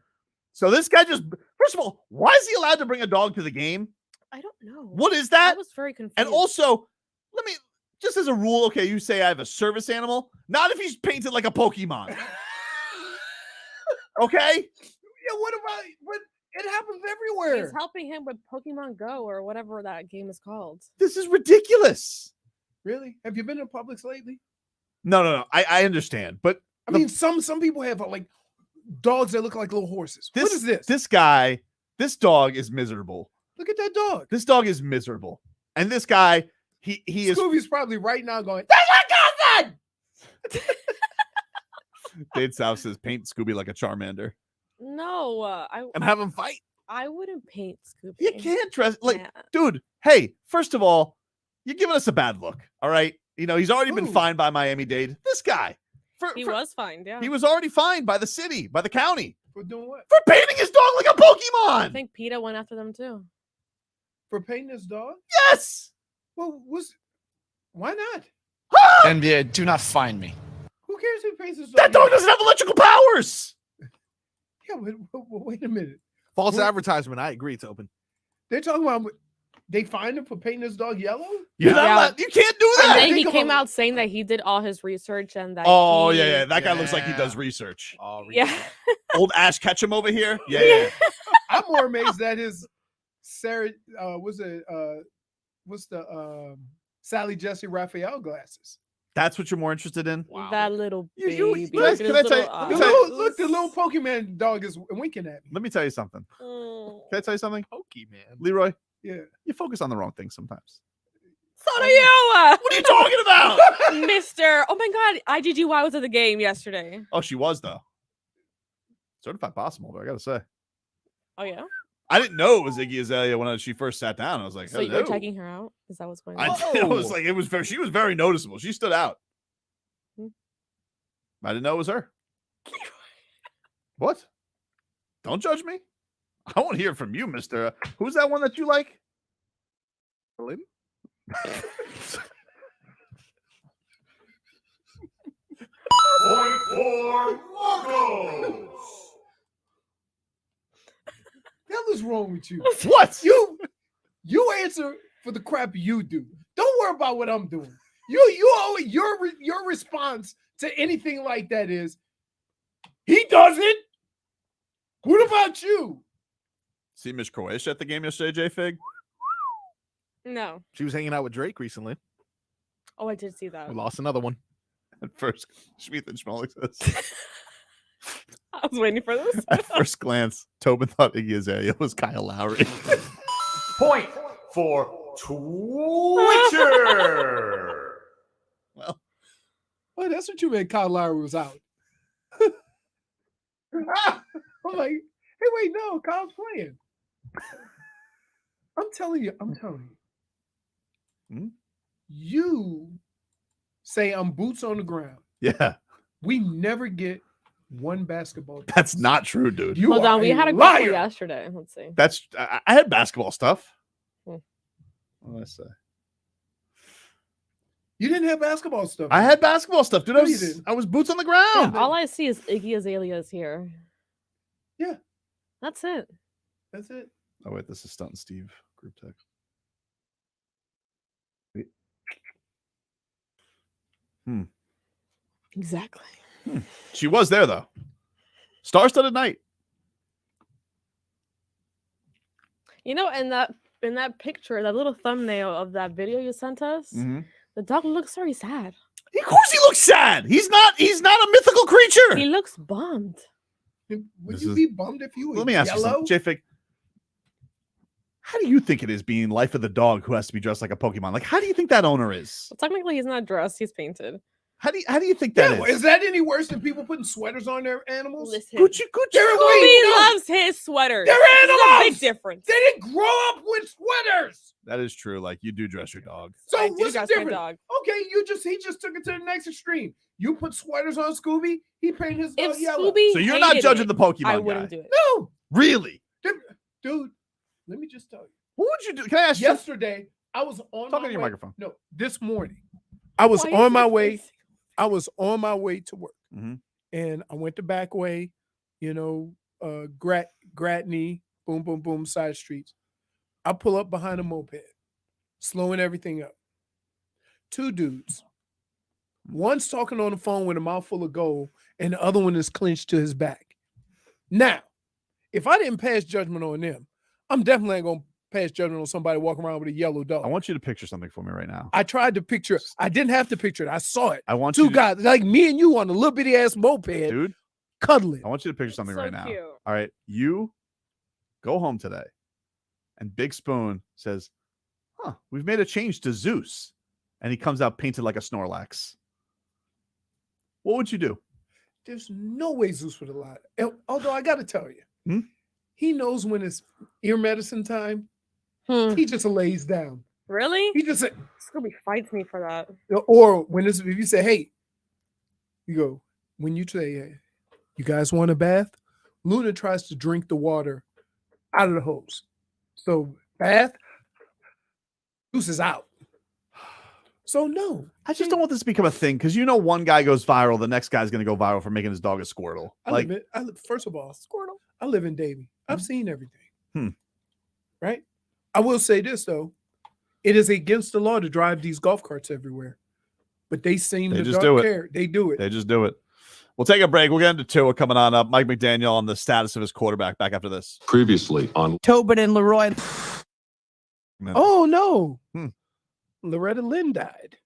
So this guy first of all, why is he allowed to bring a dog to the game? I don't know. What is that? I was very confused. And also, just as a rule, okay, you say I have a service animal, not if he's painted like a Pokemon. Okay? Yeah, what about, but It happens everywhere. He's helping him with Pokemon Go or whatever that game is called. This is ridiculous. Really? Have you been to Publix lately? No. I understand, but I mean, some people have like dogs that look like little horses. What is this? This dog is miserable. Look at that dog. This dog is miserable, and this guy, he is. Scooby's probably right now going, "That's my cousin." Dade South says, "Paint Scooby like a Charmander No, and have him fight." I wouldn't paint Scooby. You can't dress like, Yeah. dude. Hey, first of all, you're giving us a bad look. All right, he's already been fined by Miami-Dade. This guy, He was fined, yeah. he was already fined by the city, by the county For doing what? for painting his dog like a I Pokemon. think PETA went after them too. For painting his dog? Yes. Well, why not? NBA, do not find me. Who cares who paints his dog? That dog doesn't have electrical powers. Yeah, but wait a minute. False advertisement. I agree, Tobin. They're talking about they fined him for painting his dog yellow? You can't do that. And then he came out saying that he did all his research and that. Oh he, yeah. That guy looks like he does research. Yeah. Old Ash Ketchum over here. Yeah. I'm more amazed that his Sarah Sally Jesse Raphael glasses. That's what you're more interested in? That little baby. Guys, can I tell you? Look, the little Pokemon dog is winking at me. Let me tell you something. Oh. Can I tell you something? Pokemon. Leroy, Yeah. you focus on the wrong things sometimes. So do you. What are you talking about? Mr. Oh my God, IGGY was at the game yesterday. Oh, she was though. Certified possible, though, I gotta say. Oh yeah. I didn't know it was Iggy Azalea when she first sat down. I was like, So hello. you're checking her out? Is that what's going on? I was like, she was very noticeable. She stood out. Hmm. I didn't know it was her. What? Don't judge me. I want to hear from you, Mister. Who's that one that you like? Berlin? Point for Marcos. The hell is wrong with you? What? You answer for the crap you do. Don't worry about what I'm doing. Your response to anything like that is, he doesn't. What about you? See Miss Croatia at the game yesterday, JFig? No. She was hanging out with Drake recently. Oh, I did see that. We lost another one. At first, Schmeeth and Schmolik says. I was waiting for this. At first glance, Tobin thought Iggy Azalea was Kyle Lowry. Point for Twitcher. Well, that's what you meant. Kyle Lowry was out. I'm like, hey, wait, no, Kyle's playing. I'm telling you. Hmm? You say I'm boots on the ground. Yeah. We never get one basketball. That's not true, dude. You Hold are on, we a had a liar. couple yesterday. Let's see. That's I had basketball stuff. Hmm. What did I say? You didn't have basketball stuff. I had basketball stuff, dude. No, you didn't. I was boots on the Yeah, ground. all I see is Iggy Azalea's here. Yeah. That's it. That's it. Oh wait, this is Stunt and Steve group text. Exactly. She was there though. Star-studded night. You know, in that picture, that little thumbnail of that video you sent us, Mm-hmm. the dog looks very sad. Of course he looks sad. He's not a mythical creature. He looks bummed. Would This you is- be bummed if you were Let me ask you yellow? something, JFig. How do you think it is being life of the dog who has to be dressed like a Pokemon? Like, how do you think that owner is? Well, technically, he's not dressed; he's painted. How do you think that Yeah, is? is that any worse than people putting sweaters on their animals? Listen, Gucci. Scooby loves his sweaters. They're This is a animals. big difference. They didn't grow up with sweaters. That is true. Like, you do dress your dog. So I do what's the dress my difference? dog. Okay, he just took it to the next extreme. You put sweaters on Scooby, he painted his dog If yellow. Scooby, So you're not hated judging it, the Pokemon I guy. wouldn't do it. No, Really? dude, let me just tell you. What would you do? Can I ask you? Yesterday, I was on Talk my into your way. microphone. No, this morning, I was Why on is my it way. facing- I was on my way to work, Mhm. and I went the back way. Gratney, boom, boom, boom, side streets. I pull up behind a moped, slowing everything up. Two dudes. One's talking on the phone with a mouthful of gold, and the other one is clenched to his back. Now, If I didn't pass judgment on them, I'm definitely going to pass judgment on somebody walking around with a yellow dog. I want you to picture something for me right now. I tried to picture it. I didn't have to picture it. I saw it. I want two you to, guys like me and you on a little bitty ass moped, dude, cuddling. I want you to picture something so right now. cute. All right, you go home today, and Big Spoon says, "Huh, we've made a change to Zeus," and he comes out painted like a Snorlax. What would you do? There's no way Zeus would have lied. Although I got to tell you, Hmm? he knows when it's ear medicine time. He just lays down. Really? He just Scooby fights me for that. or when it's, if you say, "Hey," you go, when you say, "Hey, you guys want a bath?" Luna tries to drink the water out of the hose. So bath, Zeus is out. So no, I just don't want this to become a thing because one guy goes viral, the next guy's going to go viral for making his dog a Squirtle. First of all, Squirtle. I live in Davie. I've seen everything. Hmm. Right? I will say this though. It is against the law to drive these golf carts everywhere. But they seem to just don't do it. care. They do it. They just do it. We'll take a break. We'll get into Tua coming on up. Mike McDaniel on the status of his quarterback back after this. Previously on Tobin and Leroy. Oh no. Loretta Lynn died.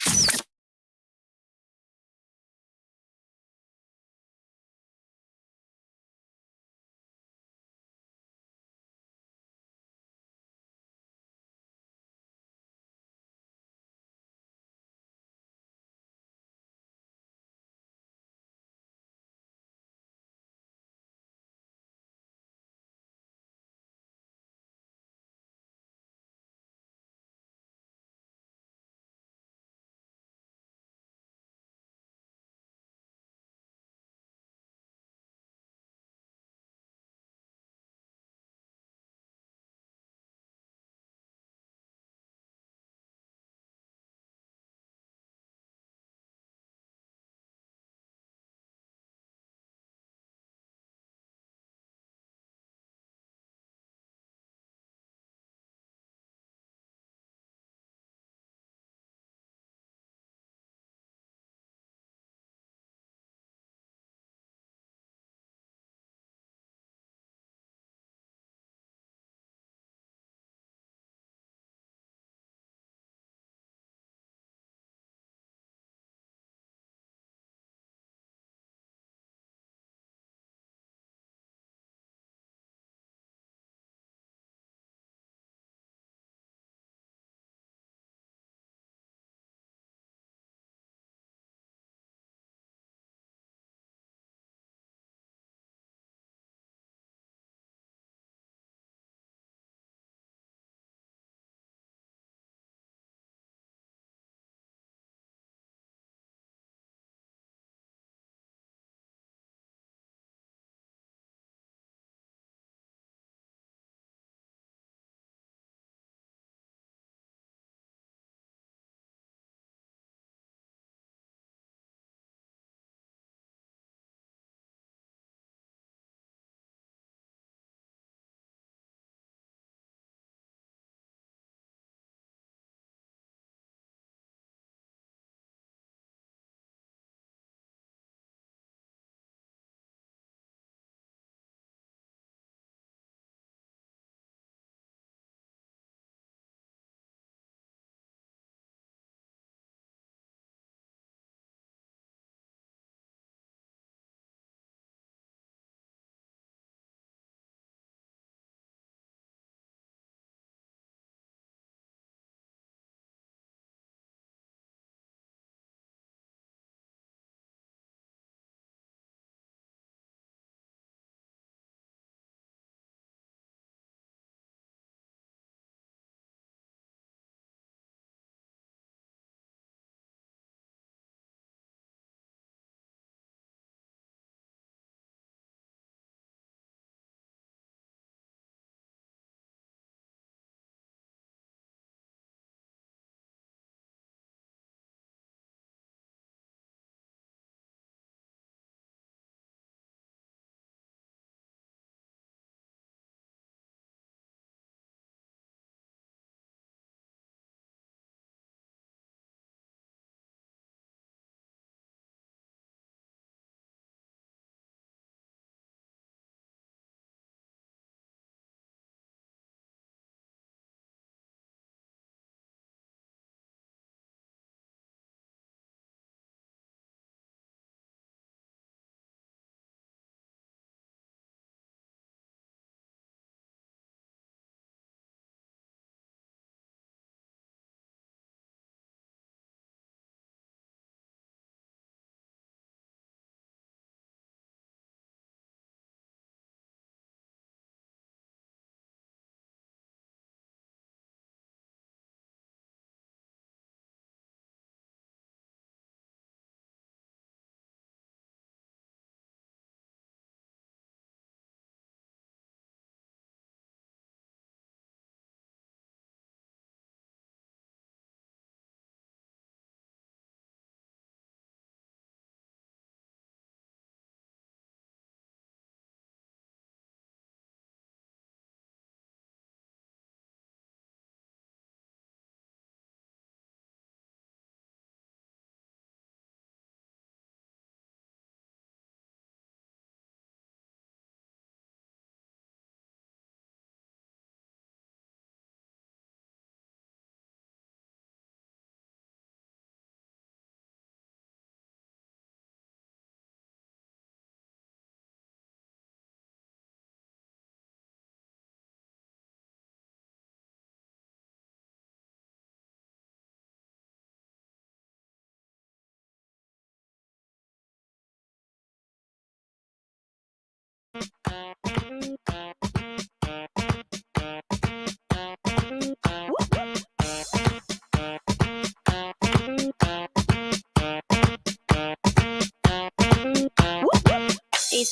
Easy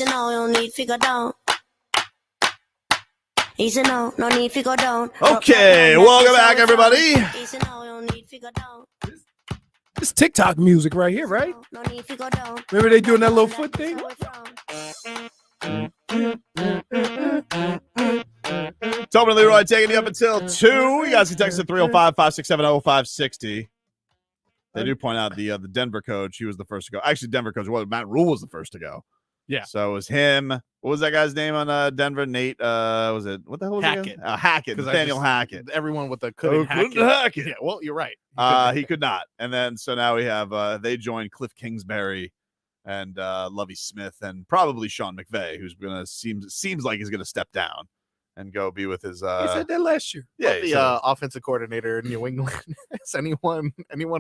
now, no need figure down. Easy now, no need figure down. Okay, welcome back, everybody. Easy now, no need figure down. This TikTok music right here, right? No need figure down. Remember they doing that little foot thing? Tobin and Leroy taking you up until 2. You guys can text at 305-567-0560. They do point out the Denver coach. He was the first to go. Actually, Denver coach, Matt Rule was the first to go. Yeah. So it was him. What was that guy's name on Denver? Nate, was it? What the hell was Hackett. it? Hackett. Nathaniel Hackett. Everyone with the couldn't hack it. Yeah, well, you're right. He could not. And then, so now we have, they joined Cliff Kingsbury and Lovie Smith and probably Sean McVay, who's going to, seems like he's going to step down and go be with his. He said that last year. Yeah. The offensive coordinator in New England. Has anyone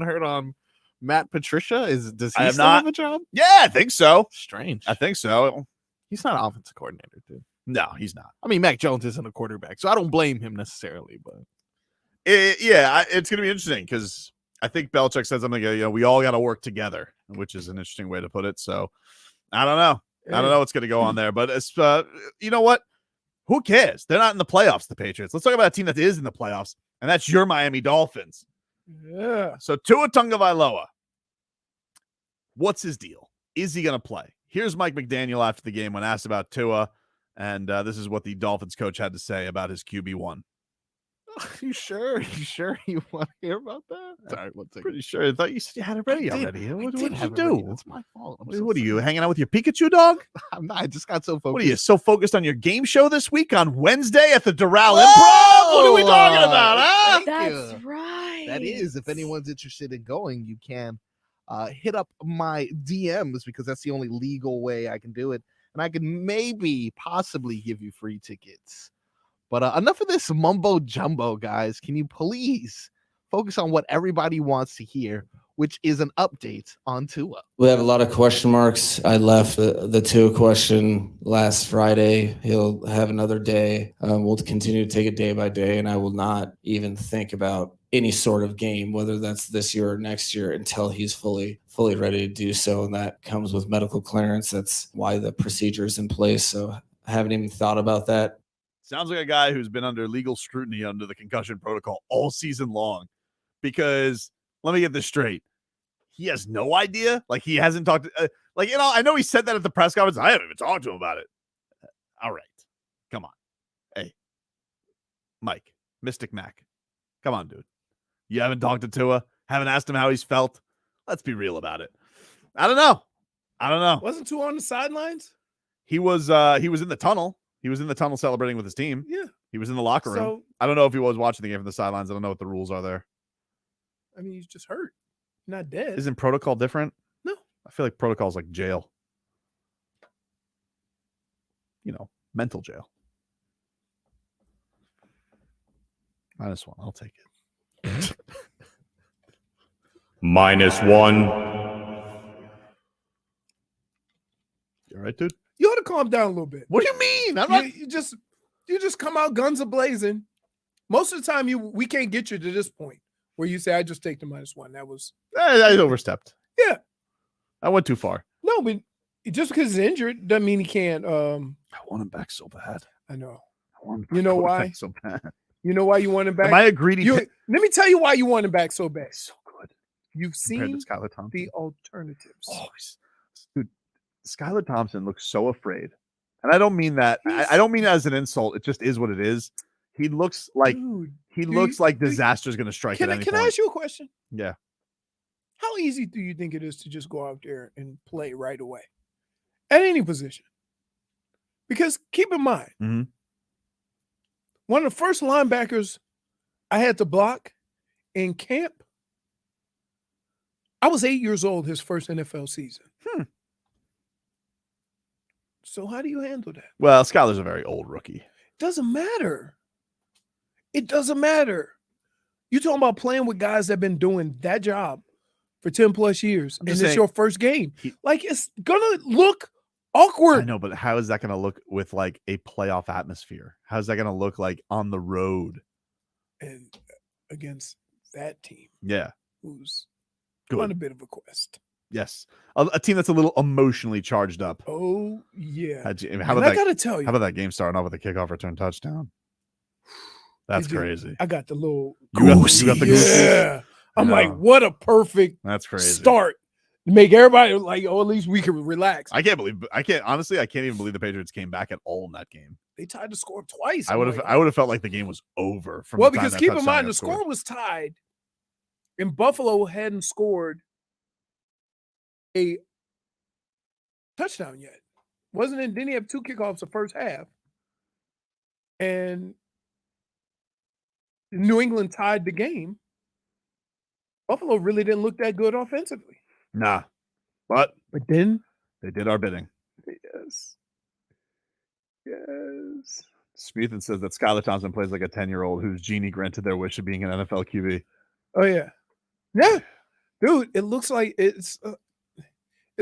heard on Matt Patricia? Does he still have a job? Yeah, I think so. Strange. I think so. He's not an offensive coordinator, dude. No, he's not. I mean, Mac Jones isn't a quarterback, so I don't blame him necessarily. But it's going to be interesting because I think Belichick said something. We all got to work together, which is an interesting way to put it. So I don't know. I don't know what's going to go on there, but it's you know what? Who cares? They're not in the playoffs. The Patriots. Let's talk about a team that is in the playoffs, and that's your Miami Dolphins. Yeah. So Tua Tagovailoa, what's his deal? Is he going to play? Here's Mike McDaniel after the game when asked about Tua, and this is what the Dolphins coach had to say about his QB1. You sure you want to hear about that? Sorry, one second. Pretty sure. I thought you said you had it ready already. What did you do? It's my fault. What are you hanging out with your Pikachu dog? I'm not. I just got so focused. What are you so focused on your game show this week on Wednesday at the Doral Improv? What are we talking about, huh? That's right. That is. If anyone's interested in going, you can hit up my DMs because that's the only legal way I can do it, and I can possibly give you free tickets. But enough of this mumbo jumbo, guys. Can you please focus on what everybody wants to hear, which is an update on Tua? We have a lot of question marks. I left the Tua question last Friday. He'll have another day. We'll continue to take it day by day, and I will not even think about any sort of game, whether that's this year or next year, until he's fully ready to do so. And that comes with medical clearance. That's why the procedure is in place. So I haven't even thought about that. Sounds like a guy who's been under legal scrutiny under the concussion protocol all season long. Because let me get this straight. He has no idea. Like he hasn't talked. I know he said that at the press conference. I haven't even talked to him about it. All right. Come on. Hey, Mike, Mystic Mac. Come on, dude. You haven't talked to Tua. Haven't asked him how he's felt. Let's be real about it. I don't know. Wasn't Tua on the sidelines? He was in the tunnel. He was in the tunnel celebrating with his team. Yeah. He was in the locker room. So, I don't know if he was watching the game from the sidelines. I don't know what the rules are there. I mean, he's just hurt. Not dead. Isn't protocol different? No. I feel like protocol is like jail. Mental jail. -1. I'll take it. -1. You all right, dude? You ought to calm down a little bit. What do you mean? You just come out guns a blazing. Most of the time, we can't get you to this point where you say, "I just take the -1." That was I overstepped. Yeah, I went too far. No, but just because he's injured doesn't mean he can't. I want him back so bad. I know. I want him You know back why? so bad. You know why you want him back? Am I a greedy? Let me tell you why you want him back so bad. So good. You've Compared seen to Skylar Thompson. the alternatives. Oh, dude, Skylar Thompson looks so afraid, and I don't mean that. I don't mean that as an insult. It just is what it is. He looks like disaster is going to strike at any Can point. I ask you a question? Yeah. How easy do you think it is to just go out there and play right away at any position? Because keep in mind, one of the first linebackers I had to block in camp, I was 8 years old his first NFL season. So how do you handle that? Well, Skylar's a very old rookie. Doesn't matter. It doesn't matter. You're talking about playing with guys that have been doing that job for 10 plus years, and it's your first game. Like, it's gonna look awkward. I know, but how is that going to look with like a playoff atmosphere? How's that going to look like on the road? And against that team, Yeah, who's good. on a bit of a quest. Yes, a team that's a little emotionally charged up. Oh yeah. How And about I that? gotta tell you, How about that game starting off with a kickoff return touchdown? That's Did you- crazy. I got the little You got the goosies? yeah. I'm like, Yeah. what a perfect That's crazy. start to make everybody like, oh, at least we can relax. I can't even believe the Patriots came back at all in that game. They tied the score twice. I I'm would have like, felt like the game was over from well, the time because that keep in touchdown mind got the scored. score was tied, and Buffalo hadn't scored a touchdown yet. Wasn't it? Didn't he have 2 kickoffs the first half? And New England tied the game. Buffalo really didn't look that good offensively. Nah, but then they did our bidding. Yes. Yes. Smoothen says that Skylar Thompson plays like a 10-year-old whose genie granted their wish of being an NFL QB. Oh yeah. Yeah. Dude, it looks like it's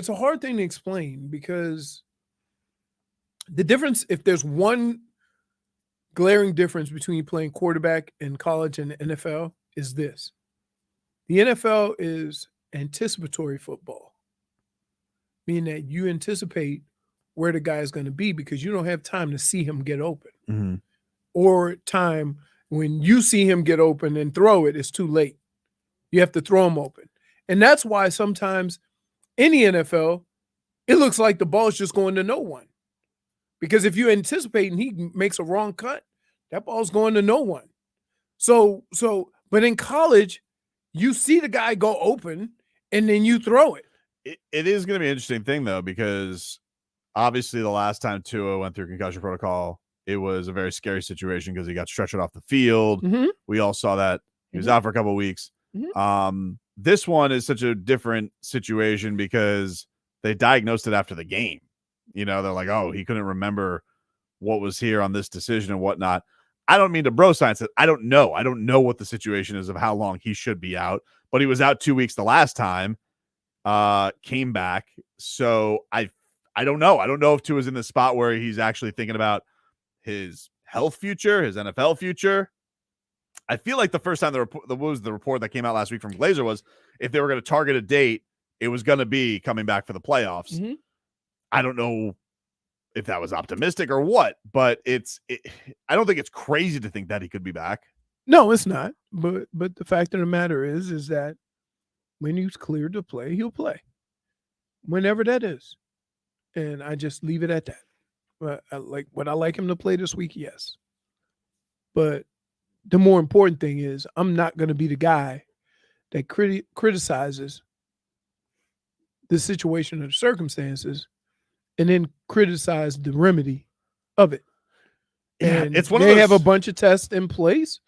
a hard thing to explain because the difference, if there's one glaring difference between playing quarterback in college and the NFL, is this. The NFL is anticipatory football, meaning that you anticipate where the guy is going to be because you don't have time to see him get open. Mm-hmm. Or time when you see him get open and throw it, it's too late. You have to throw him open. And that's why sometimes in the NFL, it looks like the ball's just going to no one. Because if you anticipate and he makes a wrong cut, that ball's going to no one. But in college, you see the guy go open and then you throw it. It is going to be an interesting thing, though, because obviously the last time Tua went through concussion protocol, it was a very scary situation because he got stretched off the field. Mm-hmm. We all saw that. He was out for a couple of weeks. Mm-hmm. This one is such a different situation because they diagnosed it after the game. You know, they're like, oh, he couldn't remember what was here on this decision and whatnot. I don't mean to bro science it. I don't know. I don't know what the situation is of how long he should be out, but he was out 2 weeks the last time, came back. So I don't know. I don't know if Tua's in the spot where he's actually thinking about his health future, his NFL future. I feel like the first time the report that came out last week from Glazer was if they were going to target a date, it was going to be coming back for the playoffs. Mm-hmm. I don't know if that was optimistic or what, but I don't think it's crazy to think that he could be back. No, it's not. But the fact of the matter is that when he's cleared to play, he'll play. Whenever that is. And I just leave it at that. But would I like him to play this week? Yes. But the more important thing is I'm not going to be the guy that criticizes the situation or the circumstances and then criticize the remedy of it. Yeah, And it's one they of those... have a bunch of tests in place.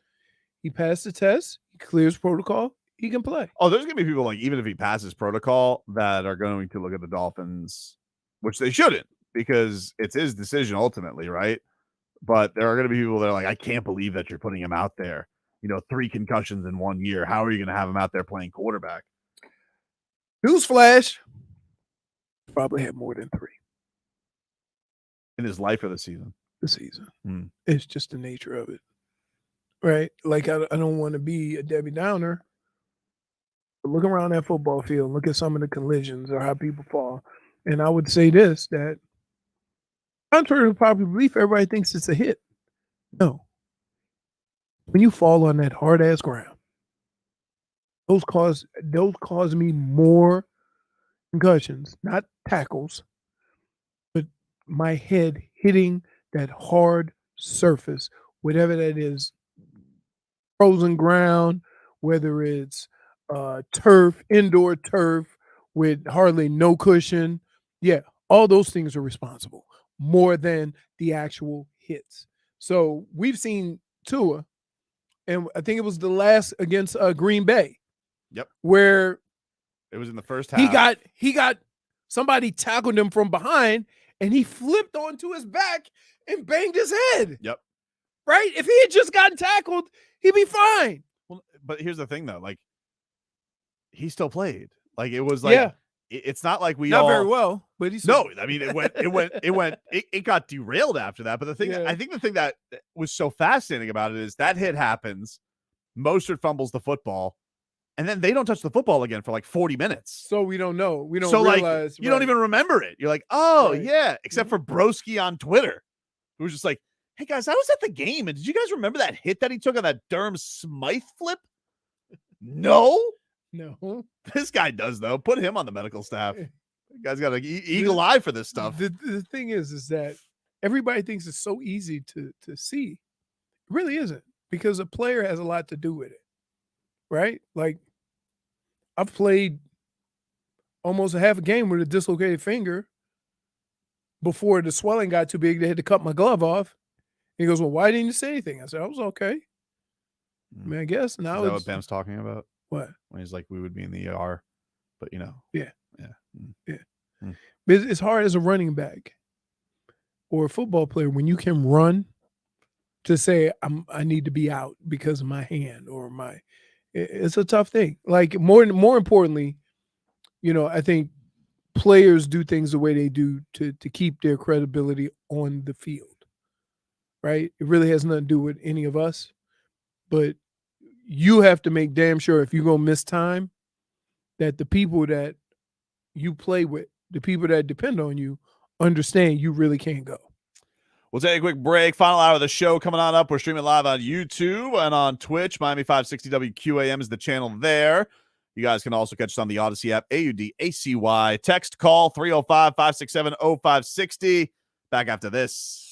He passed the test. He clears protocol. He can play. Oh, there's going to be people like, even if he passes protocol, that are going to look at the Dolphins, which they shouldn't, because it's his decision ultimately, right? But there are going to be people that are like, I can't believe that you're putting him out there. 3 concussions in 1 year. How are you going to have him out there playing quarterback? Newsflash. Probably had more than 3. In his life or the season? The season. Hmm. It's just the nature of it. Right? Like, I don't want to be a Debbie Downer. But look around that football field. Look at some of the collisions or how people fall. And I would say this, that contrary to popular belief, everybody thinks it's a hit. No. When you fall on that hard-ass ground, those cause me more concussions, not tackles, but my head hitting that hard surface, whatever that is, frozen ground, whether it's turf, indoor turf with hardly no cushion. Yeah, all those things are responsible more than the actual hits. So we've seen Tua, and I think it was the last against Green Bay. Yep. Where it was in the first half. He got somebody tackled him from behind and he flipped onto his back and banged his head. Yep. Right? If he had just gotten tackled, he'd be fine. Well, but here's the thing though, like he still played. Like it was like it's not like we Not all very well, but he's no. I mean, it got derailed after that. But the thing, I think the thing that was so fascinating about it is that hit happens, Mostert fumbles the football, and then they don't touch the football again for like 40 minutes. So we don't know. We don't so realize. like you don't even remember it. You're like, oh Right. yeah, except for Broski on Twitter, who was just like, hey guys, I was at the game, and did you guys remember that hit that he took on that Durham Smythe flip? No. This guy does though. Put him on the medical staff. The guy's got an eagle eye for this stuff. The thing is that everybody thinks it's so easy to see. It really isn't, because a player has a lot to do with it, right? Like, I've played almost a half a game with a dislocated finger before the swelling got too big. They had to cut my glove off. He goes, well, why didn't you say anything? I said, I was okay. I mean, I guess now Is that it's what Bam's talking about? What? When he's like, we would be in the ER, but you know. Yeah. Yeah. Yeah. But it's hard as a running back or a football player when you can run to say I need to be out because of my hand or it's a tough thing. Like more importantly, I think players do things the way they do to keep their credibility on the field. Right? It really has nothing to do with any of us, but you have to make damn sure if you're going to miss time that the people that you play with, the people that depend on you, understand you really can't go. We'll take a quick break. Final hour of the show coming on up. We're streaming live on YouTube and on Twitch. Miami 560 WQAM is the channel there. You guys can also catch us on the Odyssey app, AUDACY. Text, call 305-567-0560. Back after this.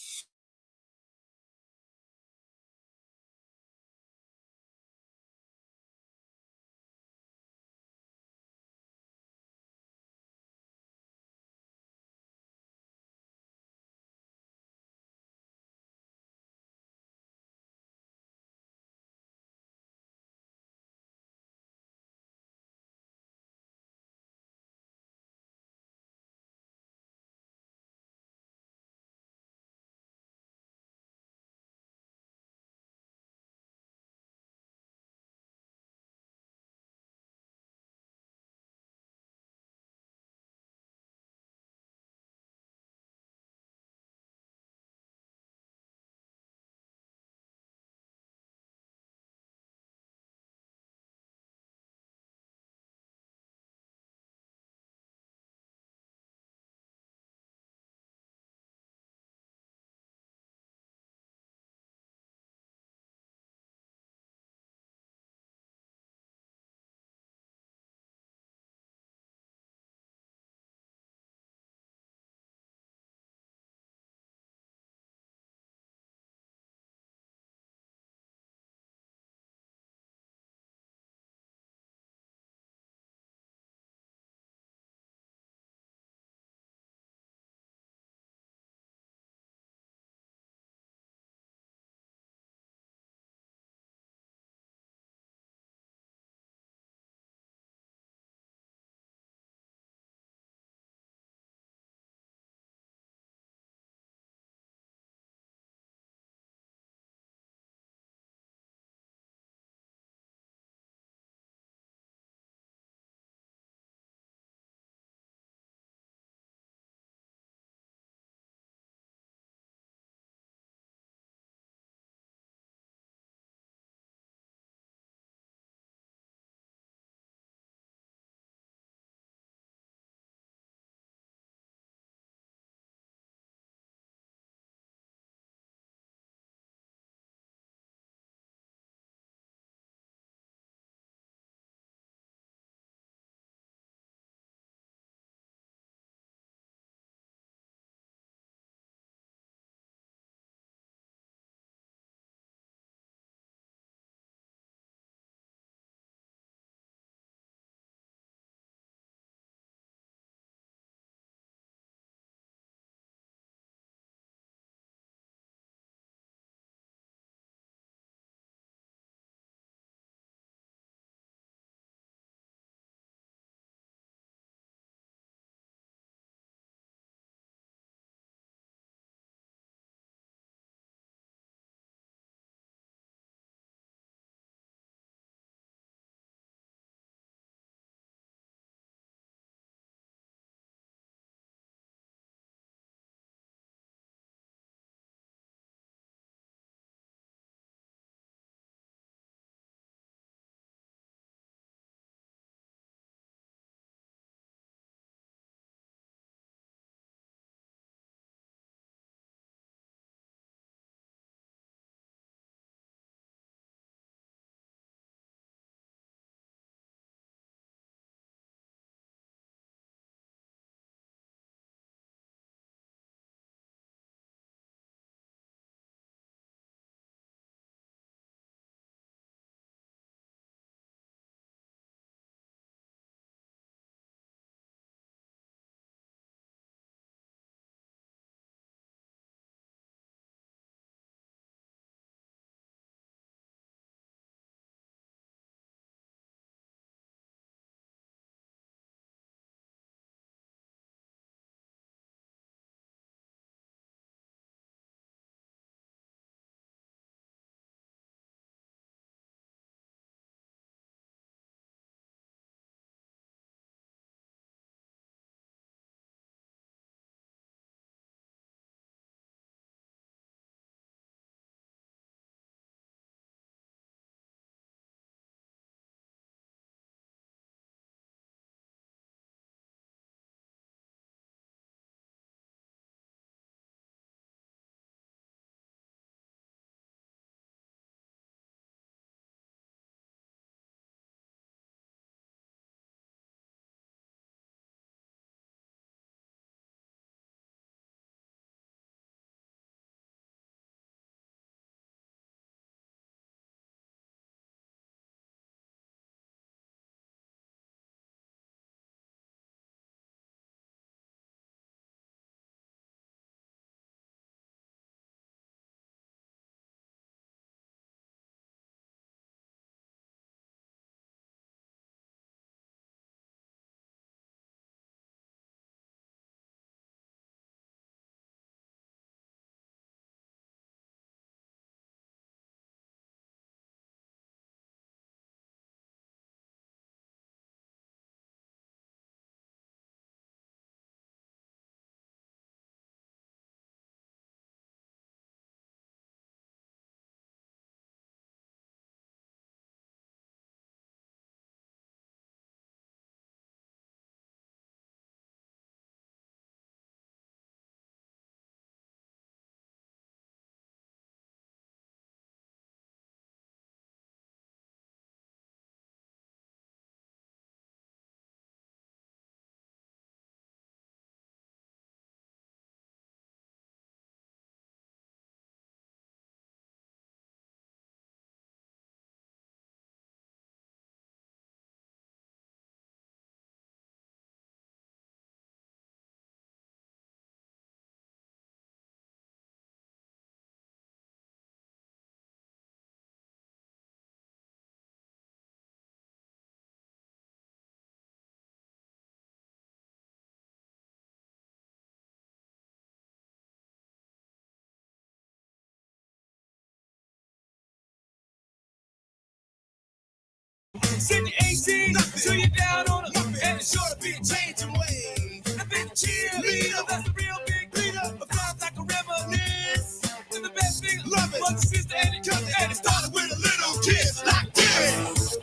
Send your 18, so you down on it, and it's sure to be a changing way. A big cheerleader, that's a real big leader. A sounds like a reminisce. And the best thing, love it. Brother, sister, and it comes, and it started with a little kiss like this.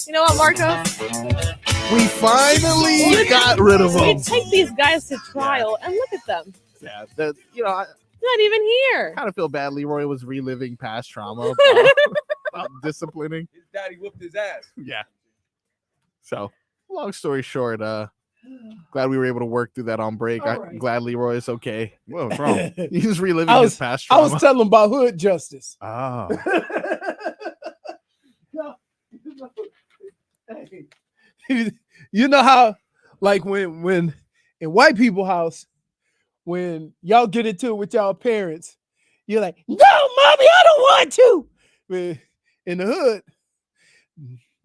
You know what, Marcos? We finally got rid of We them. take these guys to trial and look at them. Yeah, I Not even here. kind of feel bad. Leroy was reliving past trauma about disciplining. His daddy whooped his ass. Yeah. So, long story short, glad we were able to work through that on break. All right. Glad Leroy is okay. Whoa, what's wrong? He's reliving his past I trauma. was telling him about hood justice. Oh. You know how, like when in white people house, when y'all get into it with y'all parents, you're like, no, mommy, I don't want to. But in the hood,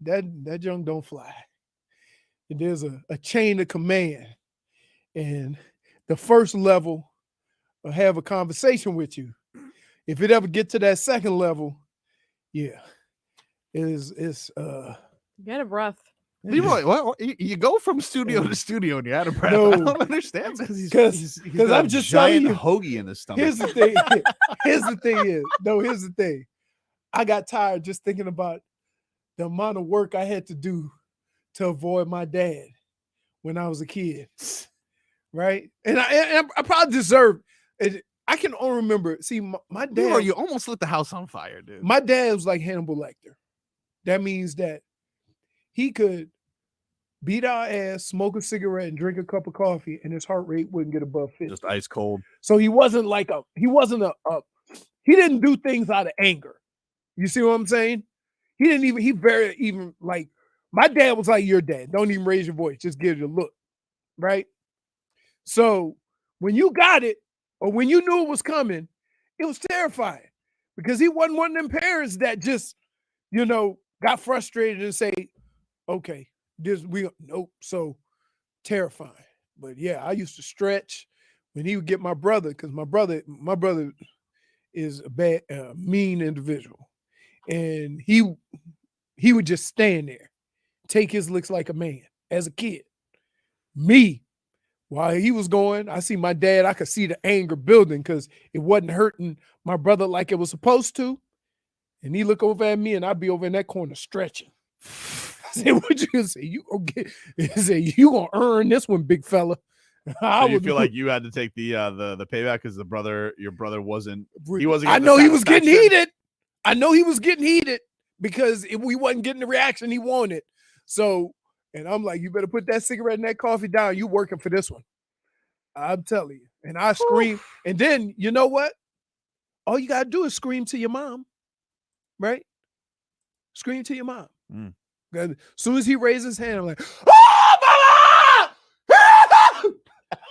that junk don't fly. And there's a chain of command, and the first level will have a conversation with you. If it ever get to that second level, yeah, it's Get a breath. Leroy, what you go from studio to studio and you're out of breath. No. I don't understand this. Because I'm just telling giant you. hoagie in his stomach. Here's the thing. Here's the thing. I got tired just thinking about the amount of work I had to do to avoid my dad when I was a kid. Right? And I probably deserved it. I can only remember. See, my dad. Leroy, you almost lit the house on fire, dude. My dad was like Hannibal Lecter. That means that he could beat our ass, smoke a cigarette, and drink a cup of coffee, and his heart rate wouldn't get above 50. Just ice cold. So he wasn't he didn't do things out of anger. You see what I'm saying? My dad was like your dad. Don't even raise your voice. Just give you a look. Right? So when you got it, or when you knew it was coming, it was terrifying because he wasn't one of them parents that just, got frustrated and say, okay, nope. So terrifying. But yeah, I used to stretch when he would get my brother, because my brother is a bad, mean individual. And he would just stand there, take his licks like a man as a kid. Me, while he was going, I see my dad, I could see the anger building because it wasn't hurting my brother like it was supposed to. And he look over at me and I'd be over in that corner stretching. I said, what you gonna say? You gonna get? He said, you gonna earn this one, big fella. So you feel like you had to take the payback because your brother wasn't. He wasn't. I know he was getting heated. I know he was getting heated because we wasn't getting the reaction he wanted. So, and I'm like, you better put that cigarette and that coffee down. You working for this one? I'm telling you. And I scream. And then you know what? All you gotta do is scream to your mom, right? Scream to your mom. Mm. As soon as he raised his hand, I'm like, oh, mama!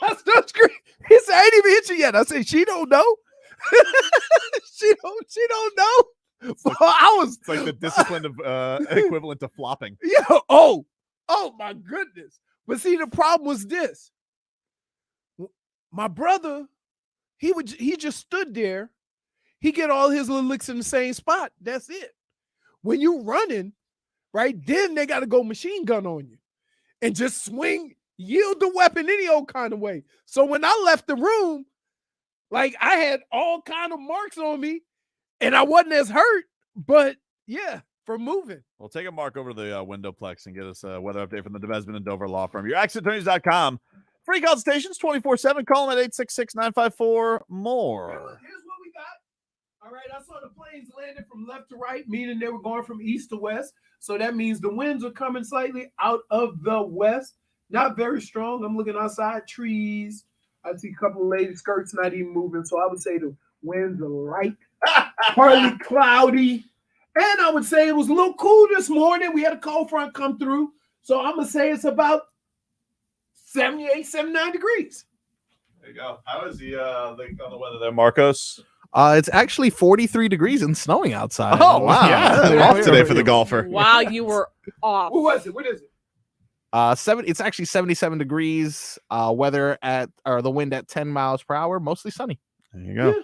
I start screaming. He said, I ain't even hit you yet. I said, she don't know. she don't know. It's like the discipline of equivalent to flopping. Yeah. Oh my goodness. But see, the problem was this. My brother, he just stood there. He get all his little licks in the same spot. That's it. When you running, right, then they got to go machine gun on you and just swing, yield the weapon any old kind of way. So when I left the room, like I had all kind of marks on me and I wasn't as hurt, but yeah, for moving. We'll take a mark over to the Windowplex and get us a weather update from the DeBesman and Dover Law Firm. Your accidentattorneys.com. Free consultations 24/7. Call them at 866-954-MORE. Here's what we got. All right, I saw the planes landing from left to right, meaning they were going from east to west. So that means the winds are coming slightly out of the west. Not very strong. I'm looking outside, trees. I see a couple of lady skirts not even moving. So I would say the winds are light, partly cloudy. And I would say it was a little cool this morning. We had a cold front come through. So I'm going to say it's about 78, 79 degrees. There you go. How is the on the weather there, Marcos? It's actually 43 degrees and snowing outside. Oh, wow. Yeah. They're off today for the golfer. Wow, you were off. What was it? What is it? It's actually 77 degrees. Weather the wind at 10 miles per hour, mostly sunny. There you go.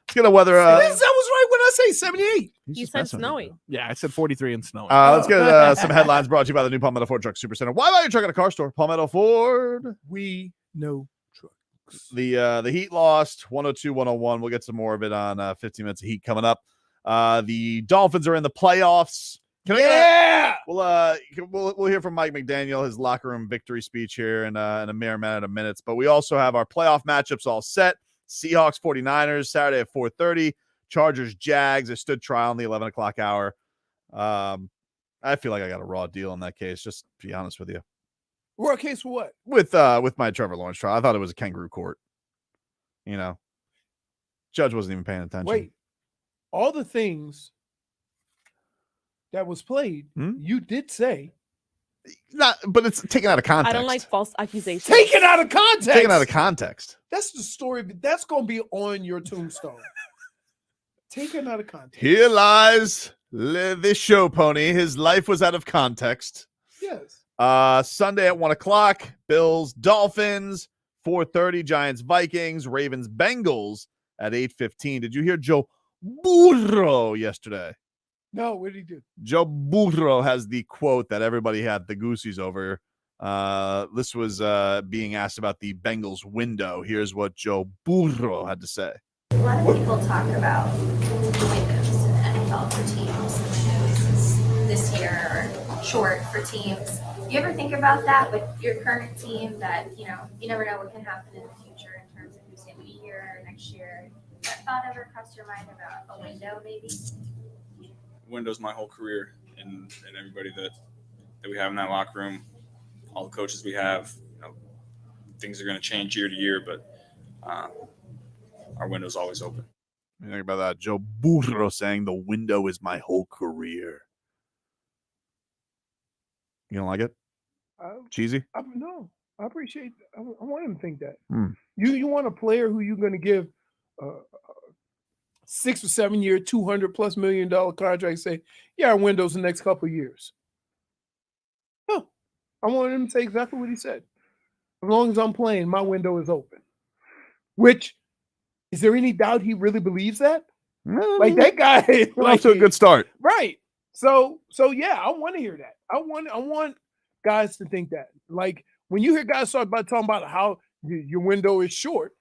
Let's get a weather. that was right when I say 78. You said snowy. Yeah, I said 43 and snowy. Let's get some headlines brought to you by the new Palmetto Ford Truck Super Center. Why buy your truck at a car store? Palmetto Ford. We know trucks. The Heat lost 102-101. We'll get some more of it on 15 minutes of Heat coming up. The Dolphins are in the playoffs. We'll hear from Mike McDaniel, his locker room victory speech here in a mere minute of minutes. But we also have our playoff matchups all set. Seahawks 49ers Saturday at 4:30. Chargers Jags. I stood trial in the 11 o'clock hour. I feel like I got a raw deal in that case. Just to be honest with you. Raw case for what? With my Trevor Lawrence trial, I thought it was a kangaroo court. You know, judge wasn't even paying attention. Wait, all the things that was played, you did say. But it's taken out of context. I don't like false accusations. Taken out of context. Taken out of context. That's the story. That's going to be on your tombstone. Taken out of context. Here lies this show pony. His life was out of context. Yes. Sunday at 1 o'clock, Bills, Dolphins, 4:30, Giants, Vikings, Ravens, Bengals at 8:15. Did you hear Joe Burrow yesterday? No, what did he do? Joe Burrow has the quote that everybody had the goosies over. This was being asked about the Bengals window. Here's what Joe Burrow had to say. A lot of people talk about the windows in the NFL for teams. The windows is this year or short for teams. You ever think about that with your current team that, you never know what can happen in the future in terms of who's going to be here next year? That thought ever crossed your mind about a window maybe? Windows my whole career and everybody that we have in that locker room, all the coaches we have, things are going to change year to year, but our window's always open. You think about that? Joe Burrow saying the window is my whole career. You don't like it? Cheesy? No, I appreciate. I want him to think that. Hmm. You want a player who you're going to give 6 or 7 year, $200+ million contract. Say, yeah, our window's the next couple of years. No, I want him to say exactly what he said. As long as I'm playing, my window is open. Which, is there any doubt he really believes that? Like that guy, Off to a good start. right? So yeah, I want to hear that. I want guys to think that. Like when you hear guys talking about how your window is short,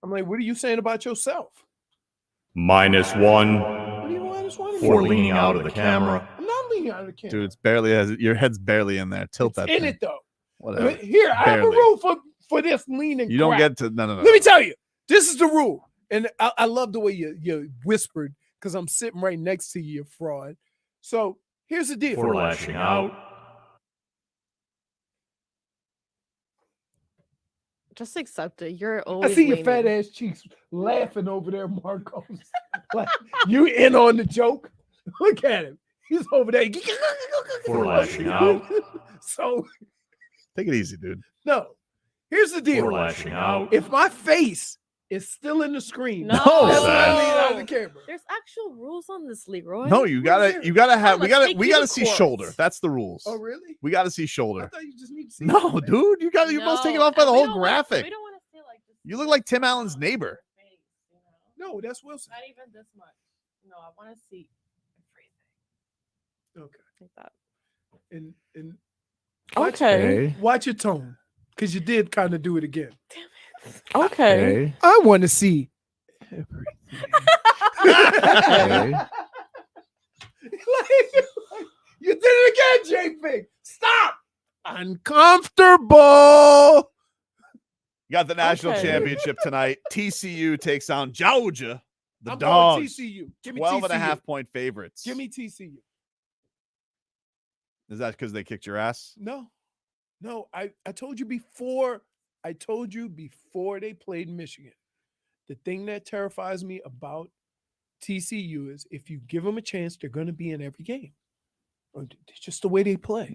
I'm like, what are you saying about yourself? -1 What do you -1 for leaning out of the camera. I'm not leaning out of the camera. Dude, it's barely your head's barely in there. Tilt that in thing. it though. Whatever. Here, I have a Barely. rule for this leaning. You don't crap. get to no. Let me tell you, this is the rule, and I love the way you whispered because I'm sitting right next to you, fraud. So here's the deal. For lashing out. Just accept it. You're I always. see your leaning. fat ass cheeks laughing over there, Marcos. Like, you in on the joke? Look at him. He's over there. For lashing out. So Take it easy, dude. no. Here's the deal. For lashing out. If my face is still in the screen, No. that's when I lean out of the camera. There's actual rules on this, Leroy. No, you gotta have we Let's take gotta you to see court. shoulder. That's the rules. Oh, really? We gotta see shoulder. I thought you just need to see. No, dude, you must take it off by the we whole don't graphic. We don't want to see like this. You look like Tim Allen's neighbor. No, that's Wilson. Not even this much. No, I want to see everything. Okay. Like that. And Okay. watch your tone, because you did kind of do it again. Okay. I want to see everything. You did it again, JFig. Stop. Uncomfortable. You got the national Okay. championship tonight. TCU takes on Georgia. The I'm going Dogs. TCU. Give me 12 and a TCU. half point favorites. Give me TCU. Is that because they kicked your ass? No. I told you before. I told you before they played Michigan. The thing that terrifies me about TCU is if you give them a chance, they're going to be in every game. It's just the way they play.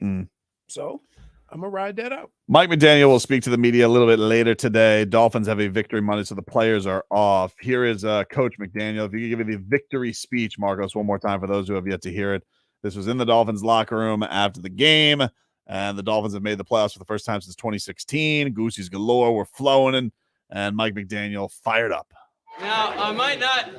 So I'm going to ride that out. Mike McDaniel will speak to the media a little bit later today. Dolphins have a victory Monday, so the players are off. Here is Coach McDaniel. If you could give me the victory speech, Marcos, one more time for those who have yet to hear it. This was in the Dolphins locker room after the game, and the Dolphins have made the playoffs for the first time since 2016. Goosies galore were flowing, and Mike McDaniel fired up. Now, I might not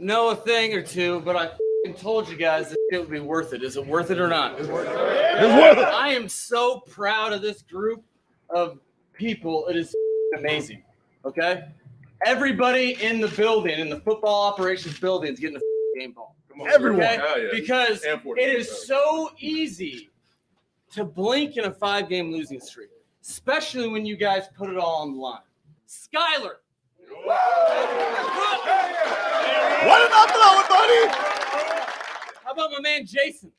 know a thing or two, but I f***ing told you guys that it would be worth it. Is it worth it or not? It's worth it. I am so proud of this group of people. It is f***ing amazing. Okay? Everybody in the building, in the football operations building, is getting a f***ing game ball. Everyone. Okay? Hell yeah. Because And 40. it is so easy to blink in a 5-game losing streak, especially when you guys put it all on the line. Skyler. What am I blowing, buddy? How about my man Jason?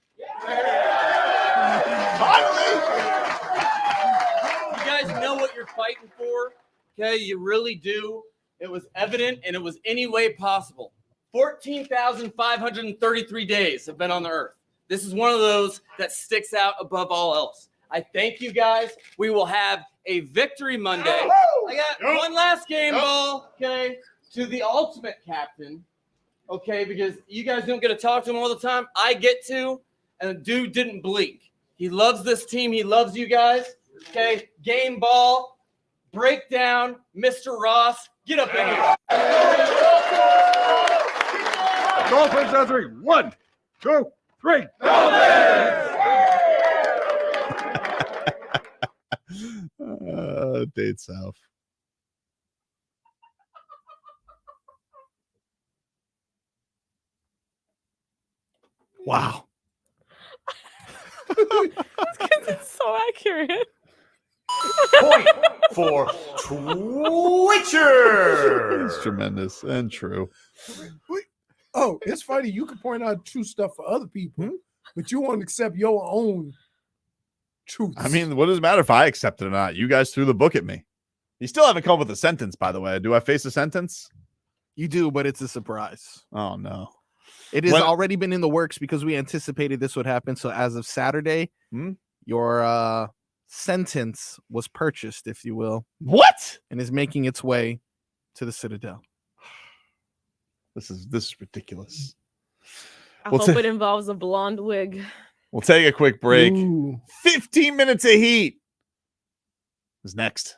You guys know what you're fighting for. Okay, you really do. It was evident and it was any way possible. 14,533 days have been on the earth. This is one of those that sticks out above all else. I thank you guys. We will have a victory Monday. I got one last game ball, okay, to the ultimate captain, okay, because you guys don't get to talk to him all the time. I get to, and the dude didn't blink. He loves this team. He loves you guys, okay? Game ball, breakdown, Mr. Ross, get up in here. Dolphins on three. 1, 2, 3. Dade South. Wow. It's so accurate. Point for Twitcher. It's tremendous and true. Oh, it's funny. You can point out true stuff for other people, but you won't accept your own truth. I mean, what does it matter if I accept it or not? You guys threw the book at me. You still haven't come up with a sentence, by the way. Do I face a sentence? You do, but it's a surprise. Oh, no. It has already been in the works because we anticipated this would happen. So as of Saturday, your sentence was purchased, if you will. What? And is making its way to the Citadel. This is ridiculous. I hope it involves a blonde wig. We'll take a quick break. Ooh. 15 minutes of heat is next.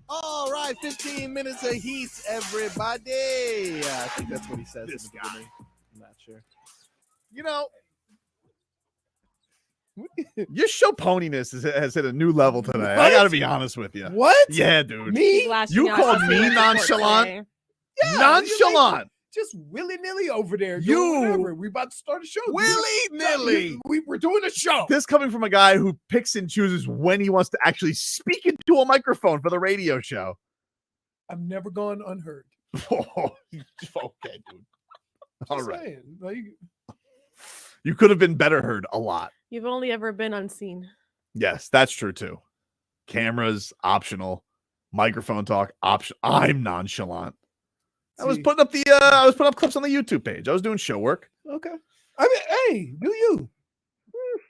All right, 15 minutes of heat, everybody. I think that's what he says. This guy. I'm not sure. You know, your show poniness has hit a new level today. I got to be honest with you. What? Yeah, dude. Me? You called me nonchalant? Yeah, Nonchalant. Just willy-nilly over there. You- doing whatever. We about to start a show. Willy-nilly. We're doing a show. This coming from a guy who picks and chooses when he wants to actually speak into a microphone for the radio show. I've never gone unheard. Oh, okay, dude. All Just right. saying, like, You could have been better heard a lot. You've only ever been unseen. Yes, that's true too. Cameras optional, microphone talk option. I'm nonchalant. I was putting up clips on the YouTube page. I was doing show work. okay. I mean, hey, do you?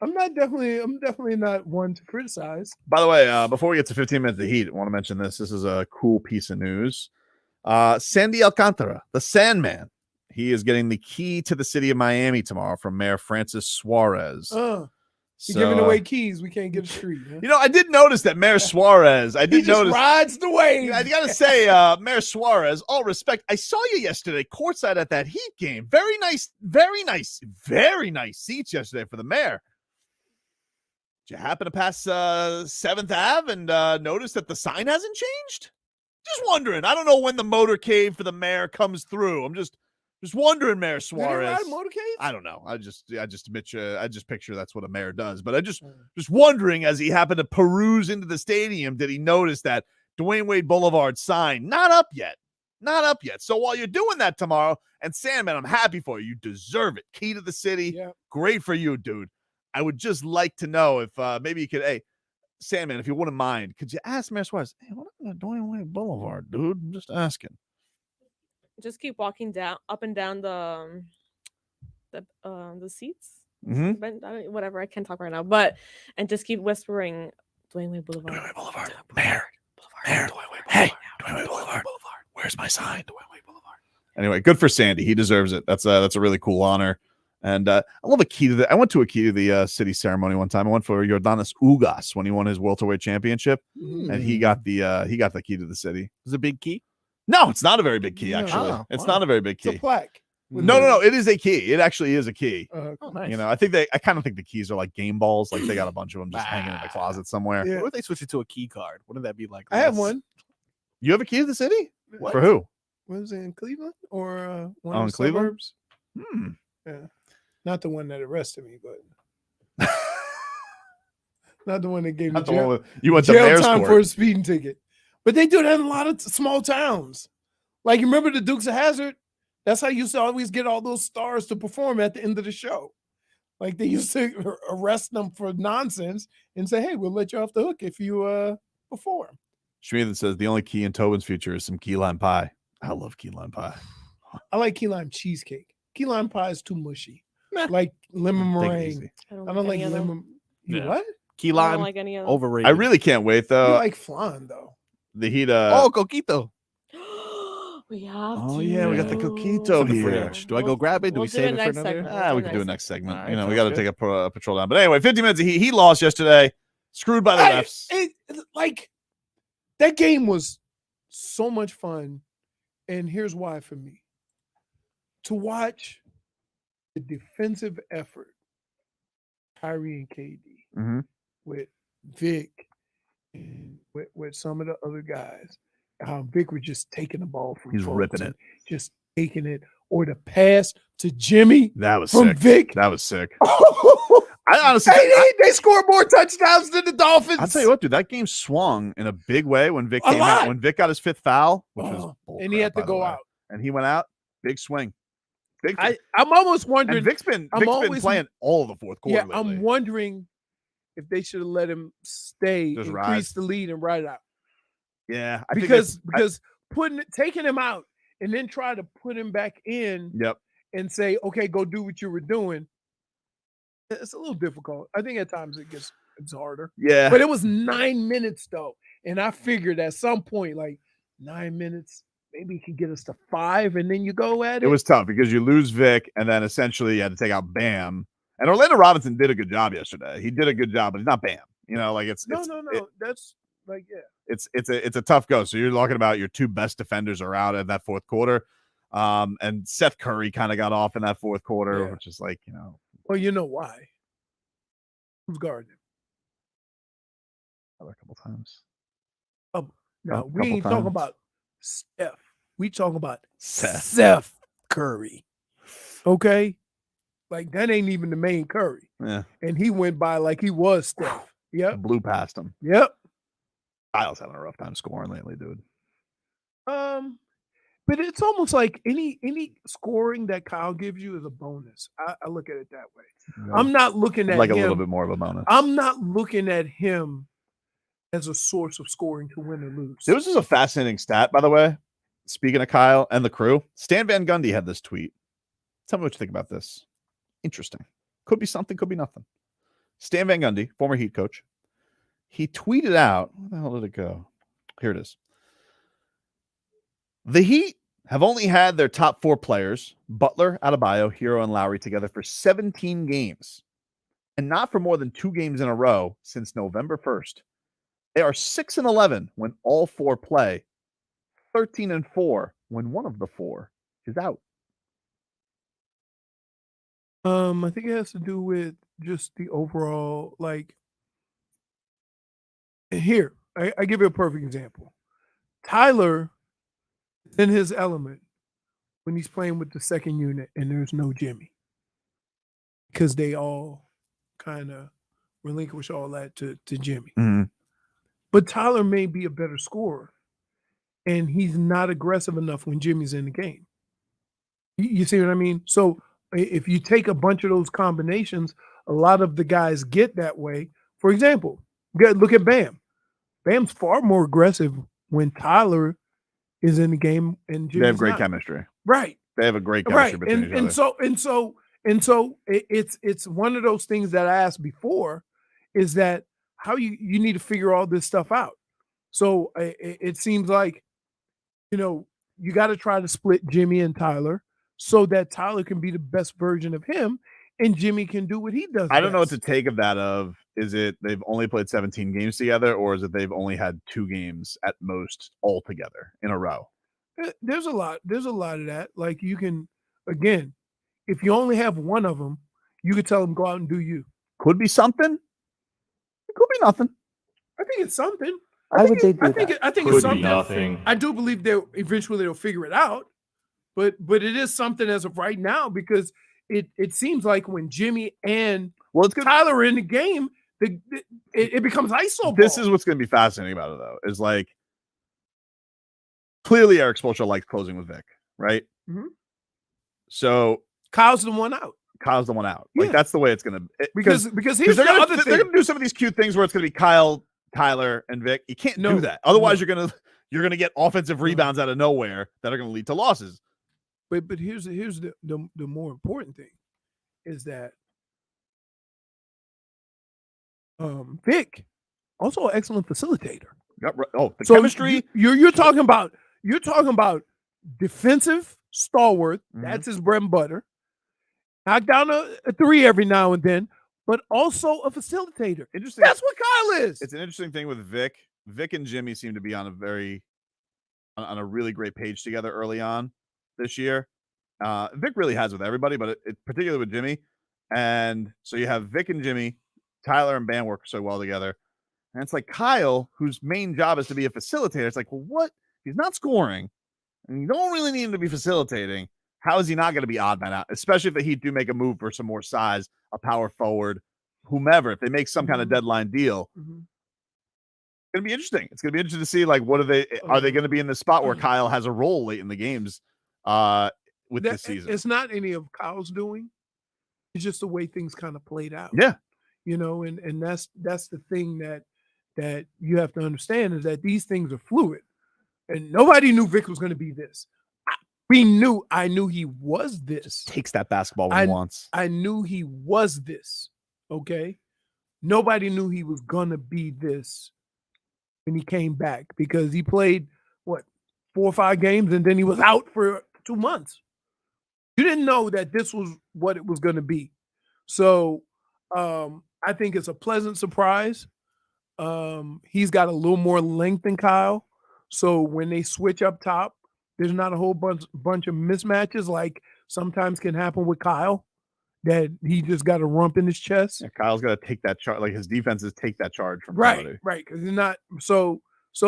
I'm definitely not one to criticize. By the way, before we get to 15 minutes of heat, I want to mention this. This is a cool piece of news. Sandy Alcantara, the Sandman, he is getting the key to the city of Miami tomorrow from Mayor Francis Suarez. You're giving away keys. We can't get a street. Huh? You know, I did notice that Mayor Suarez. I He did just notice. rides the wave. I gotta say, Mayor Suarez, all respect. I saw you yesterday courtside at that Heat game. Very nice seats yesterday for the mayor. Did you happen to pass 7th Ave and notice that the sign hasn't changed? Just wondering. I don't know when the motorcade for the mayor comes through. I'm just wondering, Mayor Do they Suarez. ride motorcades? I don't know. I just picture that's what a mayor does. But I just wondering, as he happened to peruse into the stadium, did he notice that Dwayne Wade Boulevard sign not up yet? Not up yet. So while you're doing that tomorrow, and Sandman, I'm happy for you. You deserve it. Key to the city. Yeah. Great for you, dude. I would just like to know if maybe you could, hey, Sandman, if you wouldn't mind, could you ask Mayor Suarez, hey, what happened to Dwayne Wade Boulevard, dude? I'm just asking. Just keep walking up and down the seats. Mhm. Whatever, I can't talk right now. And just keep whispering Dwayne Wade Boulevard. Dwayne Wade Boulevard. Mayor. Dwayne Wade Hey, Dwayne Wade Boulevard. Where's my sign? Dwayne Wade Boulevard. Anyway, good for Sandy. He deserves it. That's a really cool honor. And I love a key to the. I went to a key to the city ceremony one time. I went for Yordanis Ugas when he won his welterweight championship, and he got the key to the city. Is it a big key? No, it's not a very big key. Actually, Oh, it's wow. not a very big key. It's a plaque. No. It is a key. It actually is a key. Oh, nice. You know, I kind of think the keys are like game balls. Like they got a bunch of them just hanging in the closet somewhere. Yeah. What if they switch it to a key card? Wouldn't that be like? I have less- one. You have a key to the city? What? For who? Was it in Cleveland or one Oh, of in the Cleveland? suburbs? Hmm. Yeah, not the one that arrested me, but not the one that gave me Not the one jail, with- you went to jail mayor's time court. for a speeding ticket. But they do that in a lot of small towns. Like, you remember the Dukes of Hazzard? That's how you used to always get all those stars to perform at the end of the show. Like, they used to arrest them for nonsense and say, "Hey, we'll let you off the hook if you perform." Schmieden says the only key in Tobin's future is some key lime pie. I love key lime pie. I like key lime cheesecake. Key lime pie is too mushy. Like lemon Take it meringue. easy. I I don't like any of them. lemon. You Yeah. what? Key I don't lime. like any of them. Overrated. I really can't wait You though. like flan though. The heat. Oh, coquito. We have Oh, to. yeah, we got the coquito From the here. fridge. Do I go grab it? Do we'll we do save it it for next another? segment. We can do a next segment. All right, You know, we sounds got to good. take a patrol down. But anyway, 50 minutes. He lost yesterday. Screwed by the refs. Like, that game was so much fun. And here's why for me. To watch the defensive effort, Kyrie and KD, Mhm. with Vic and with some of the other guys, how Vic was just taking the ball from He's folks ripping and it. just taking it, or the pass to Jimmy That was from sick. Vic. That was sick. I honestly, They scored more touchdowns than the Dolphins. I'll tell you what, dude, that game swung in a big way when Vic A came out. lot. When Vic got his 5th foul, which was Oh, bull and he crap, had to by the go way. out. And he went out. Big swing. Big. I'm almost wondering. and Vic's been I'm playing all of the fourth quarter. Yeah, lately. I'm wondering if they should have let him stay, Just increase ride. the lead, and ride it out. Yeah, I think Because that's- taking him out and then try to put him back in Yep. and say, "Okay, go do what you were doing." It's a little difficult. I think at times it's harder. Yeah. But it was 9 minutes though, and I figured at some point, like 9 minutes, maybe he could get us to 5, and then you go at it. It was tough because you lose Vic, and then essentially you had to take out Bam, And Orlando Robinson did a good job yesterday. He did a good job, but he's not Bam. That's like, yeah. It's a tough go. So you're talking about your two best defenders are out in that fourth quarter. And Seth Curry kind of got off in that fourth quarter, which is like, Well, you know why? Who's guarding him? A couple times. No, A we ain't couple talking times. about Steph. We talking about Seth. Seth Curry. Okay? Like, that ain't even the main Curry. Yeah. And he went by like he was Steph. Yep. Blew past him. Yep. Kyle's having a rough time scoring lately, dude. But it's almost like any scoring that Kyle gives you is a bonus. I look at it that way. I'm not looking at like him, a little bit more of a bonus. I'm not looking at him as a source of scoring to win or lose. There was just a fascinating stat, by the way. Speaking of Kyle and the crew, Stan Van Gundy had this tweet. Tell me what you think about this. Interesting. Could be something, could be nothing. Stan Van Gundy, former Heat coach, he tweeted out, where the hell did it go? Here it is. The Heat have only had their top four players, Butler, Adebayo, Hero, and Lowry, together for 17 games, and not for more than 2 games in a row since November 1st. They are 6-11 when all four play, 13-4 when one of the four is out. I think it has to do with just the overall, like, here, I give you a perfect example. Tyler is in his element when he's playing with the second unit and there's no Jimmy, because they all kind of relinquish all that to Jimmy. Mm-hmm. But Tyler may be a better scorer, and he's not aggressive enough when Jimmy's in the game. You see what I mean? So if you take a bunch of those combinations, a lot of the guys get that way. For example, look at Bam. Bam's far more aggressive when Tyler is in the game and Jimmy's They have great not. chemistry. Right. They have a great chemistry between each other. And so it's one of those things that I asked before, is that how you need to figure all this stuff out. So it seems like, you got to try to split Jimmy and Tyler so that Tyler can be the best version of him and Jimmy can do what he does. I don't know what to take of that. Is it they've only played 17 games together, or is it they've only had 2 games at most all together in a row? There's a lot of that. Like, you can, again, if you only have one of them, you could tell them go out and do you. Could be something. It could be nothing. I think it's something. Why would they do I think that? it's something. Nothing. I do believe they'll figure it out, but it is something as of right now, because it seems like when Jimmy and Tyler are in the game, it becomes ISO ball. This is what's going to be fascinating about it, though, is like, clearly Eric Spoelstra likes closing with Vic, right? Mhm. So Kyle's the one out. Like, that's the way it's going to, Because here's the other thing. They're going to do some of these cute things where it's going to be Kyle, Tyler, and Vic. You can't do that. Otherwise, you're going to get offensive rebounds out of nowhere that are going to lead to losses. But here's the more important thing, is that Vic also an excellent facilitator. The So chemistry. You're talking about defensive stalwart. That's his bread and butter. Knock down a 3 every now and then, but also a facilitator. Interesting. That's what Kyle is. It's an interesting thing with Vic. Vic and Jimmy seem to be on a really great page together early on this year. Vic really has with everybody, but it particularly with Jimmy. And so you have Vic and Jimmy, Tyler and Bam work so well together. And it's like Kyle, whose main job is to be a facilitator. It's like, well, what? He's not scoring, and you don't really need him to be facilitating. How is he not going to be odd man out? Especially if the Heat do make a move for some more size, a power forward, whomever. If they make some kind of deadline deal, it's going to be interesting. It's going to be interesting to see, like, what are they going to be in the spot where Kyle has a role late in the games with this season? It's not any of Kyle's doing. It's just the way things kind of played out. Yeah. And that's the thing that you have to understand, is that these things are fluid. And nobody knew Vic was going to be this. I knew he was this. Just takes that basketball when he wants. I knew he was this. Okay. Nobody knew he was going to be this when he came back, because he played 4 or 5 games and then he was out for 2 months. You didn't know that this was what it was going to be. So I think it's a pleasant surprise. He's got a little more length than Kyle. So when they switch up top, there's not a whole bunch of mismatches like sometimes can happen with Kyle, that he just got a rump in his chest. Yeah, Kyle's got to take that charge. Like his defenses take that charge from Right, somebody. right. Because he's not so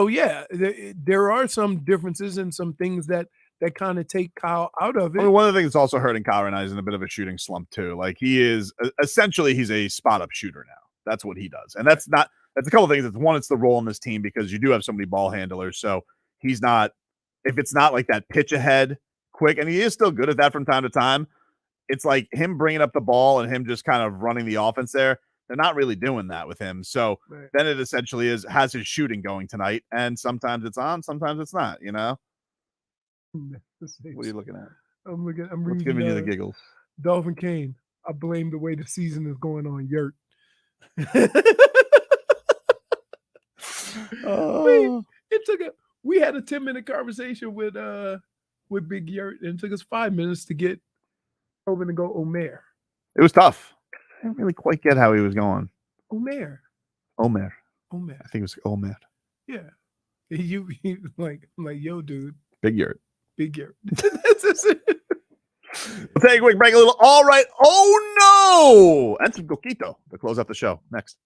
yeah, there are some differences and some things that kind of take Kyle out of it. I mean, one of the things that's also hurting Kyle right now is in a bit of a shooting slump too. Like he is essentially he's a spot up shooter now. That's what he does, and that's a couple of things. It's one, it's the role in this team because you do have so many ball handlers. So he's not, if it's not like that pitch ahead quick, and he is still good at that from time to time. It's like him bringing up the ball and him just kind of running the offense there. They're not really doing that with him. So then it essentially has his shooting going tonight, and sometimes it's on, sometimes it's not. You know. What are you looking at? I'm What's reading. giving you the giggles? Dolphin Kane. I blame the way the season is going on. Yurt. We had a 10-minute conversation with Big Yurt, and it took us 5 minutes to get Tobin to go Omer. It was tough. I didn't really quite get how he was going. Omer. I think it was Omer. Yeah. He I'm like, yo, dude. Big Yurt. Big Yurt. We'll take a quick break. A little. All right. Oh no! And some coquito to close out the show. Next.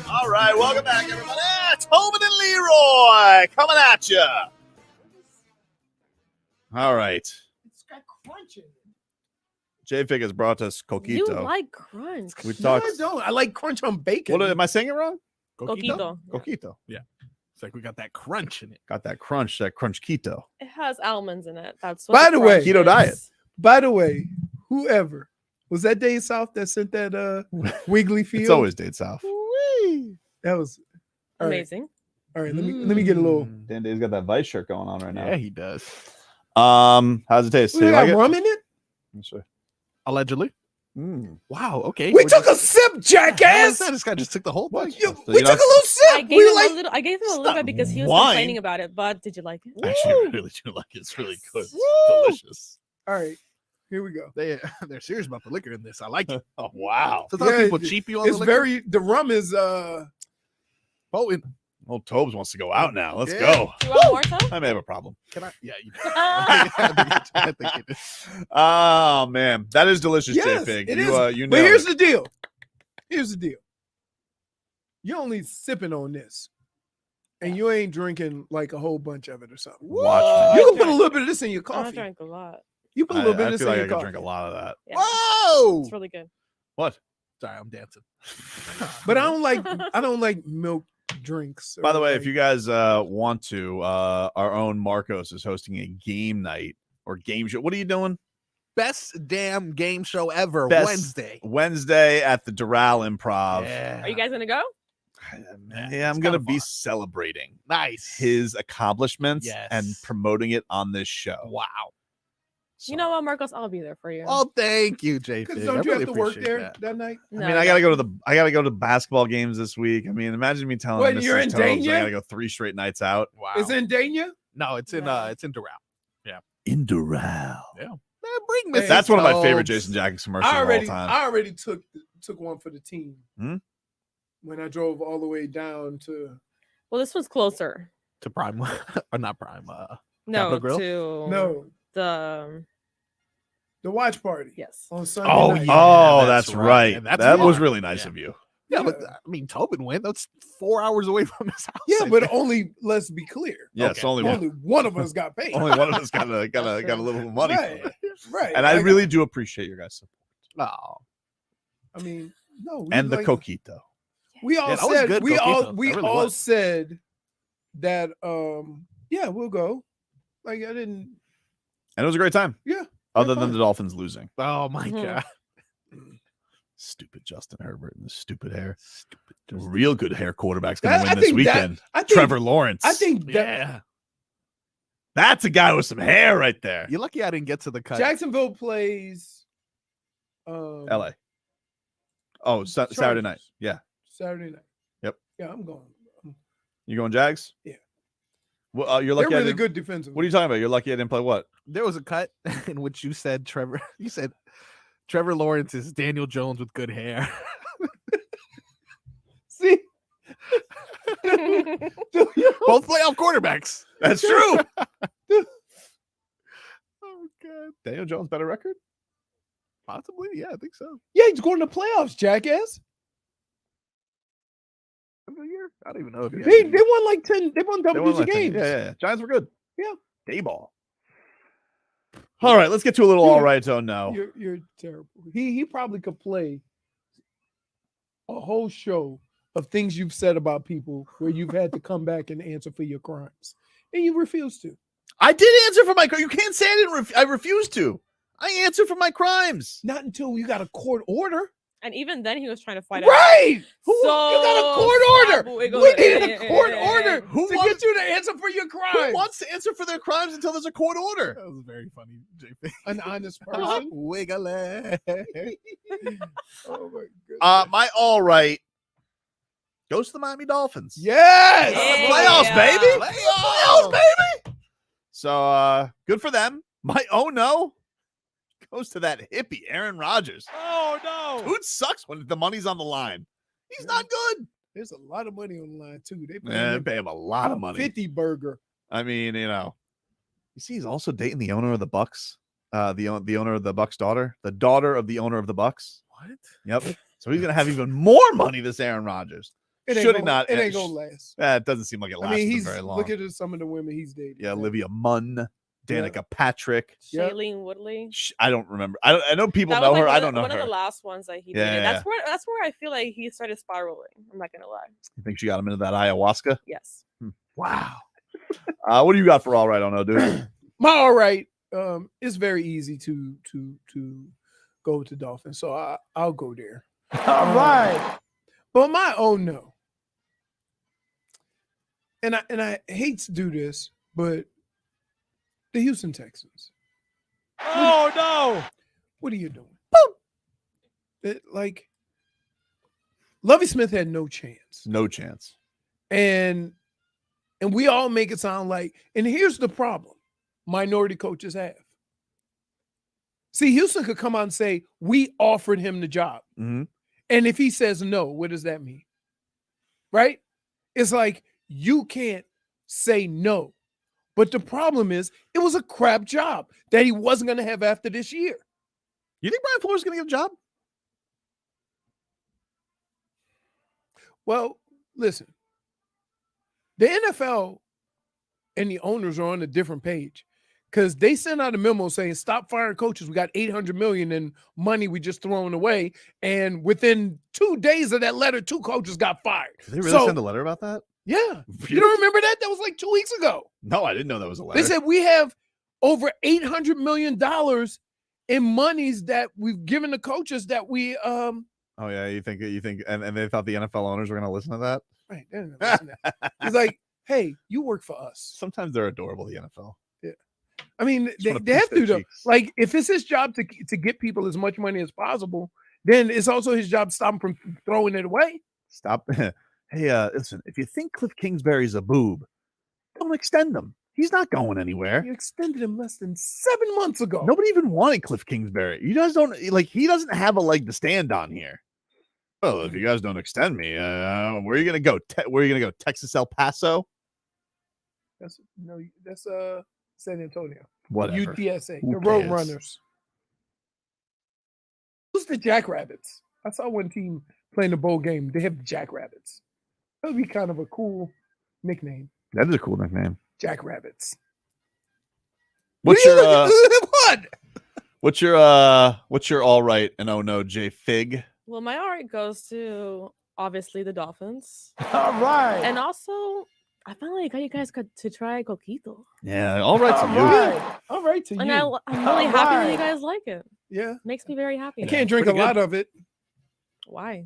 All right, welcome back, everybody. Tobin and Leroy coming at you. All right. It's got crunch in it. JFig has brought us coquito. You like crunch. We No, talked. I don't. I like crunch on bacon. What am I saying it wrong? Coquito. Coquito. Yeah. It's like we got that crunch in it. Got that crunch keto. It has almonds in it. That's what By the way, crunch keto is. diet. By the way, whoever was that Dave South that sent that wiggly field? It's always Dade South. That was all right. Amazing. All right, let me get a little. Dan Dave's got that Vice shirt going on right now. Yeah, he does. How's it taste? We Do you got like it? rum in it. Let's see. Allegedly. Wow. Okay. We took a sip, jackass. This guy just took the whole thing. We took a little sip. I gave him a little. I gave him a little bit because he was wine. complaining about it. But did you like it? Actually, I really do like it. It's really good. It's delicious. All right, here we go. They're serious about the liquor in this. I like it. Oh wow. Sometimes Yeah, people cheap you on It's the liquor. very. The rum is potent. Well, Tobes wants to go out now. Let's Yeah. go. Do you want more, Tom? I may have a problem. Can I? Yeah. You I think it is. Oh man, that is delicious, yes, JFig. it You is. you But nailed here's it. the deal. Here's the deal. You only sipping on this, and you ain't drinking like a whole bunch of it or something. Watch You can put a little bit of this in your I coffee. drank a lot. You put a little bit of I this feel in like I your could coffee. drink a lot of that. Yeah. Whoa! It's really good. What? Sorry, I'm dancing. But I don't like milk drinks. By or the way, like- if you guys want to, our own Marcos is hosting a game night or game show. What are you doing? Best damn game show ever. Best Wednesday. at the Doral Improv. Yeah. Are you guys gonna go? Yeah, I'm gonna be celebrating Nice. his accomplishments Yes. and promoting it on this show. Wow. You know what, Marcos? I'll be there for you. Oh, thank you, JFig. Because I don't you really have to work appreciate there that. that night? No, I mean, I gotta go to basketball games this week. I mean, imagine me telling What, Mrs. you're in Tobes I Dania? gotta go 3 straight nights out. Wow. Is it in Dania? No, it's in Doral. Yeah. In Doral. Yeah. Man, bring Mrs. That's one of my favorite Tobes. Jason Jackson commercials of all time. I already took one for the team Hmm? when I drove all the way down to Well, this one's closer. To Prime. Or not Prime. No, Capitol Grill? to the watch party. Yes. On Sunday Oh, night. oh, that's right. And that's That was fun. really nice Yeah. of you. Yeah, but I mean, Tobin went. That's 4 hours away from his house. Yeah, I but think. only let's be clear. Yes, Okay. only One of us got paid. only one of us got a little money. Right. From it. Right. And I Like, really do appreciate your guys' support. Oh. I mean, no. We And the like- coquito. We all Yeah, that was said good, we all coquito. we That really all was. said that yeah, we'll go. Like I didn't And it was a great time. yeah. Other than fun. the Dolphins losing. Oh my Mhm. god. Stupid Justin Herbert and his stupid hair. Real good hair quarterback's going That- to I win this think that- weekend. I think- Trevor Lawrence. I think that Yeah. That's a guy with some hair right there. You're lucky I didn't get to the cut. Jacksonville plays LA. Oh, Saturday Chargers. night. Yeah. Saturday night. Yep. Yeah, I'm going. You going Jags? Yeah. Well, you're They're lucky. I really didn't- good defensively. What are you talking about? You're lucky I didn't play what? There was a cut in which you said Trevor Lawrence is Daniel Jones with good hair. See? Both playoff quarterbacks. That's true. Oh god. Daniel Jones better record? Possibly. Yeah, I think so. Yeah, he's going to playoffs, jackass. I don't even know if he They won like 10. They won They double won digit like 10. games. Yeah. Giants were good. Yeah. Day ball. All right, let's get to a little all right. Oh no. You're terrible. He probably could play a whole show of things you've said about people where you've had to come back and answer for your crimes, and you refuse to. I did answer for my crime. You can't say I didn't. I refuse to. I answer for my crimes. Not until you got a court order. And even then, he was trying to fight it. Right? So you got a court order. wiggle We it. needed a court order Who to wants- get you to answer for your Who crimes. wants to answer for their crimes until there's a court order? That was very funny, JP. An honest person. Wiggle it. Oh my goodness. My all right goes to the Miami Dolphins. Yes. Yeah. Playoffs, baby. Playoffs, baby. So good for them. My oh no goes to that hippie Aaron Rodgers. Oh no. Dude sucks when the money's on the line. He's not good. There's a lot of money on the line too. They Yeah, pay him a lot of money. 50 burger. I mean, you see, he's also dating the owner of the Bucks. The owner of the Bucks' daughter, the daughter of the owner of the Bucks. What? Yep. So he's gonna have even more money. This Aaron Rodgers. It ain't Should he gonna- not? it ain't gonna last. It doesn't seem like it lasts I mean, he's very long. look at some of the women he's dating. Yeah, Olivia Munn, Danica Yeah. Patrick. Shailene Woodley. I don't remember. I know people That know was, her. like, I don't know one her. of the last ones that he Yeah, dated. yeah. That's where I feel like he started spiraling. I'm not gonna lie. You think she got him into that ayahuasca? Yes. Wow. What do you got for all right? I don't know, dude. My all right. It's very easy to go with the Dolphins, so I'll go there. All right. But my no. And I hate to do this, but the Houston Texans. Oh no! What are you doing? Like Lovie Smith had no chance. No chance. And we all make it sound like, and here's the problem minority coaches have. See, Houston could come out and say, we offered him the job. Mm-hmm. And if he says no, what does that mean? Right? It's like you can't say no. But the problem is, it was a crap job that he wasn't going to have after this year. You think Brian Flores is going to get a job? Well, listen, the NFL and the owners are on a different page because they sent out a memo saying, stop firing coaches. We got $800 million in money we just thrown away. And within 2 days of that letter, 2 coaches got fired. Did they really send a letter about that? Yeah. You don't remember that? That was like 2 weeks ago. No, I didn't know that was a letter. They said we have over $800 million in monies that we've given the coaches that we Oh yeah, you think, and they thought the NFL owners were going to listen to that? right. They're not listening. He's like, hey, you work for us. Sometimes they're adorable. The NFL. Yeah. I mean, Just wanna they have pinch to their though. cheeks. Like, if it's his job to get people as much money as possible, then it's also his job to stop them from throwing it away. Stop. Hey, listen. If you think Cliff Kingsbury's a boob, don't extend him. He's not going anywhere. You extended him less than 7 months ago. Nobody even wanted Cliff Kingsbury. You guys don't like. He doesn't have a leg to stand on here. Well, if you guys don't extend me, where are you gonna go? Where are you gonna go? Texas, El Paso? That's San Antonio. Whatever. UTSA, Who the Road cares? Runners. Who's the Jackrabbits? I saw one team playing the bowl game. They have the Jackrabbits. That would be kind of a cool nickname. That is a cool nickname. Jackrabbits. What's your what? What's your all right and oh no, JFig? Well, my all right goes to obviously the Dolphins. All right. And also, I finally got you guys to try coquito. Yeah, all right to you. Right. All right to And you. I'm really happy that you right. guys like it. Yeah. Makes me very happy. I can't drink a lot of it. Why?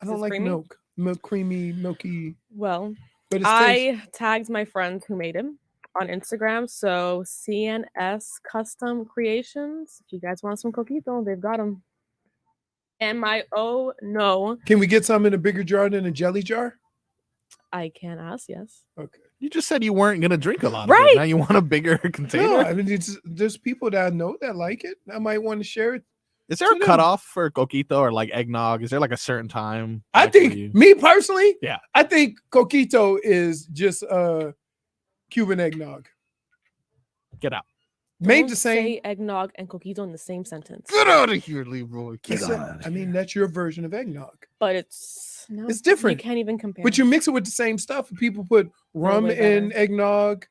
I don't Is it like creamy? milk, creamy, milky. Well, But it's tasty. I tagged my friend who made him on Instagram. So CNS Custom Creations. If you guys want some coquito, they've got them. And my oh no, Can we get some in a bigger jar than a jelly jar? I can ask. Yes. Okay. You just said you weren't gonna drink a lot. Right. Of it. Now you want a bigger container. No, I mean, there's people that I know that like it. I might want to share it. Is there a to them. cutoff for coquito or like eggnog? Is there like a certain time? I like, where think you- me personally, Yeah. I think coquito is just Cuban eggnog. Get out. Made Don't the same. say eggnog and coquito in the same sentence. Get out of here, Leroy. Get Listen, out. I mean, that's your version of eggnog. But it's no, It's different. You can't even compare. But you mix it with the same stuff. People put rum way in better. eggnog,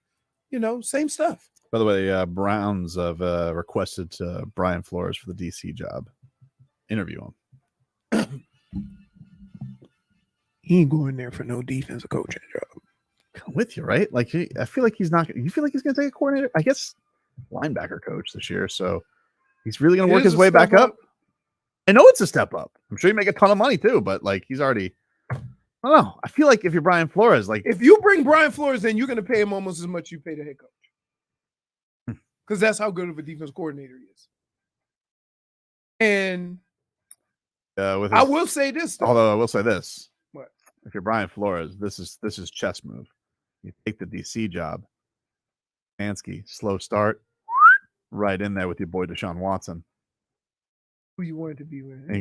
same stuff. By the way, Browns have requested Brian Flores for the DC job. Interview him. He ain't going there for no defensive coaching job. I'm with you, right? Like I feel like he's not. You feel like he's going to take a coordinator? I guess linebacker coach this year. So he's really going It to work is his a way step back up. I know it's a step up. I'm sure you make a ton of money too, but like he's already. I don't know. I feel like if you're Brian Flores, like If you bring Brian Flores, then you're going to pay him almost as much you pay the head coach. Because that's how good of a defense coordinator he is. And with I his- will say this, though. Although I will say this: What? if you're Brian Flores, this is chess move. You take the DC job, Ansky, slow start, right in there with your boy Deshaun Watson. Who you wanted to be with. What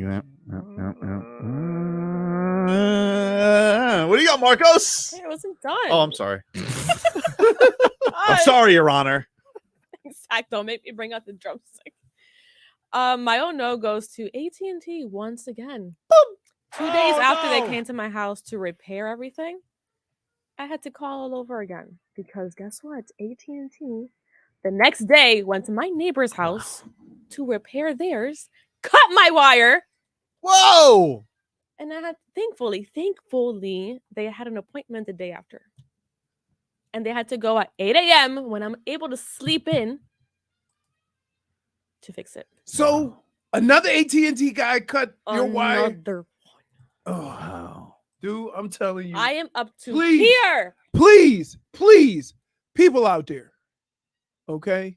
do you got, Marcos? Hey, I wasn't done. Oh, I'm sorry. I'm sorry, Your Honor. Zach, don't make me bring out the drumstick. My own no goes to AT&T once again. Boom! 2 days after they came to my house to repair everything, I had to call all over again because guess what? AT&T the next day went to my neighbor's house to repair theirs, cut my wire. Whoa! And I had thankfully, they had an appointment the day after. And they had to go at 8 a.m. when I'm able to sleep in to fix it. So another AT&T guy cut your wire. Another. Oh, dude, I'm telling you. I am up to Please. here. Please, people out there, okay?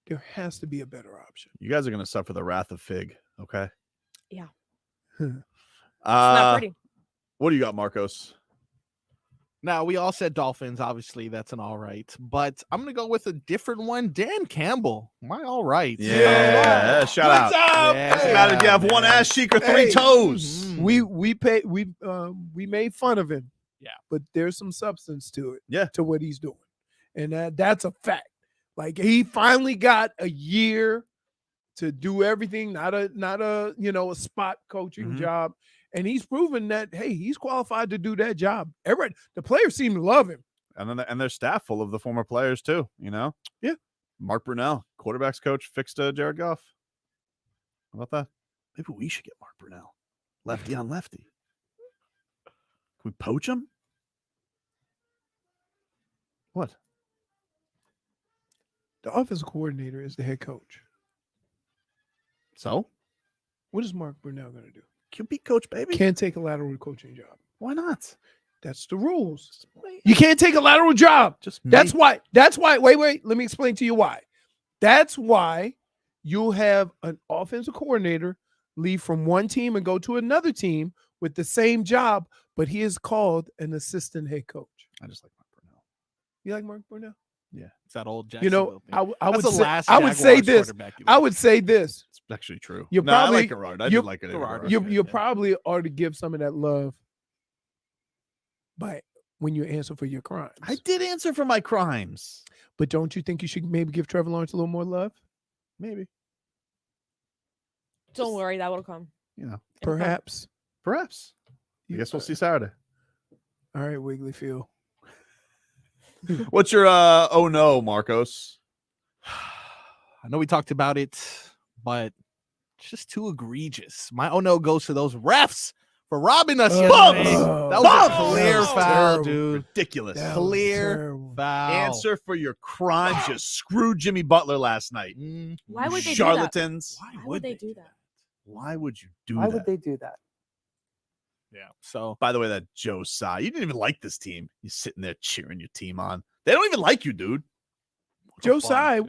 There has to be a better option. You guys are gonna suffer the wrath of Fig, okay? Yeah. It's not pretty. What do you got, Marcos? Now, we all said Dolphins. Obviously, that's an all right. But I'm going to go with a different one. Dan Campbell. My all right. Yeah. Shout out. Yeah, Doesn't matter if you have one ass cheek or three toes. We made fun of him. Yeah. But there's some substance to it. Yeah. To what he's doing. And that's a fact. Like he finally got a year to do everything, not a a spot coaching job. And he's proven that, hey, he's qualified to do that job. The players seem to love him. And their staff full of the former players too, Yeah. Mark Brunell, quarterbacks coach, fixed Jared Goff. How about that? Maybe we should get Mark Brunell. Lefty on lefty. Can we poach him? What? The offensive coordinator is the head coach. So? What is Mark Brunell going to do? QB coach, baby. Can't take a lateral coaching job. Why not? That's the rules. You can't take a lateral job. That's why. Wait. Let me explain to you why. That's why you'll have an offensive coordinator leave from one team and go to another team with the same job, but he is called an assistant head coach. I just like Mark Brunell. You like Mark Brunell? Yeah. It's that old Jacksonville thing. I would say this. It's actually true. You No, probably I like Gerard. I do like it. You probably ought to give some of that love by when you answer for your crimes. I did answer for my crimes. But don't you think you should maybe give Trevor Lawrence a little more love? Maybe. Don't worry, that will come. Perhaps. I guess we'll see Saturday. All right, Wiggly Field. What's your oh no, Marcos? I know we talked about it, but it's just too egregious. My oh no goes to those refs for robbing us yesterday. That was a clear foul, dude. Ridiculous. Clear foul. Answer for your crimes. You screwed Jimmy Butler last night. Why would they Charlatans. do that? Why would they do that? Why would you do Why that? would they do that? Yeah. So, by the way, that Joe Tsai, you didn't even like this team. You're sitting there cheering your team on. They don't even like you, dude. Joe Tsai,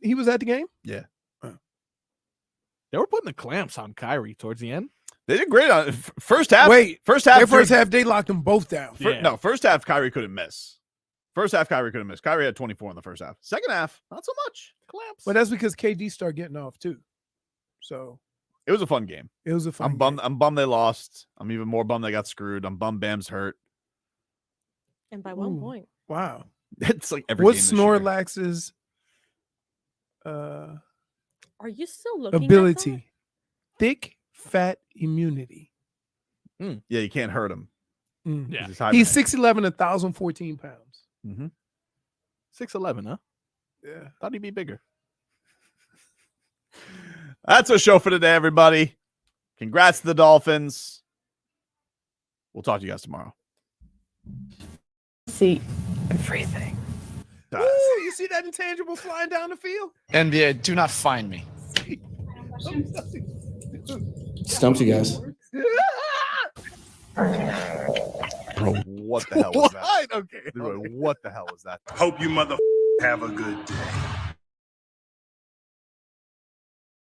he was at the game? Yeah. They were putting the clamps on Kyrie towards the end. They did great on first half. First half, they locked them both down. No, first half, Kyrie couldn't miss. Kyrie had 24 in the first half. Second half, not so much. Clamps. But that's because KD started getting off too. So it was a fun game. It was a fun game. I'm bummed they lost. I'm even more bummed they got screwed. I'm bummed Bam's hurt. And by 1 point. Wow. It's like every What's game this year. Snorlax's Are you still looking ability? at that? Thick fat immunity. Yeah, you can't hurt him. Yeah. He's 6'11", 1,014 pounds. 6'11", huh? Yeah. Thought he'd be bigger. That's our show for today, everybody. Congrats to the Dolphins. We'll talk to you guys tomorrow. See everything. Ooh, you see that intangible flying down the field? NBA, do not find me. Stumped you guys. Bro, what the hell was that? Okay. Dude, what the hell was that? Hope you mother have a good day.